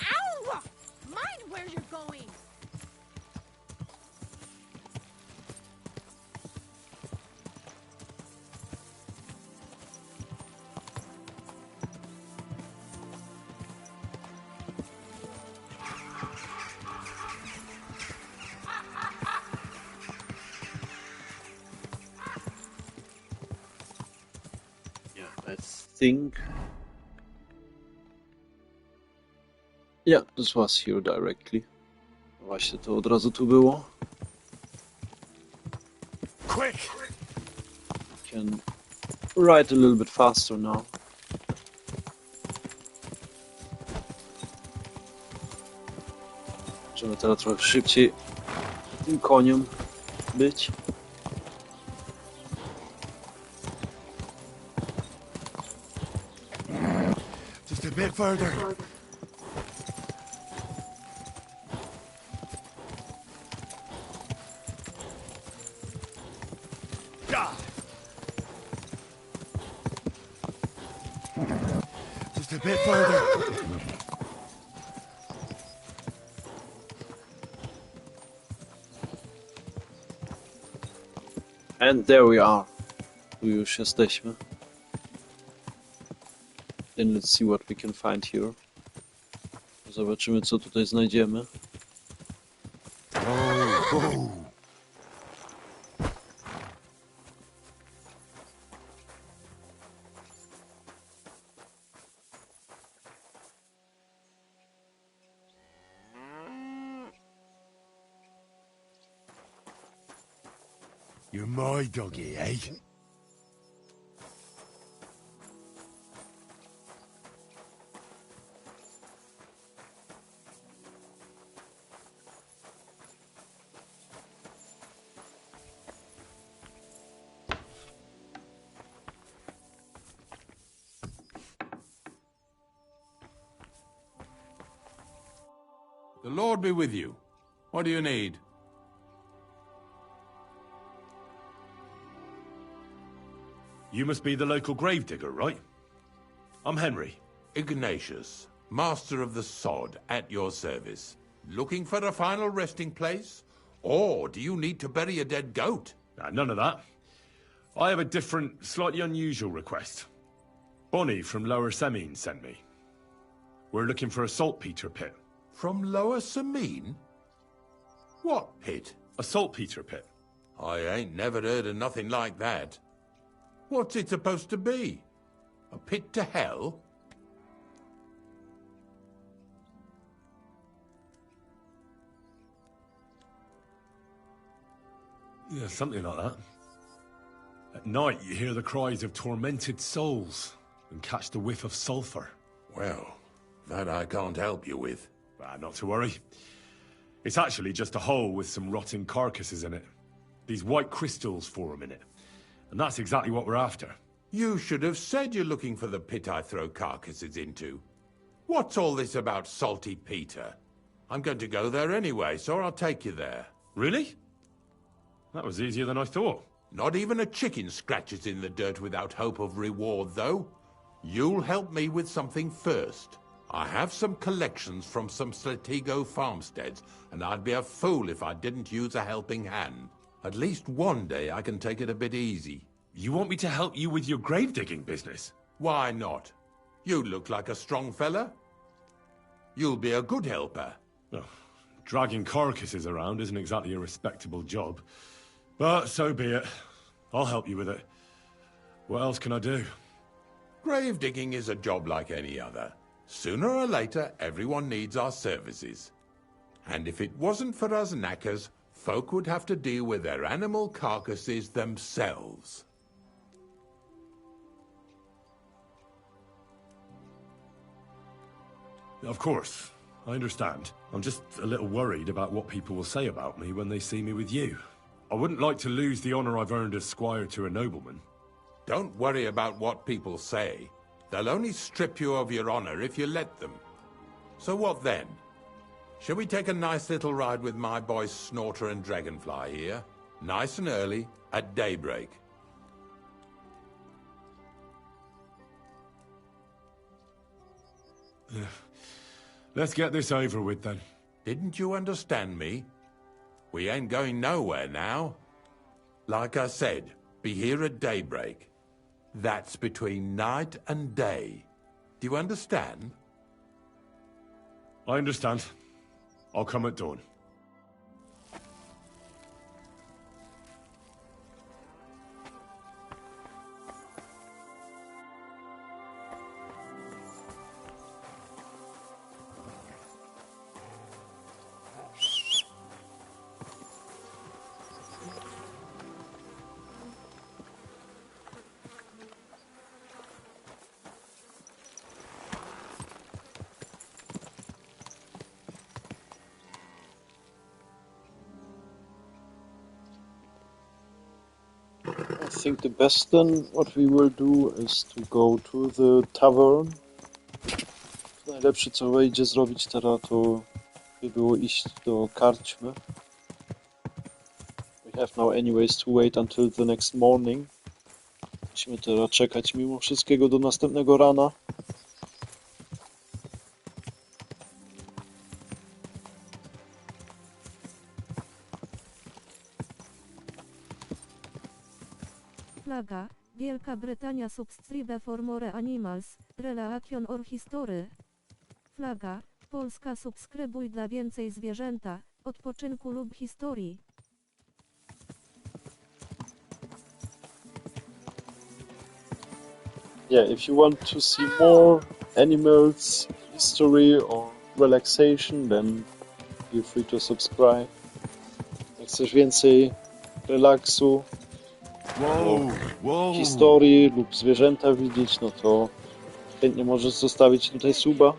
Ow! Mind where you're going! I think... Yeah, this was here directly. Właśnie to od razu tu było. Quick! Can write a little bit faster now. Możemy teraz trochę szybciej tym koniem być. Just a bit further. Just a bit further. And there we are. Tu już jesteśmy. Then let's see what we can find here. Zobaczymy, co tutaj znajdziemy. You're my doggy, eh? The Lord be with you. What do you need? You must be the local gravedigger, right? I'm Henry. Ignatius, master of the sod, at your service. Looking for a final resting place? Or do you need to bury a dead goat? None of that. I have a different, slightly unusual request. Bonnie from Lower Semine sent me. We're looking for a saltpeter pit. From Lower Semine? What pit? A saltpeter pit. I ain't never heard of nothing like that. What's it supposed to be? A pit to hell? Yeah, something like that. At night, you hear the cries of tormented souls and catch the whiff of sulfur. Well, that I can't help you with. Not to worry. It's actually just a hole with some rotting carcasses in it. These white crystals form in it. And that's exactly what we're after. You should have said you're looking for the pit I throw carcasses into. What's all this about Salty Peter? I'm going to go there anyway, so I'll take you there. Really? That was easier than I thought. Not even a chicken scratches in the dirt without hope of reward, though. You'll help me with something first. I have some collections from some Sletigo farmsteads, and I'd be a fool if I didn't use a helping hand. At least one day I can take it a bit easy. You want me to help you with your grave digging business? Why not? You look like a strong fella. You'll be a good helper. Oh, dragging carcasses around isn't exactly a respectable job. But so be it. I'll help you with it. What else can I do? Grave digging is a job like any other. Sooner or later, everyone needs our services. And if it wasn't for us knackers, folk would have to deal with their animal carcasses themselves. Of course, I understand. I'm just a little worried about what people will say about me when they see me with you. I wouldn't like to lose the honor I've earned as squire to a nobleman. Don't worry about what people say. They'll only strip you of your honor if you let them. So what then? Shall we take a nice little ride with my boys Snorter and Dragonfly here? Nice and early, at daybreak. Let's get this over with then. Didn't you understand me? We ain't going nowhere now. Like I said, be here at daybreak. That's between night and day. Do you understand? I understand. I'll come at dawn. think the best then what we will do is to go to the tavern. Najlepsze co wejdzie zrobić teraz to by było iść do karczmy. We have now anyways to wait until the next morning. Musimy teraz czekać mimo wszystkiego do następnego rana. Flaga. Wielka Brytania subscribe for more animals, relation or history. Flaga. Polska subskrybuj dla więcej zwierzęta, odpoczynku lub historii. Yeah, if you want to see more animals, history or relaxation, then feel free to subscribe. Jak chcesz więcej relaksu, historii lub zwierzęta widzieć, no to chętnie możesz zostawić tutaj suba.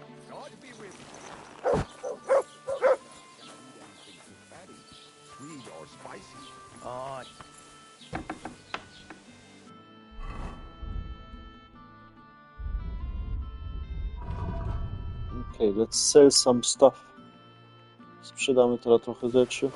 Okay, let's sell some stuff. Sprzedamy teraz trochę rzeczy.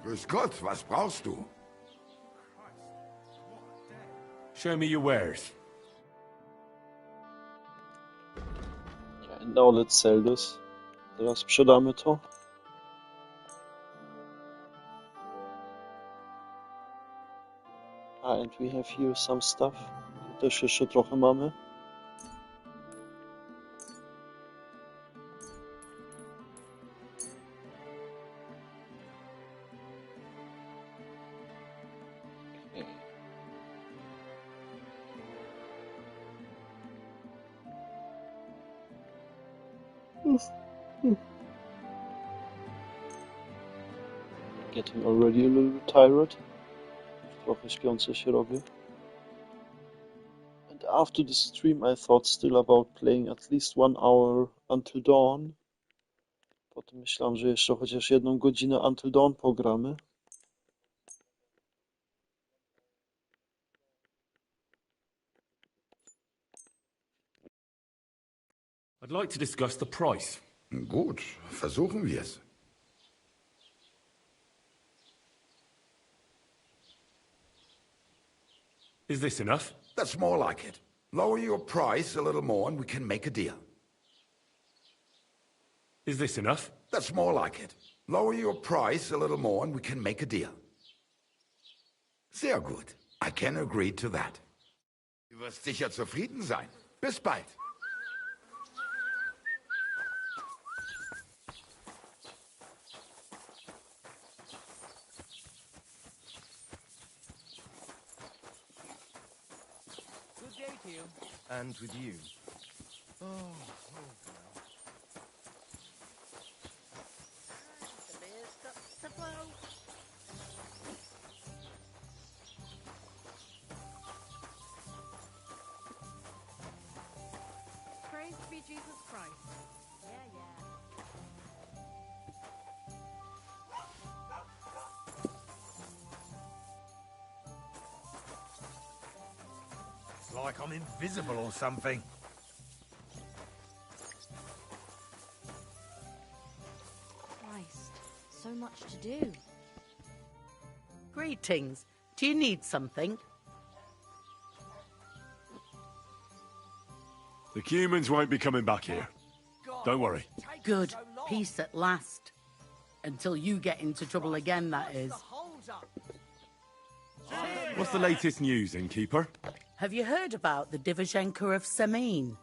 Grüß Gott, was brauchst du? Show me your wares. Yeah, and now let's sell this. Teraz sprzedamy to. And we have here some stuff. Tu też jeszcze trochę mamy. Getting already a little tired. Trochę śpiący się robię. And after the stream I thought still about playing at least 1 hour until dawn. Potem myślałem, że jeszcze chociaż 1 godzinę until dawn pogramy. I'd like to discuss the price. Gut, versuchen wir's. Is this enough? That's more like it. Lower your price a little more and we can make a deal. Is this enough? That's more like it. Lower your price a little more and we can make a deal. Sehr gut. I can agree to that. Du wirst sicher zufrieden sein. Bis bald. Good day to you. And with you. Praise be Jesus Christ. Yeah, yeah. It's like I'm invisible or something. Christ, so much to do. Greetings. Do you need something? The humans won't be coming back here. Don't worry. Good. Peace at last. Until you get into trouble again, that is. What's the latest news, innkeeper? Have you heard about the Divizhenka of Semin?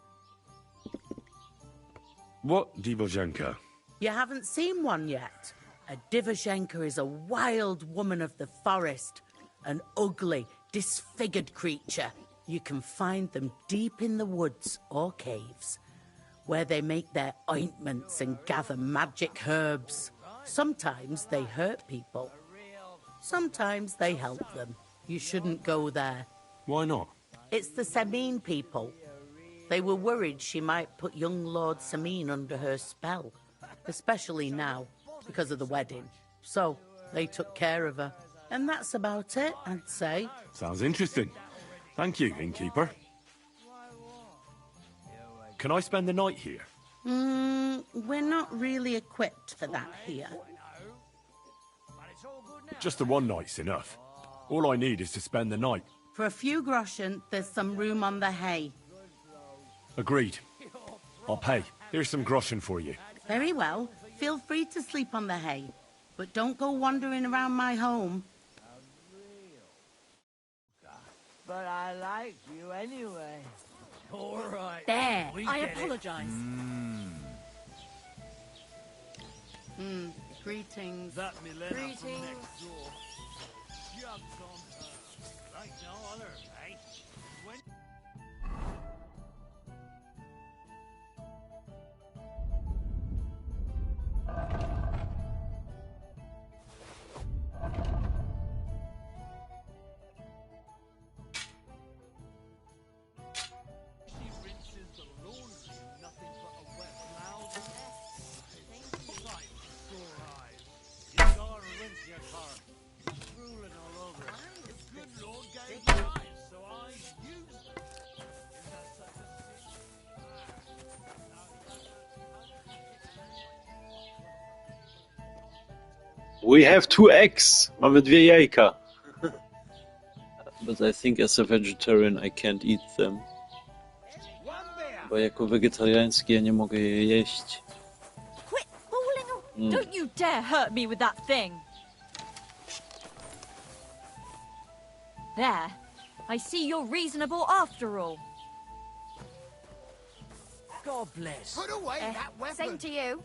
What Divozhenka? You haven't seen one yet. A Divizhenka is a wild woman of the forest. An ugly, disfigured creature. You can find them deep in the woods or caves, where they make their ointments and gather magic herbs. Sometimes they hurt people. Sometimes they help them. You shouldn't go there. Why not? It's the Samine people. They were worried she might put young Lord Samine under her spell, especially now, because of the wedding. So, they took care of her. And that's about it, I'd say. Sounds interesting. Thank you, innkeeper. Can I spend the night here? We're not really equipped for that here. Just the one night's enough. All I need is to spend the night. For a few groschen, there's some room on the hay. Agreed. I'll pay. Here's some groschen for you. Very well. Feel free to sleep on the hay. But don't go wandering around my home. But I like you anyway. All right. There, I apologize. Greetings. That Milena Greetings. from next door. Jugs on her. Like no other, eh? When... She rinses the laundry in nothing but a wet loud mess. Sight sore eyes. You gotta rinse your car. Drooling all over it. The good Lord gave me eyes, so I used them. Is that such a We have two eggs. Mamy dwie jajka. But I think as a vegetarian I can't eat them. Bo jako wegetariański ja nie mogę je jeść. Quit falling. Don't you dare hurt me with that thing. There. I see you're reasonable after all. God bless. Put away that weapon. Same to you.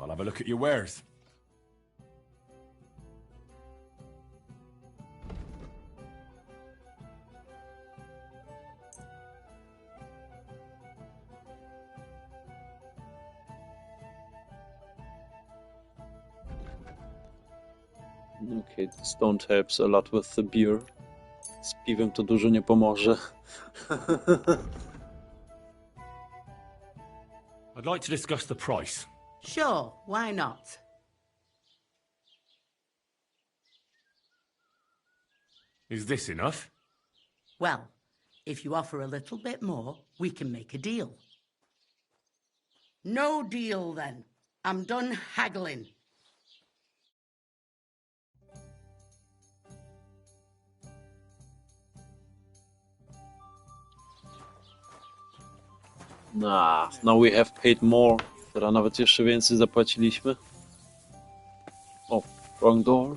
I'll have a look at your wares. Okay, this don't helps a lot with the beer. Z piwem to dużo nie pomoże. I'd like to discuss the price. Sure, why not? Is this enough? Well, if you offer a little bit more, we can make a deal. No deal, then. I'm done haggling. Nah, now we have paid more. Teraz nawet jeszcze więcej zapłaciliśmy. O, wrong door.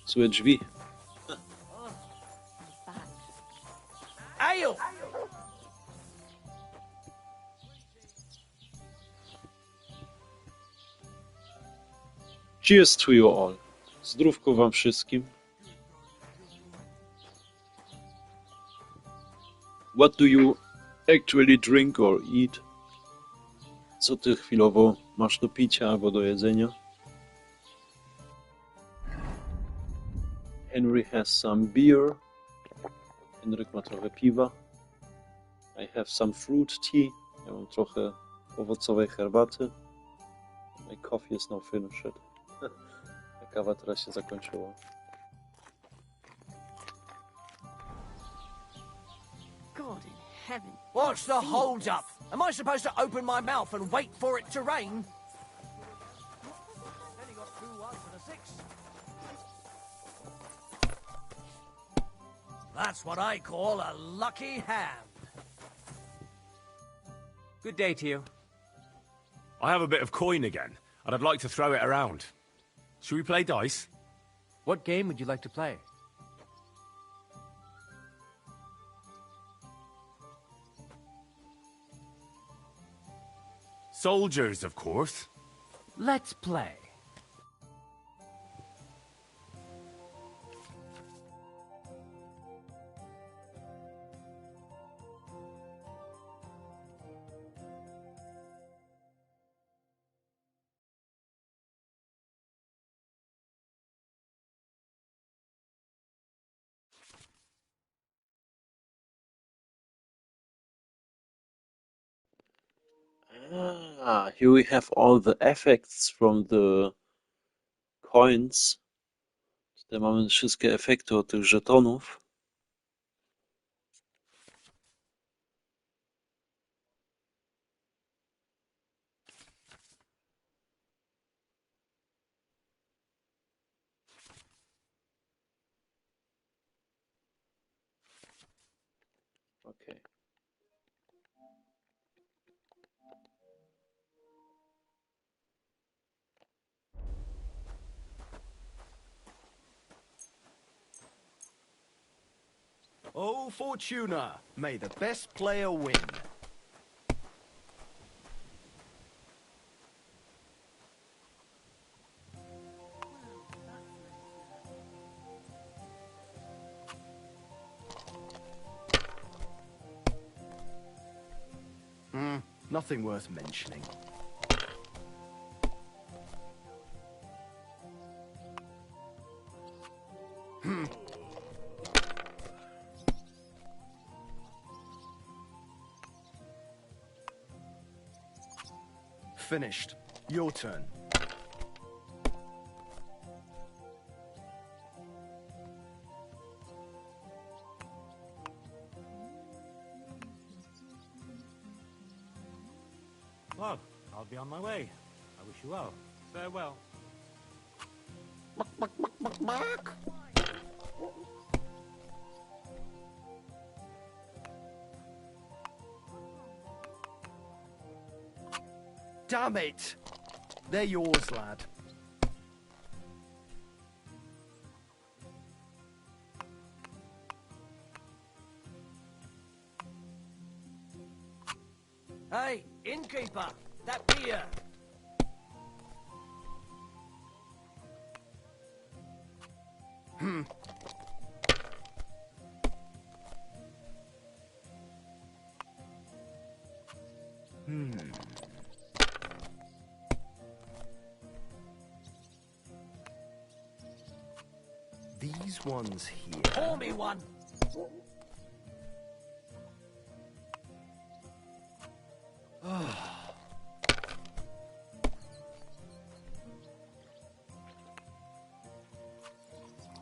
Złe drzwi. Ale! Cheers to you all. Zdrówko wam wszystkim. What do you actually drink or eat? Co ty chwilowo masz do picia albo do jedzenia? Henry has some beer. Henryk ma trochę piwa. I have some fruit tea. Ja mam trochę owocowej herbaty. My coffee is now finished. Kawa teraz się zakończyła. God in heaven. What's the hold up? Am I supposed to open my mouth and wait for it to rain? Only got 2 1s and a 6. That's what I call a lucky hand. Good day to you. I have a bit of coin again, and I'd like to throw it around. Should we play dice? What game would you like to play? Soldiers, of course. Let's play. Ah, here we have all the effects from the coins. Tutaj mamy wszystkie efekty od tych żetonów. Okay. Oh, Fortuna, may the best player win. Nothing worth mentioning. Finished. Your turn. Well, I'll be on my way. I wish you well. Farewell. Damn it! They're yours, lad. Hey, innkeeper! That beer! These ones here. Pour me one!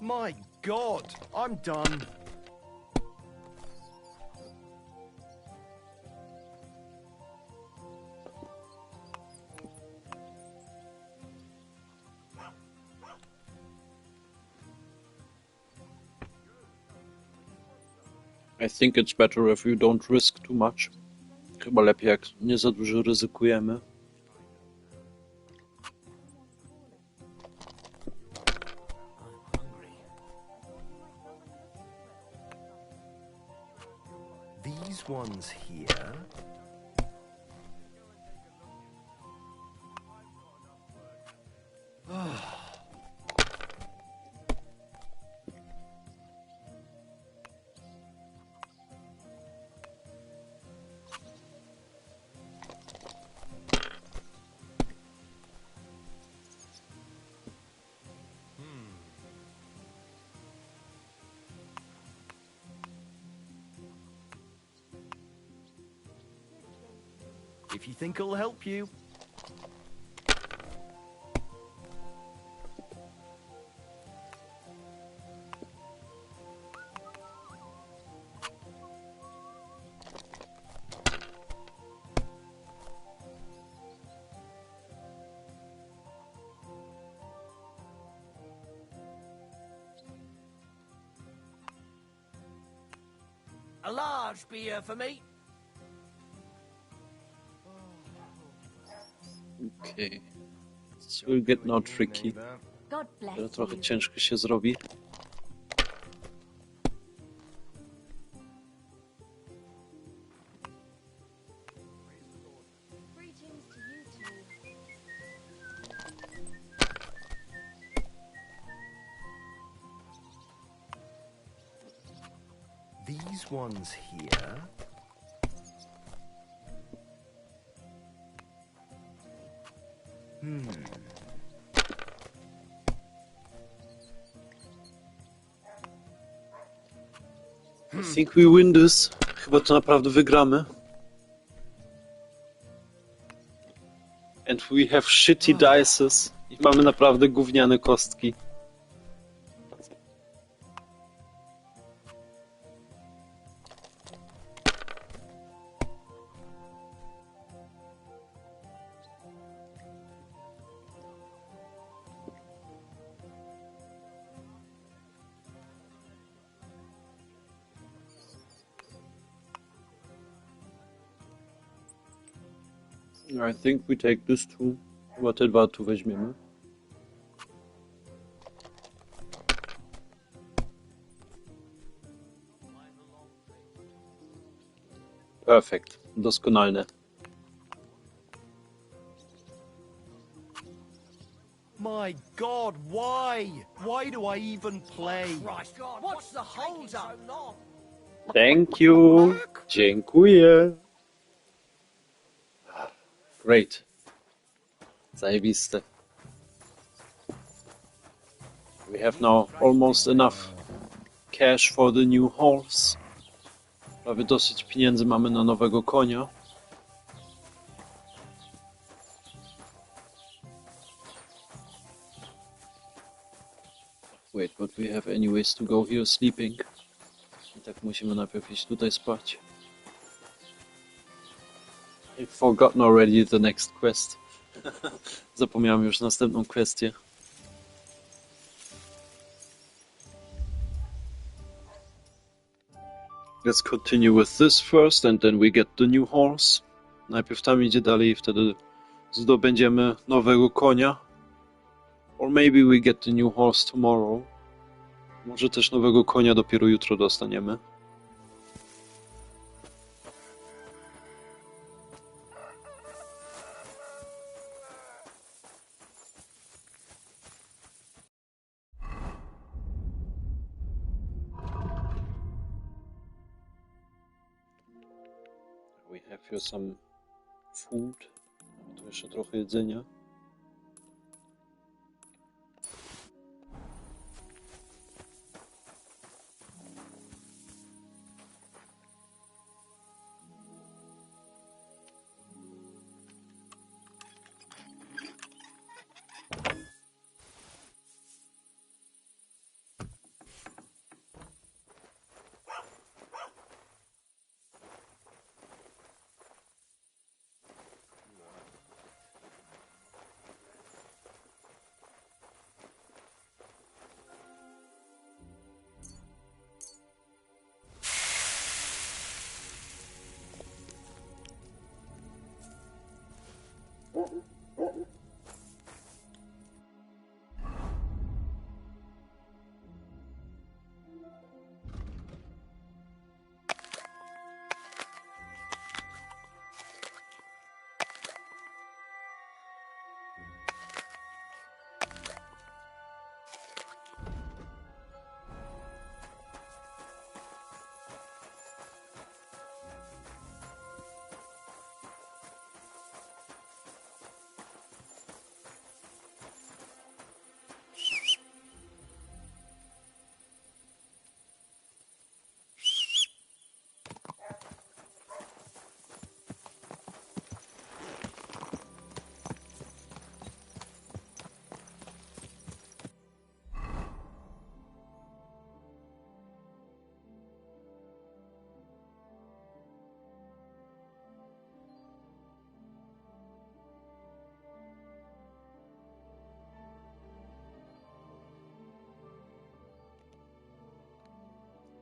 My God, I'm done. I think it's better if you don't risk too much. Chyba lepiej jak nie za dużo ryzykujemy. These ones here. If you think it'll help you. A large beer for me. Okay. This will get now tricky. God bless To trochę you. ciężko się zrobi. Greetings to you two. these ones here. I think we win this. Chyba to naprawdę wygramy. And we have shitty dices. I mamy naprawdę gówniane kostki. I think we take this too. Chyba te dwa tu weźmiemy. Perfekt. Doskonalne. My God, why? Why do I even play? Christ, what's the hold up? Thank you. Dziękuję. Great. Zajebiste. We have now almost enough cash for the new horse. Prawie dosyć pieniędzy mamy na nowego konia. Wait, but we have anyways to go here sleeping. I tak musimy najpierw iść tutaj spać. I've forgotten already the next quest. Zapomniałem już następną kwestię. Let's continue with this first and then we get the new horse. Najpierw tam idzie dalej i wtedy zdobędziemy nowego konia. Or maybe we get the new horse tomorrow. Może też nowego konia dopiero jutro dostaniemy. We have here some food. Tu jeszcze trochę jedzenia.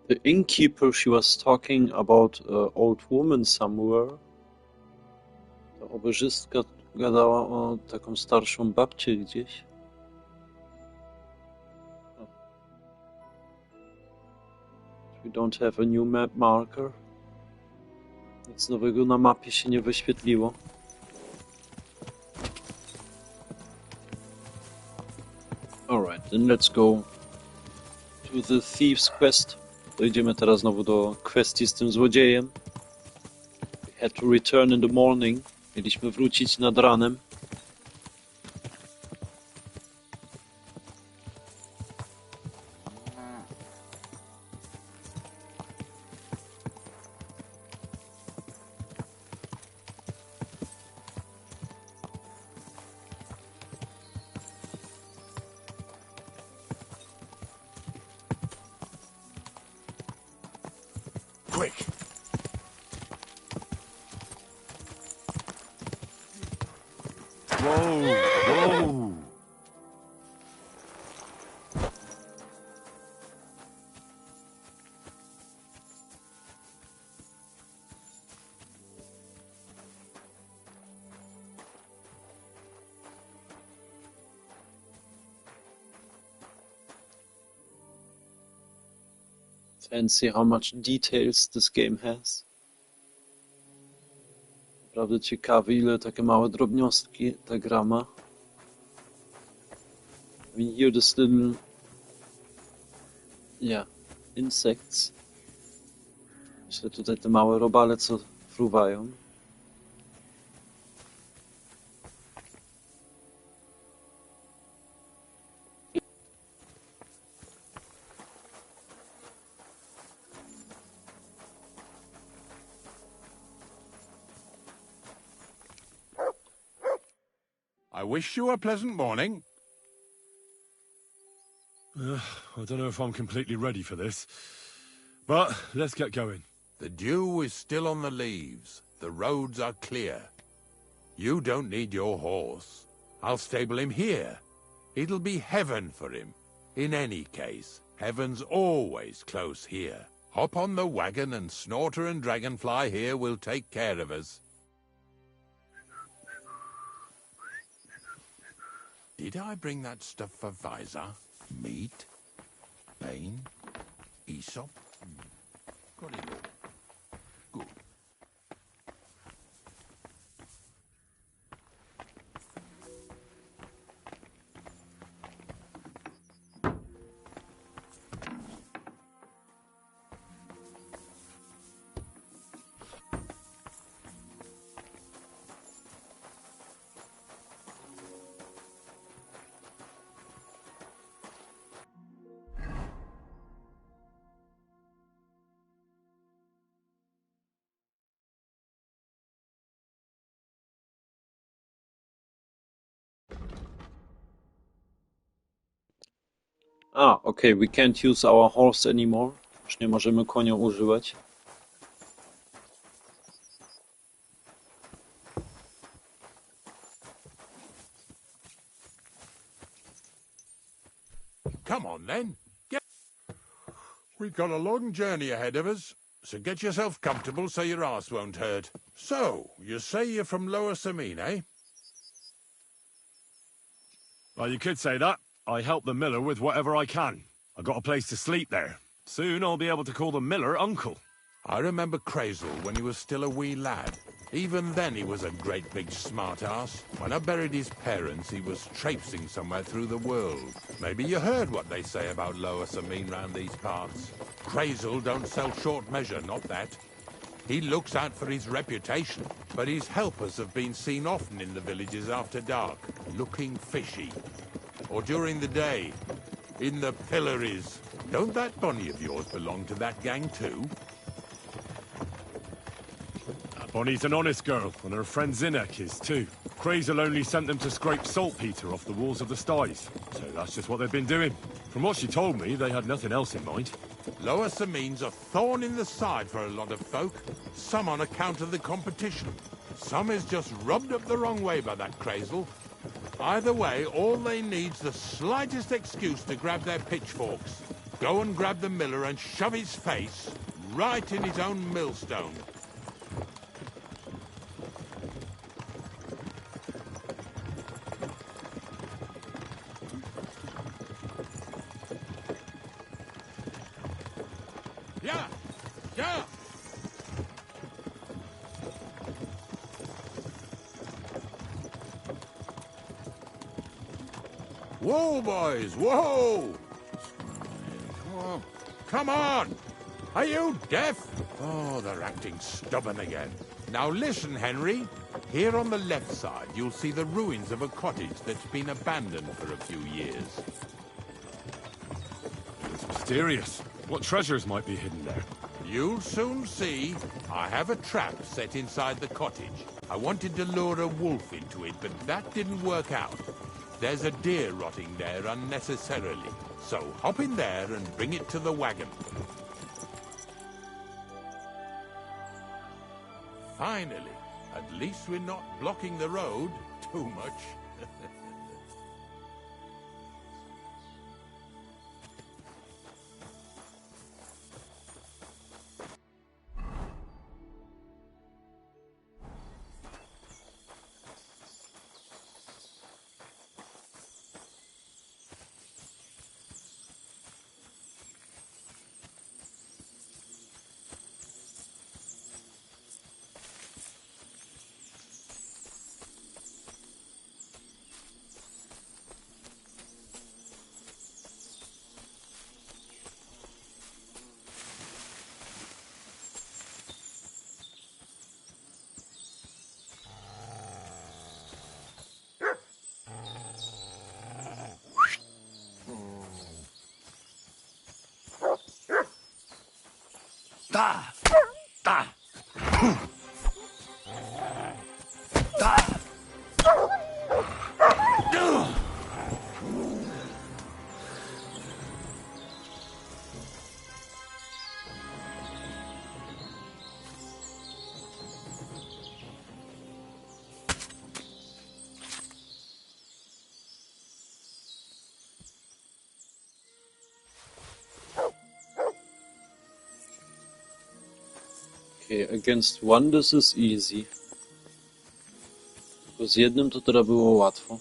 The innkeeper, she was talking about an old woman somewhere. Ta obeżystka gadała o taką starszą babcię gdzieś. We don't have a new map marker. Nic nowego na mapie się nie wyświetliło. Alright, then let's go to the Thief's Quest. Dojdziemy teraz znowu do kwestii z tym złodziejem. We had to return in the morning. Mieliśmy wrócić nad ranem. Quick! Whoa! Whoa! And see how much details this game has. Naprawdę ciekawe, ile takie małe drobnostki ta gra ma. I mean, here this little, insects. Myślę, tutaj te małe robale, co fruwają. I wish you a pleasant morning. I don't know if I'm completely ready for this, but let's get going. The dew is still on the leaves. The roads are clear. You don't need your horse. I'll stable him here. It'll be heaven for him. In any case, heaven's always close here. Hop on the wagon and Snorter and Dragonfly here will take care of us. Did I bring that stuff for Visor? Meat? Bane? Aesop? Got it all. Good. Okay, we can't use our horse anymore. Już nie możemy konia używać. Come on, then. We've got a long journey ahead of us, so get yourself comfortable so your arse won't hurt. So, you say you're from Lower Samine, eh? Well, you could say that. I help the miller with whatever I can. I got a place to sleep there. Soon I'll be able to call the miller uncle. I remember Krazel when he was still a wee lad. Even then he was a great big smart-ass. When I buried his parents, he was traipsing somewhere through the world. Maybe you heard what they say about Lower Samine round these parts. Krazel don't sell short measure, not that. He looks out for his reputation, but his helpers have been seen often in the villages after dark, looking fishy. Or during the day, in the pillories. Don't that bunny of yours belong to that gang too? Bonnie's an honest girl, and her friend Zinek is too. Krazel only sent them to scrape saltpeter off the walls of the sties, so that's just what they've been doing. From what she told me, they had nothing else in mind. Lower Samine's a thorn in the side for a lot of folk, some on account of the competition. Some is just rubbed up the wrong way by that Krazel. Either way, all they need's the slightest excuse to grab their pitchforks. Go and grab the miller and shove his face right in his own millstone. Yeah! Yeah! Whoa, boys, whoa! Whoa. Come on! Are you deaf? Oh, they're acting stubborn again. Now listen, Henry. Here on the left side, you'll see the ruins of a cottage that's been abandoned for a few years. It's mysterious. What treasures might be hidden there? You'll soon see. I have a trap set inside the cottage. I wanted to lure a wolf into it, but that didn't work out. There's a deer rotting there unnecessarily. So hop in there and bring it to the wagon. Finally. At least we're not blocking the road too much. Da! Da! Da! Okay, against one this is easy. Tylko z jednym to teraz było łatwo.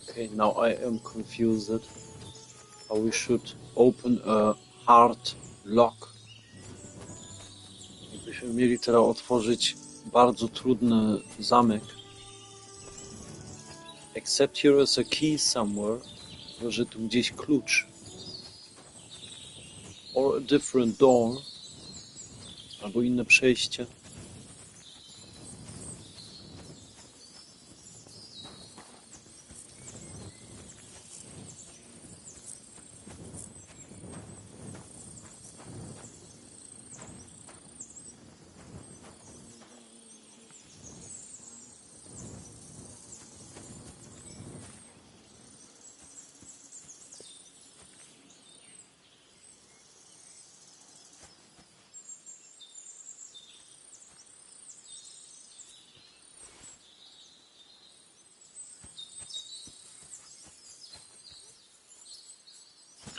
Okay, now I am confused how we should open a hard lock. Jakbyśmy mieli teraz otworzyć bardzo trudny zamek. Except here is a key somewhere. Może tu gdzieś klucz. Or a different door. Albo inne przejście.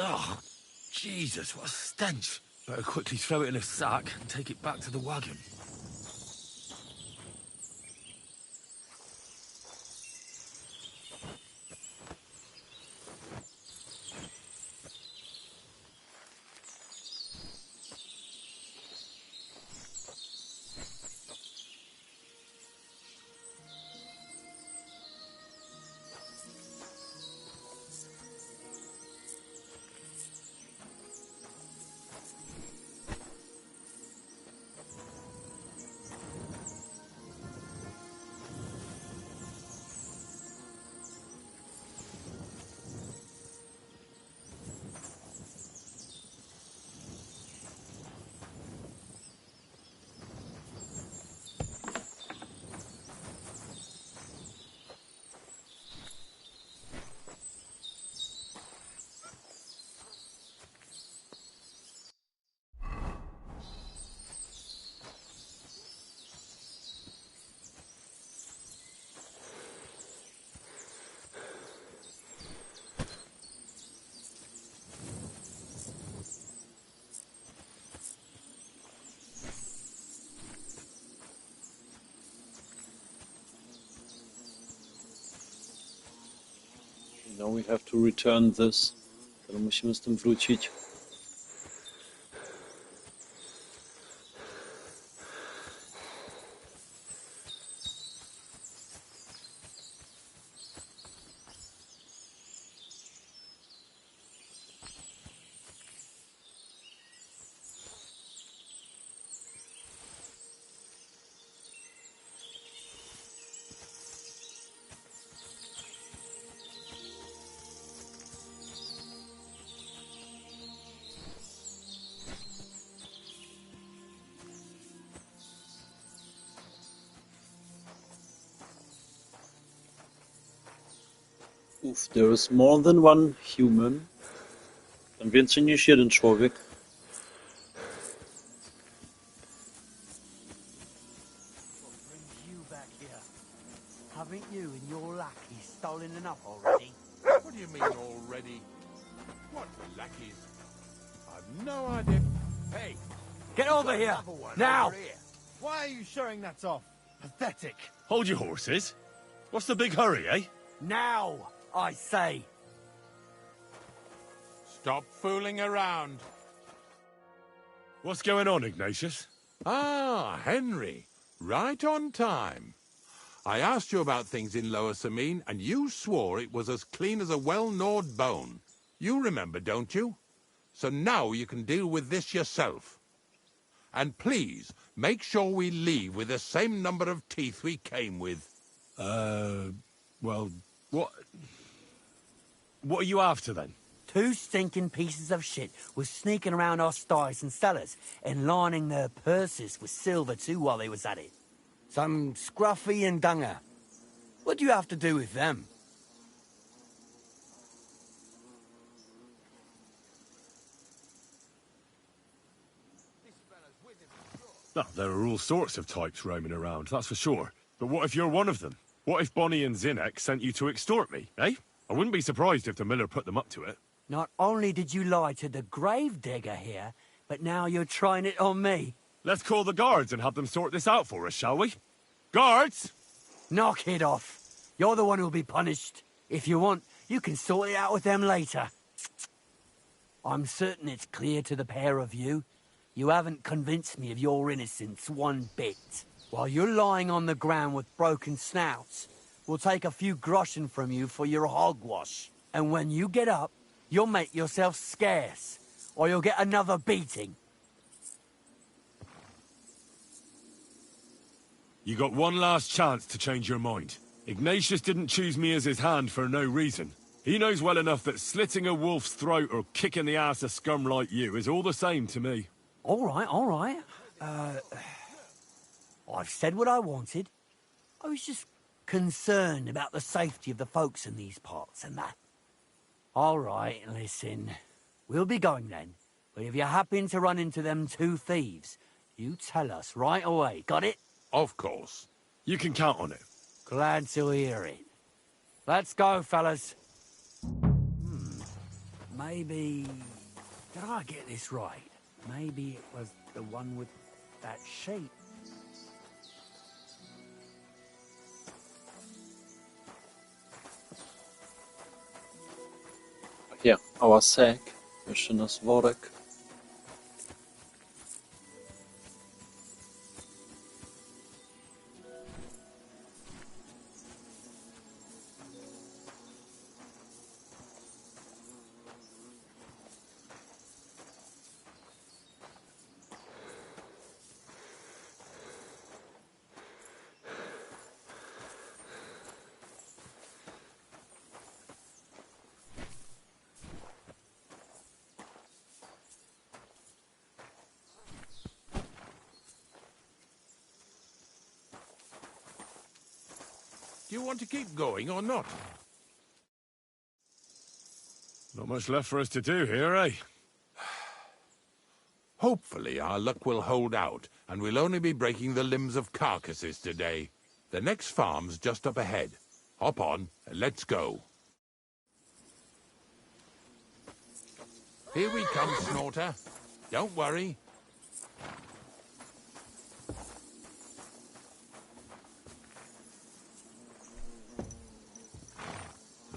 Oh, Jesus, what a stench. Better quickly throw it in a sack and take it back to the wagon. Now we have to return this. Teraz musimy z tym wrócić. If there is more than one human, tam więcej niż jeden człowiek. Haven't you and your lackey stolen enough already? What do you mean already? What lackeys? I've no idea. Hey, get over here now! Why are you showing that off? Pathetic. Hold your horses. What's the big hurry, eh? Now, I say. Stop fooling around. What's going on, Ignatius? Ah, Henry. Right on time. I asked you about things in Lower Samine, and you swore it was as clean as a well-gnawed bone. You remember, don't you? So now you can deal with this yourself. And please, make sure we leave with the same number of teeth we came with. Well, what are you after, then? 2 stinking pieces of shit was sneaking around our sties and cellars and lining their purses with silver too while they was at it. Some scruffy and dunger. What do you have to do with them? Well, there are all sorts of types roaming around, that's for sure. But what if you're one of them? What if Bonnie and Zinek sent you to extort me, eh? I wouldn't be surprised if the miller put them up to it. Not only did you lie to the gravedigger here, but now you're trying it on me. Let's call the guards and have them sort this out for us, shall we? Guards! Knock it off. You're the one who'll be punished. If you want, you can sort it out with them later. I'm certain it's clear to the pair of you. You haven't convinced me of your innocence one bit. While you're lying on the ground with broken snouts, we'll take a few groschen from you for your hogwash. And when you get up, you'll make yourself scarce, or you'll get another beating. You got one last chance to change your mind. Ignatius didn't choose me as his hand for no reason. He knows well enough that slitting a wolf's throat or kicking the ass of scum like you is all the same to me. All right. I've said what I wanted. I was just concerned about the safety of the folks in these parts and that. All right, listen. We'll be going then. But if you happen to run into them 2 thieves, you tell us right away. Got it? Of course. You can count on it. Glad to hear it. Let's go, fellas. Maybe... Did I get this right? Maybe it was the one with that sheep. Yeah, our sack. Jeszcze nasz worek. Do you want to keep going or not? Not much left for us to do here, eh? Hopefully our luck will hold out, and we'll only be breaking the limbs of carcasses today. The next farm's just up ahead. Hop on, and let's go. Here we come, Snorter. Don't worry.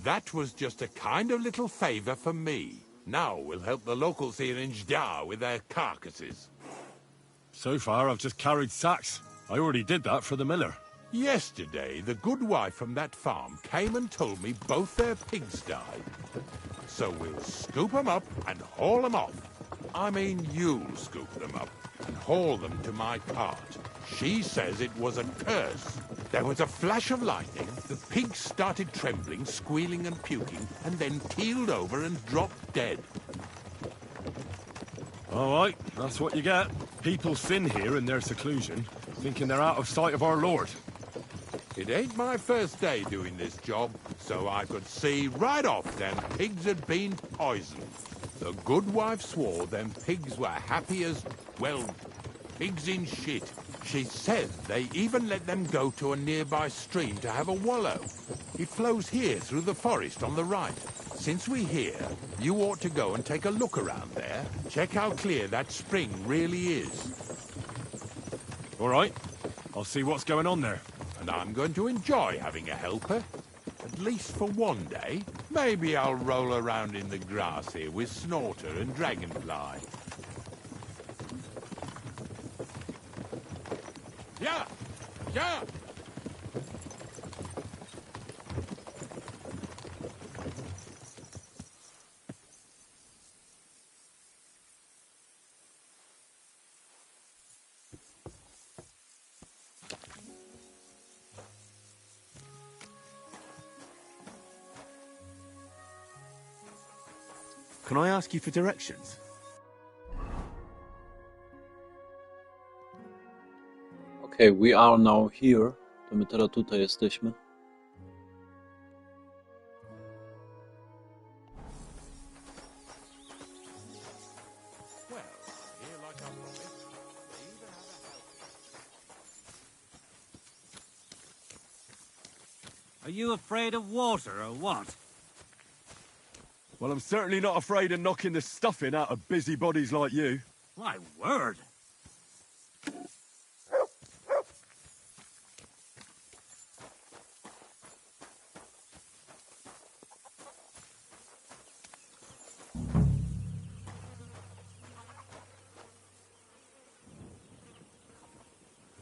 That was just a kind of little favor for me. Now we'll help the locals here in Dnia with their carcasses. So far, I've just carried sacks. I already did that for the miller. Yesterday, the good wife from that farm came and told me both their pigs died. So we'll scoop them up and haul them off. I mean, you'll scoop them up and haul them to my cart. She says it was a curse. There was a flash of lightning, the pigs started trembling, squealing and puking, and then keeled over and dropped dead. All right, that's what you get. People sin here in their seclusion, thinking they're out of sight of our Lord. It ain't my first day doing this job, so I could see right off them pigs had been poisoned. The good wife swore them pigs were happy as, well, pigs in shit. She said they even let them go to a nearby stream to have a wallow. It flows here through the forest on the right. Since we're here, you ought to go and take a look around there. Check how clear that spring really is. All right, I'll see what's going on there. And I'm going to enjoy having a helper. At least for one day. Maybe I'll roll around in the grass here with Snorter and Dragonfly. Yeah! Yeah! Can I ask you for directions? Okay, we are now here. To my teraz tutaj jesteśmy. Are you afraid of water or what? Well, I'm certainly not afraid of knocking the stuffing out of busybodies like you. My word!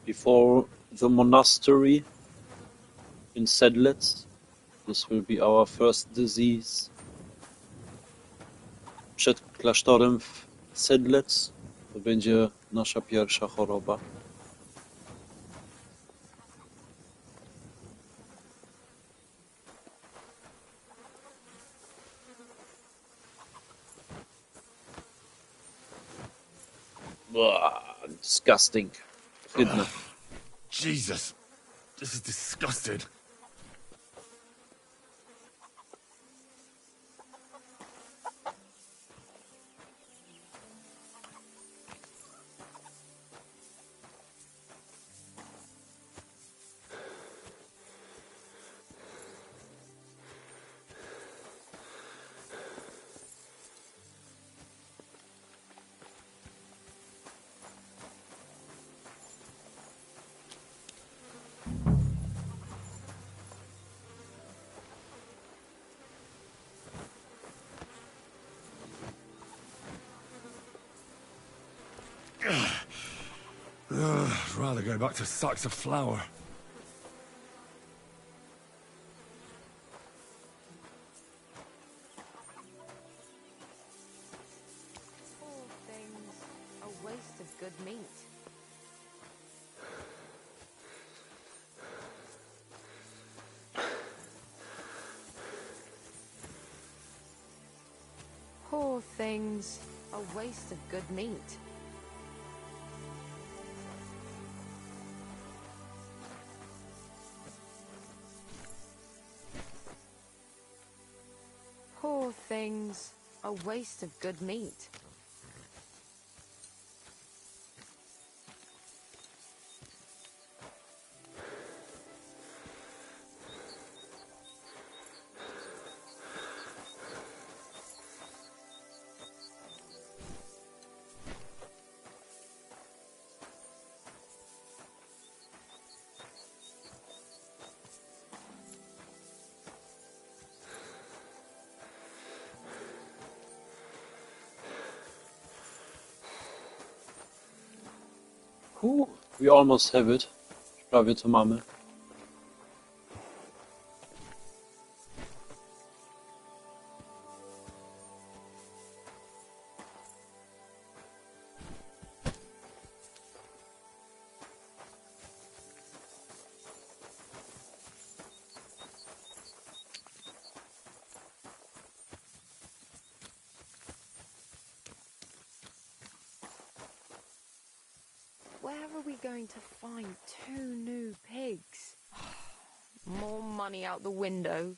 Before the monastery in Sedlec. This will be our first disease. Przed klasztorem w Sedlec to będzie nasza pierwsza choroba. Disgusting. Hydne. Jesus, this is disgusting. I'd rather go back to sacks of flour. Poor things. A waste of good meat. Poor things. A waste of good meat. Poor things. A waste of good meat. We almost have it. Prawie to mamy. Where are we going to find 2 new pigs? More money out the window.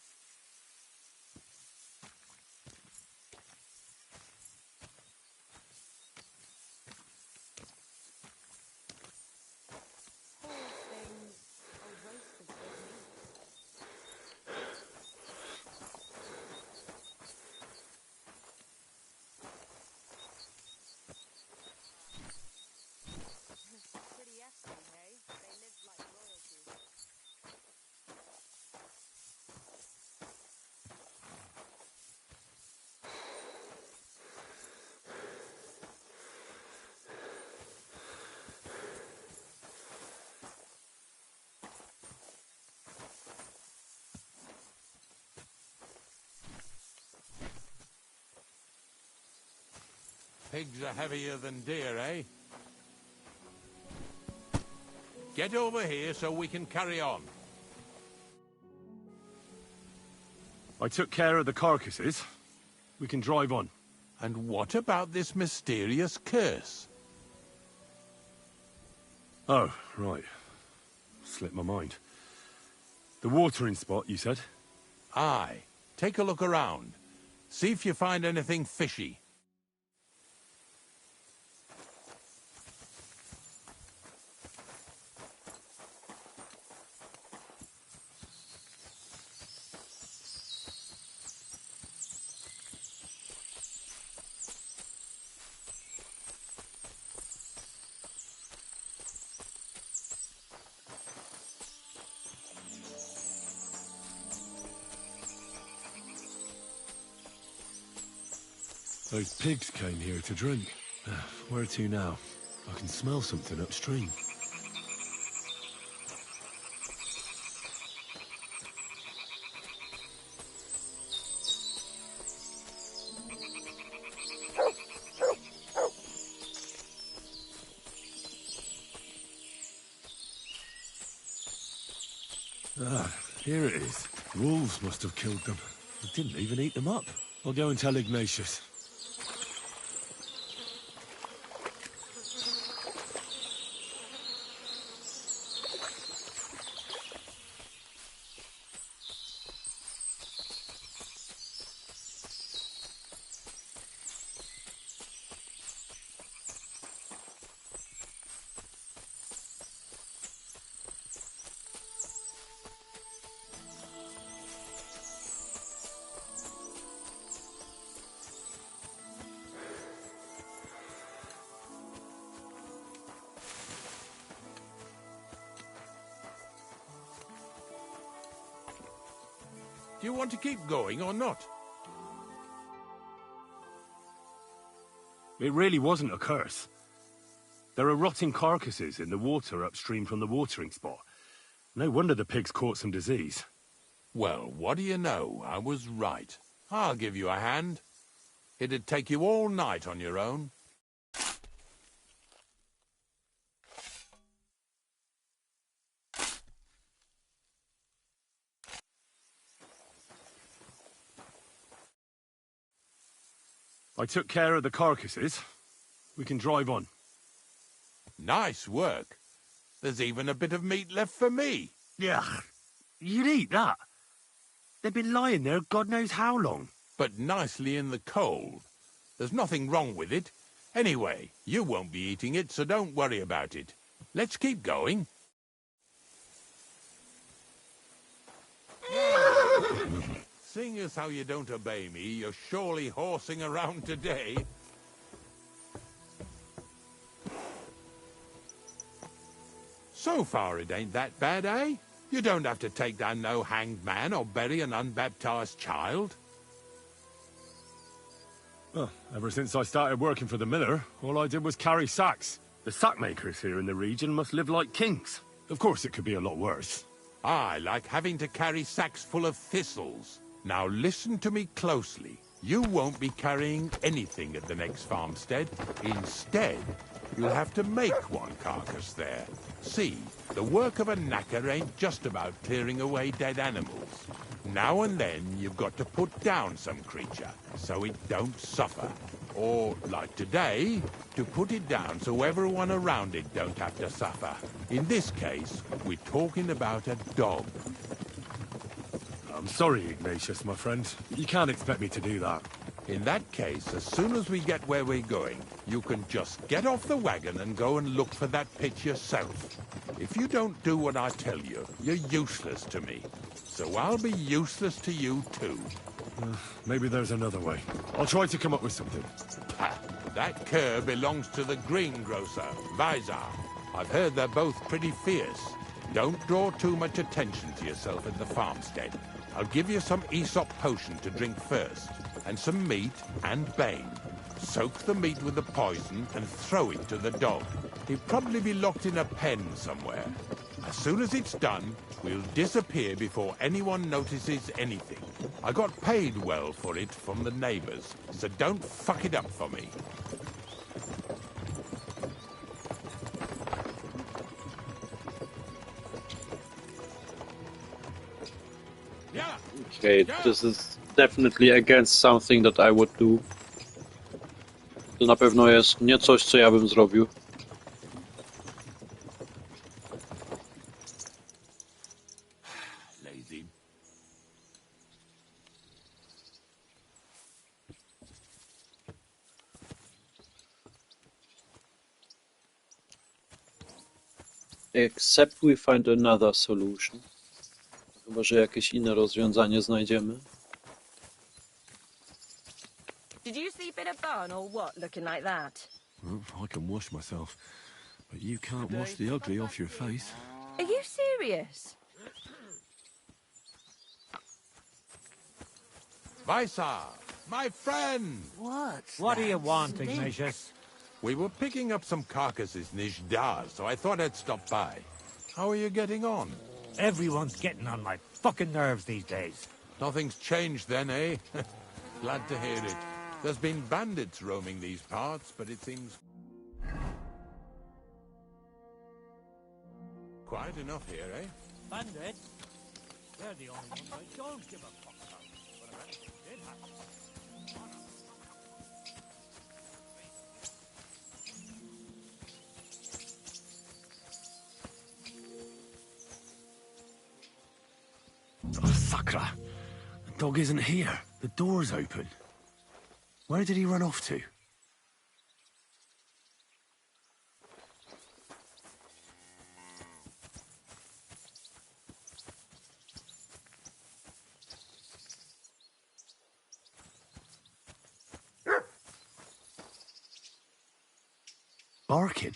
Pigs are heavier than deer, eh? Get over here so we can carry on. I took care of the carcasses. We can drive on. And what about this mysterious curse? Oh, right. Slipped my mind. The watering spot, you said? Aye. Take a look around. See if you find anything fishy. Those pigs came here to drink. Where to now? I can smell something upstream. Ah, here it is. Wolves must have killed them. They didn't even eat them up. I'll go and tell Ignatius. Do you want to keep going or not? It really wasn't a curse. There are rotting carcasses in the water upstream from the watering spot. No wonder the pigs caught some disease. Well, what do you know? I was right. I'll give you a hand. It'd take you all night on your own. I took care of the carcasses. We can drive on. Nice work. There's even a bit of meat left for me. Yeah, you'd eat that. They've been lying there God knows how long. But nicely in the cold. There's nothing wrong with it. Anyway, you won't be eating it, so don't worry about it. Let's keep going. Seeing as how you don't obey me, you're surely horsing around today. So far it ain't that bad, eh? You don't have to take down no hanged man or bury an unbaptized child. Well, ever since I started working for the miller, all I did was carry sacks. The sackmakers here in the region must live like kings. Of course, it could be a lot worse. I like having to carry sacks full of thistles. Now listen to me closely. You won't be carrying anything at the next farmstead. Instead, you'll have to make one carcass there. See, the work of a knacker ain't just about clearing away dead animals. Now and then, you've got to put down some creature, so it don't suffer. Or, like today, to put it down so everyone around it don't have to suffer. In this case, we're talking about a dog. I'm sorry, Ignatius, my friend. You can't expect me to do that. In that case, as soon as we get where we're going, you can just get off the wagon and go and look for that pit yourself. If you don't do what I tell you, you're useless to me. So I'll be useless to you too. Maybe there's another way. I'll try to come up with something. That cur belongs to the greengrocer, Vizar. I've heard they're both pretty fierce. Don't draw too much attention to yourself at the farmstead. I'll give you some Aesop potion to drink first, and some meat and bane. Soak the meat with the poison and throw it to the dog. He'll probably be locked in a pen somewhere. As soon as it's done, we'll disappear before anyone notices anything. I got paid well for it from the neighbors, so don't fuck it up for me. Okay, this is definitely against something that I would do. To na pewno jest nie coś, co ja bym zrobił. Lazy. Except we find another solution. Chyba, że jakieś inne rozwiązanie znajdziemy. Did you sleep in a barn or what, looking like that? Well, I can wash myself, but you can't wash the ugly off your face. Are you serious? Vizar, my friend! What do you want, Ignatius? We were picking up some carcasses near Zdar, so I thought I'd stop by. How are you getting on? Everyone's getting on my fucking nerves these days. Nothing's changed then, eh? Glad to hear it. There's been bandits roaming these parts, but it seems quiet enough here, eh? Bandits? They're the only ones I don't give a fuck about. But if anything did happen... Oh, Sakra! The dog isn't here. The door's open. Where did he run off to? Barking.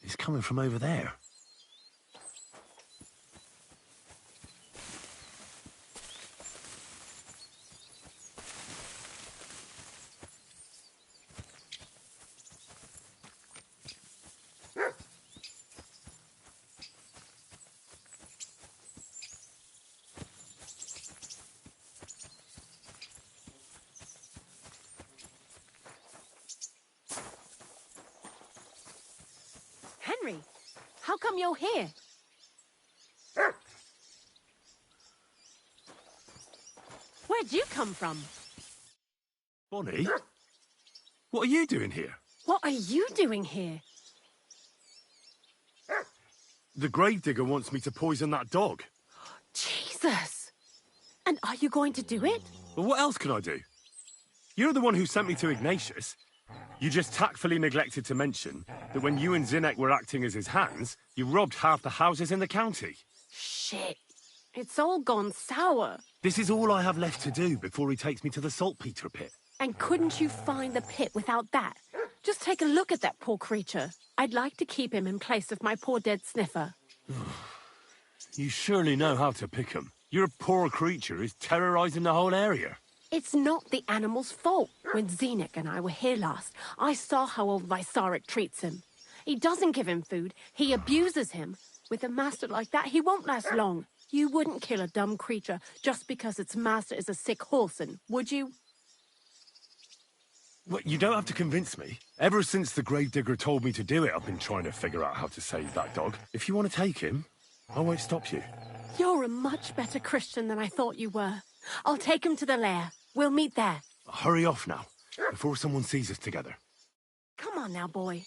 It's coming from over there. Henry, how come you're here? Where'd you come from? Bonnie? What are you doing here? What are you doing here? The gravedigger wants me to poison that dog. Jesus! And are you going to do it? Well, what else can I do? You're the one who sent me to Ignatius. You just tactfully neglected to mention that when you and Zinnek were acting as his hands, you robbed half the houses in the county. Shit. It's all gone sour. This is all I have left to do before he takes me to the saltpeter pit. And couldn't you find the pit without that? Just take a look at that poor creature. I'd like to keep him in place of my poor dead sniffer. You surely know how to pick 'em. Your poor creature is terrorizing the whole area. It's not the animal's fault. When Zenek and I were here last, I saw how old Vysarik treats him. He doesn't give him food. He abuses him. With a master like that, he won't last long. You wouldn't kill a dumb creature just because its master is a sick horseman, would you? Well, you don't have to convince me. Ever since the gravedigger told me to do it, I've been trying to figure out how to save that dog. If you want to take him, I won't stop you. You're a much better Christian than I thought you were. I'll take him to the lair. We'll meet there. Hurry off now, before someone sees us together. Come on now, boy.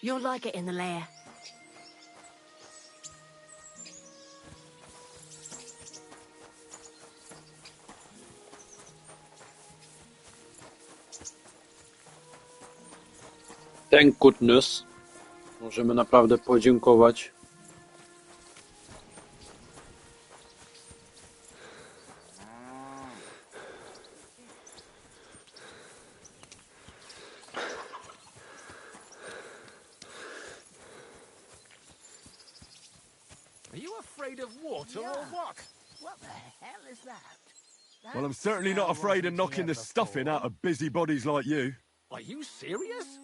You'll like it in the lair. Thank goodness. Możemy naprawdę podziękować. Are you afraid of water or what? What the hell is that? Well, I'm certainly not afraid of knocking the stuffing out of busybodies like you. Are you serious?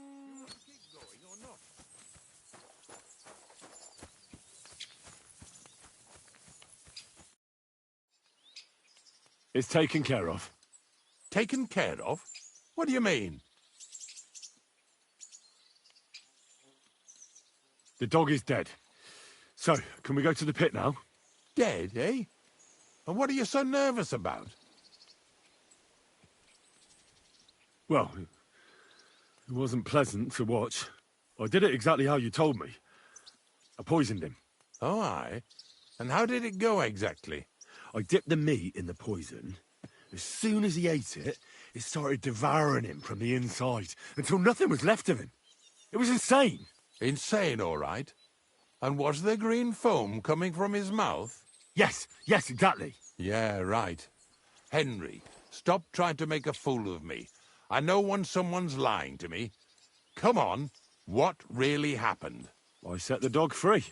It's taken care of. Taken care of? What do you mean? The dog is dead. So, can we go to the pit now? Dead, eh? And what are you so nervous about? Well, it wasn't pleasant to watch. I did it exactly how you told me. I poisoned him. Oh, aye? And how did it go exactly? I dipped the meat in the poison. As soon as he ate it, it started devouring him from the inside, until nothing was left of him. It was insane. Insane, all right. And was there green foam coming from his mouth? Yes, exactly. Yeah, right. Henry, stop trying to make a fool of me. I know when someone's lying to me. Come on, what really happened? I set the dog free.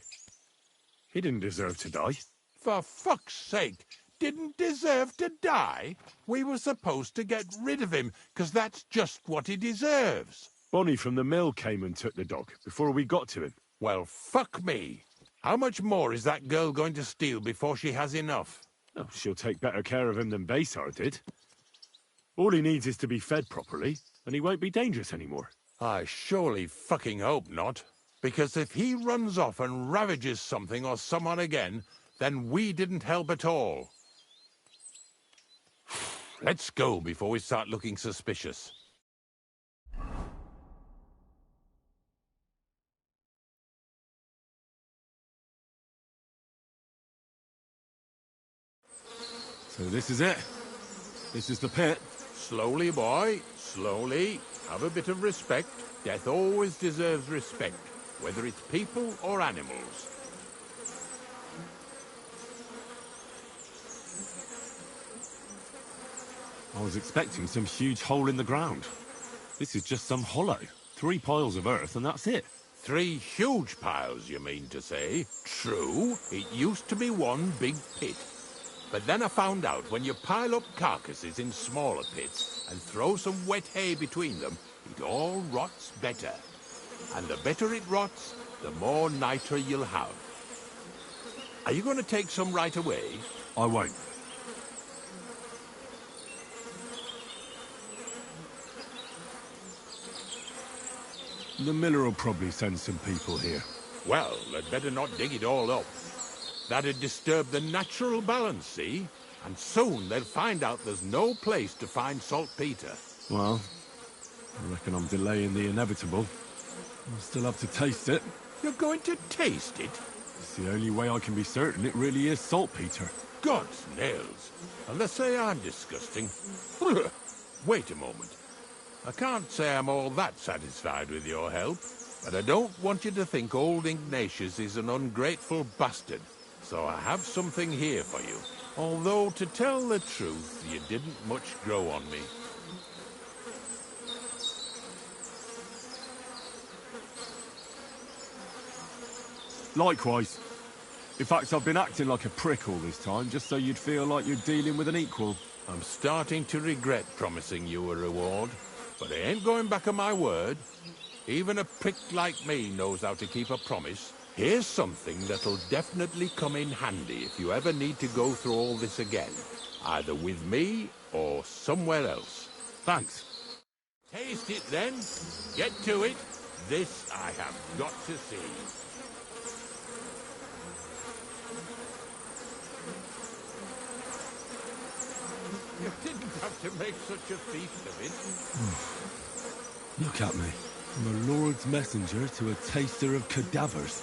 He didn't deserve to die. For fuck's sake, didn't deserve to die? We were supposed to get rid of him, 'cause that's just what he deserves. Bonnie from the mill came and took the dog before we got to him. Well, fuck me. How much more is that girl going to steal before she has enough? Oh, she'll take better care of him than Baysar did. All he needs is to be fed properly, and he won't be dangerous anymore. I surely fucking hope not. Because if he runs off and ravages something or someone again, then we didn't help at all. Let's go before we start looking suspicious. So this is it. This is the pit. Slowly, boy, slowly. Have a bit of respect. Death always deserves respect, whether it's people or animals. I was expecting some huge hole in the ground. This is just some hollow. 3 piles of earth and that's it. 3 huge piles, you mean to say? True, it used to be one big pit. But then I found out when you pile up carcasses in smaller pits and throw some wet hay between them, it all rots better. And the better it rots, the more nitre you'll have. Are you going to take some right away? I won't. The miller will probably send some people here. Well, they'd better not dig it all up. That'd disturb the natural balance, see? And soon they'll find out there's no place to find saltpeter. Well, I reckon I'm delaying the inevitable. I'll still have to taste it. You're going to taste it? It's the only way I can be certain it really is saltpeter. God's nails. And they say I'm disgusting. Wait a moment. I can't say I'm all that satisfied with your help, but I don't want you to think old Ignatius is an ungrateful bastard. So I have something here for you. Although, to tell the truth, you didn't much grow on me. Likewise. In fact, I've been acting like a prick all this time, just so you'd feel like you're dealing with an equal. I'm starting to regret promising you a reward, but I ain't going back on my word. Even a prick like me knows how to keep a promise. Here's something that'll definitely come in handy if you ever need to go through all this again, either with me or somewhere else. Thanks. Taste it then. Get to it. This I have got to see. You didn't have to make such a feast of it. Look at me. I'm a lord's messenger to a taster of cadavers.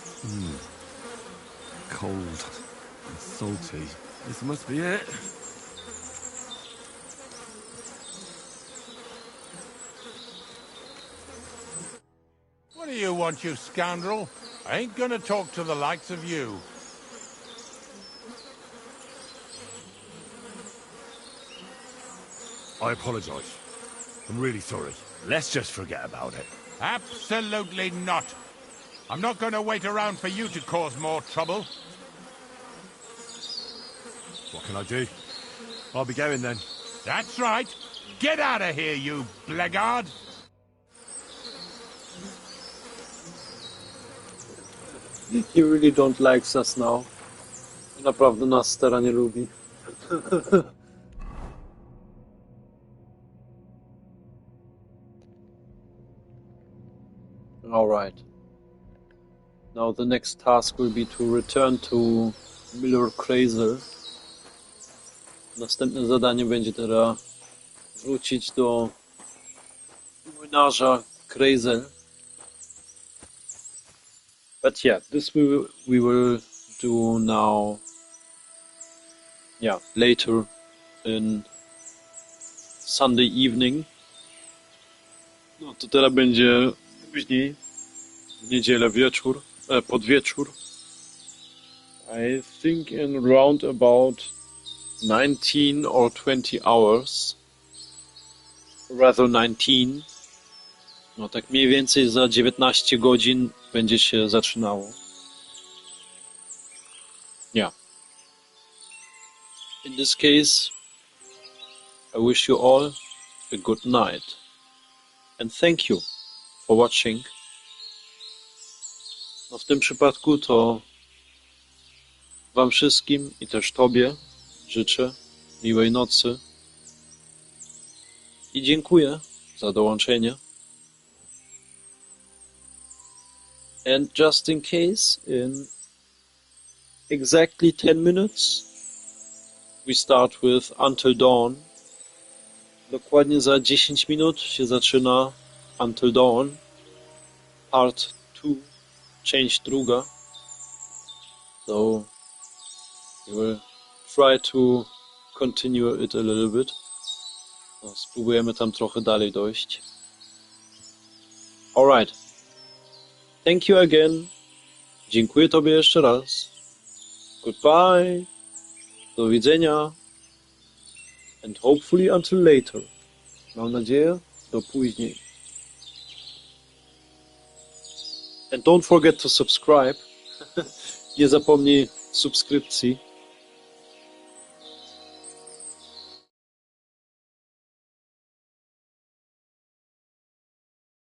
Cold and salty. This must be it. What do you want, you scoundrel? I ain't gonna talk to the likes of you. I apologize. I'm really sorry. Let's just forget about it. Absolutely not. I'm not gonna wait around for you to cause more trouble. What can I do? I'll be going then. That's right. Get out of here, you blackguard! He really don't like us now. Naprawdę nas teraz nie lubi. Alright. Now the next task will be to return to Miller Crazer. Następne zadanie będzie teraz wrócić do młynarza Crazer. But yeah, this we will do now. Yeah, later in Sunday evening. No to teraz będzie później, w niedzielę wieczór, pod wieczór. I think in round about 19 or 20 hours. Rather 19. No tak mniej więcej za 19 godzin będzie się zaczynało. Yeah. In this case, I wish you all a good night. And thank you for watching. No w tym przypadku to wam wszystkim i też tobie życzę miłej nocy. I dziękuję za dołączenie. And just in case, in exactly 10 minutes, we start with Until Dawn. Dokładnie za 10 minut się zaczyna Until Dawn, part 2, część druga. So, we will try to continue it a little bit. No, spróbujemy tam trochę dalej dojść. Alright. Thank you again. Dziękuję tobie jeszcze raz. Goodbye. Do widzenia. And hopefully until later. Mam nadzieję, do później. And don't forget to subscribe. Nie zapomnij subskrypcji.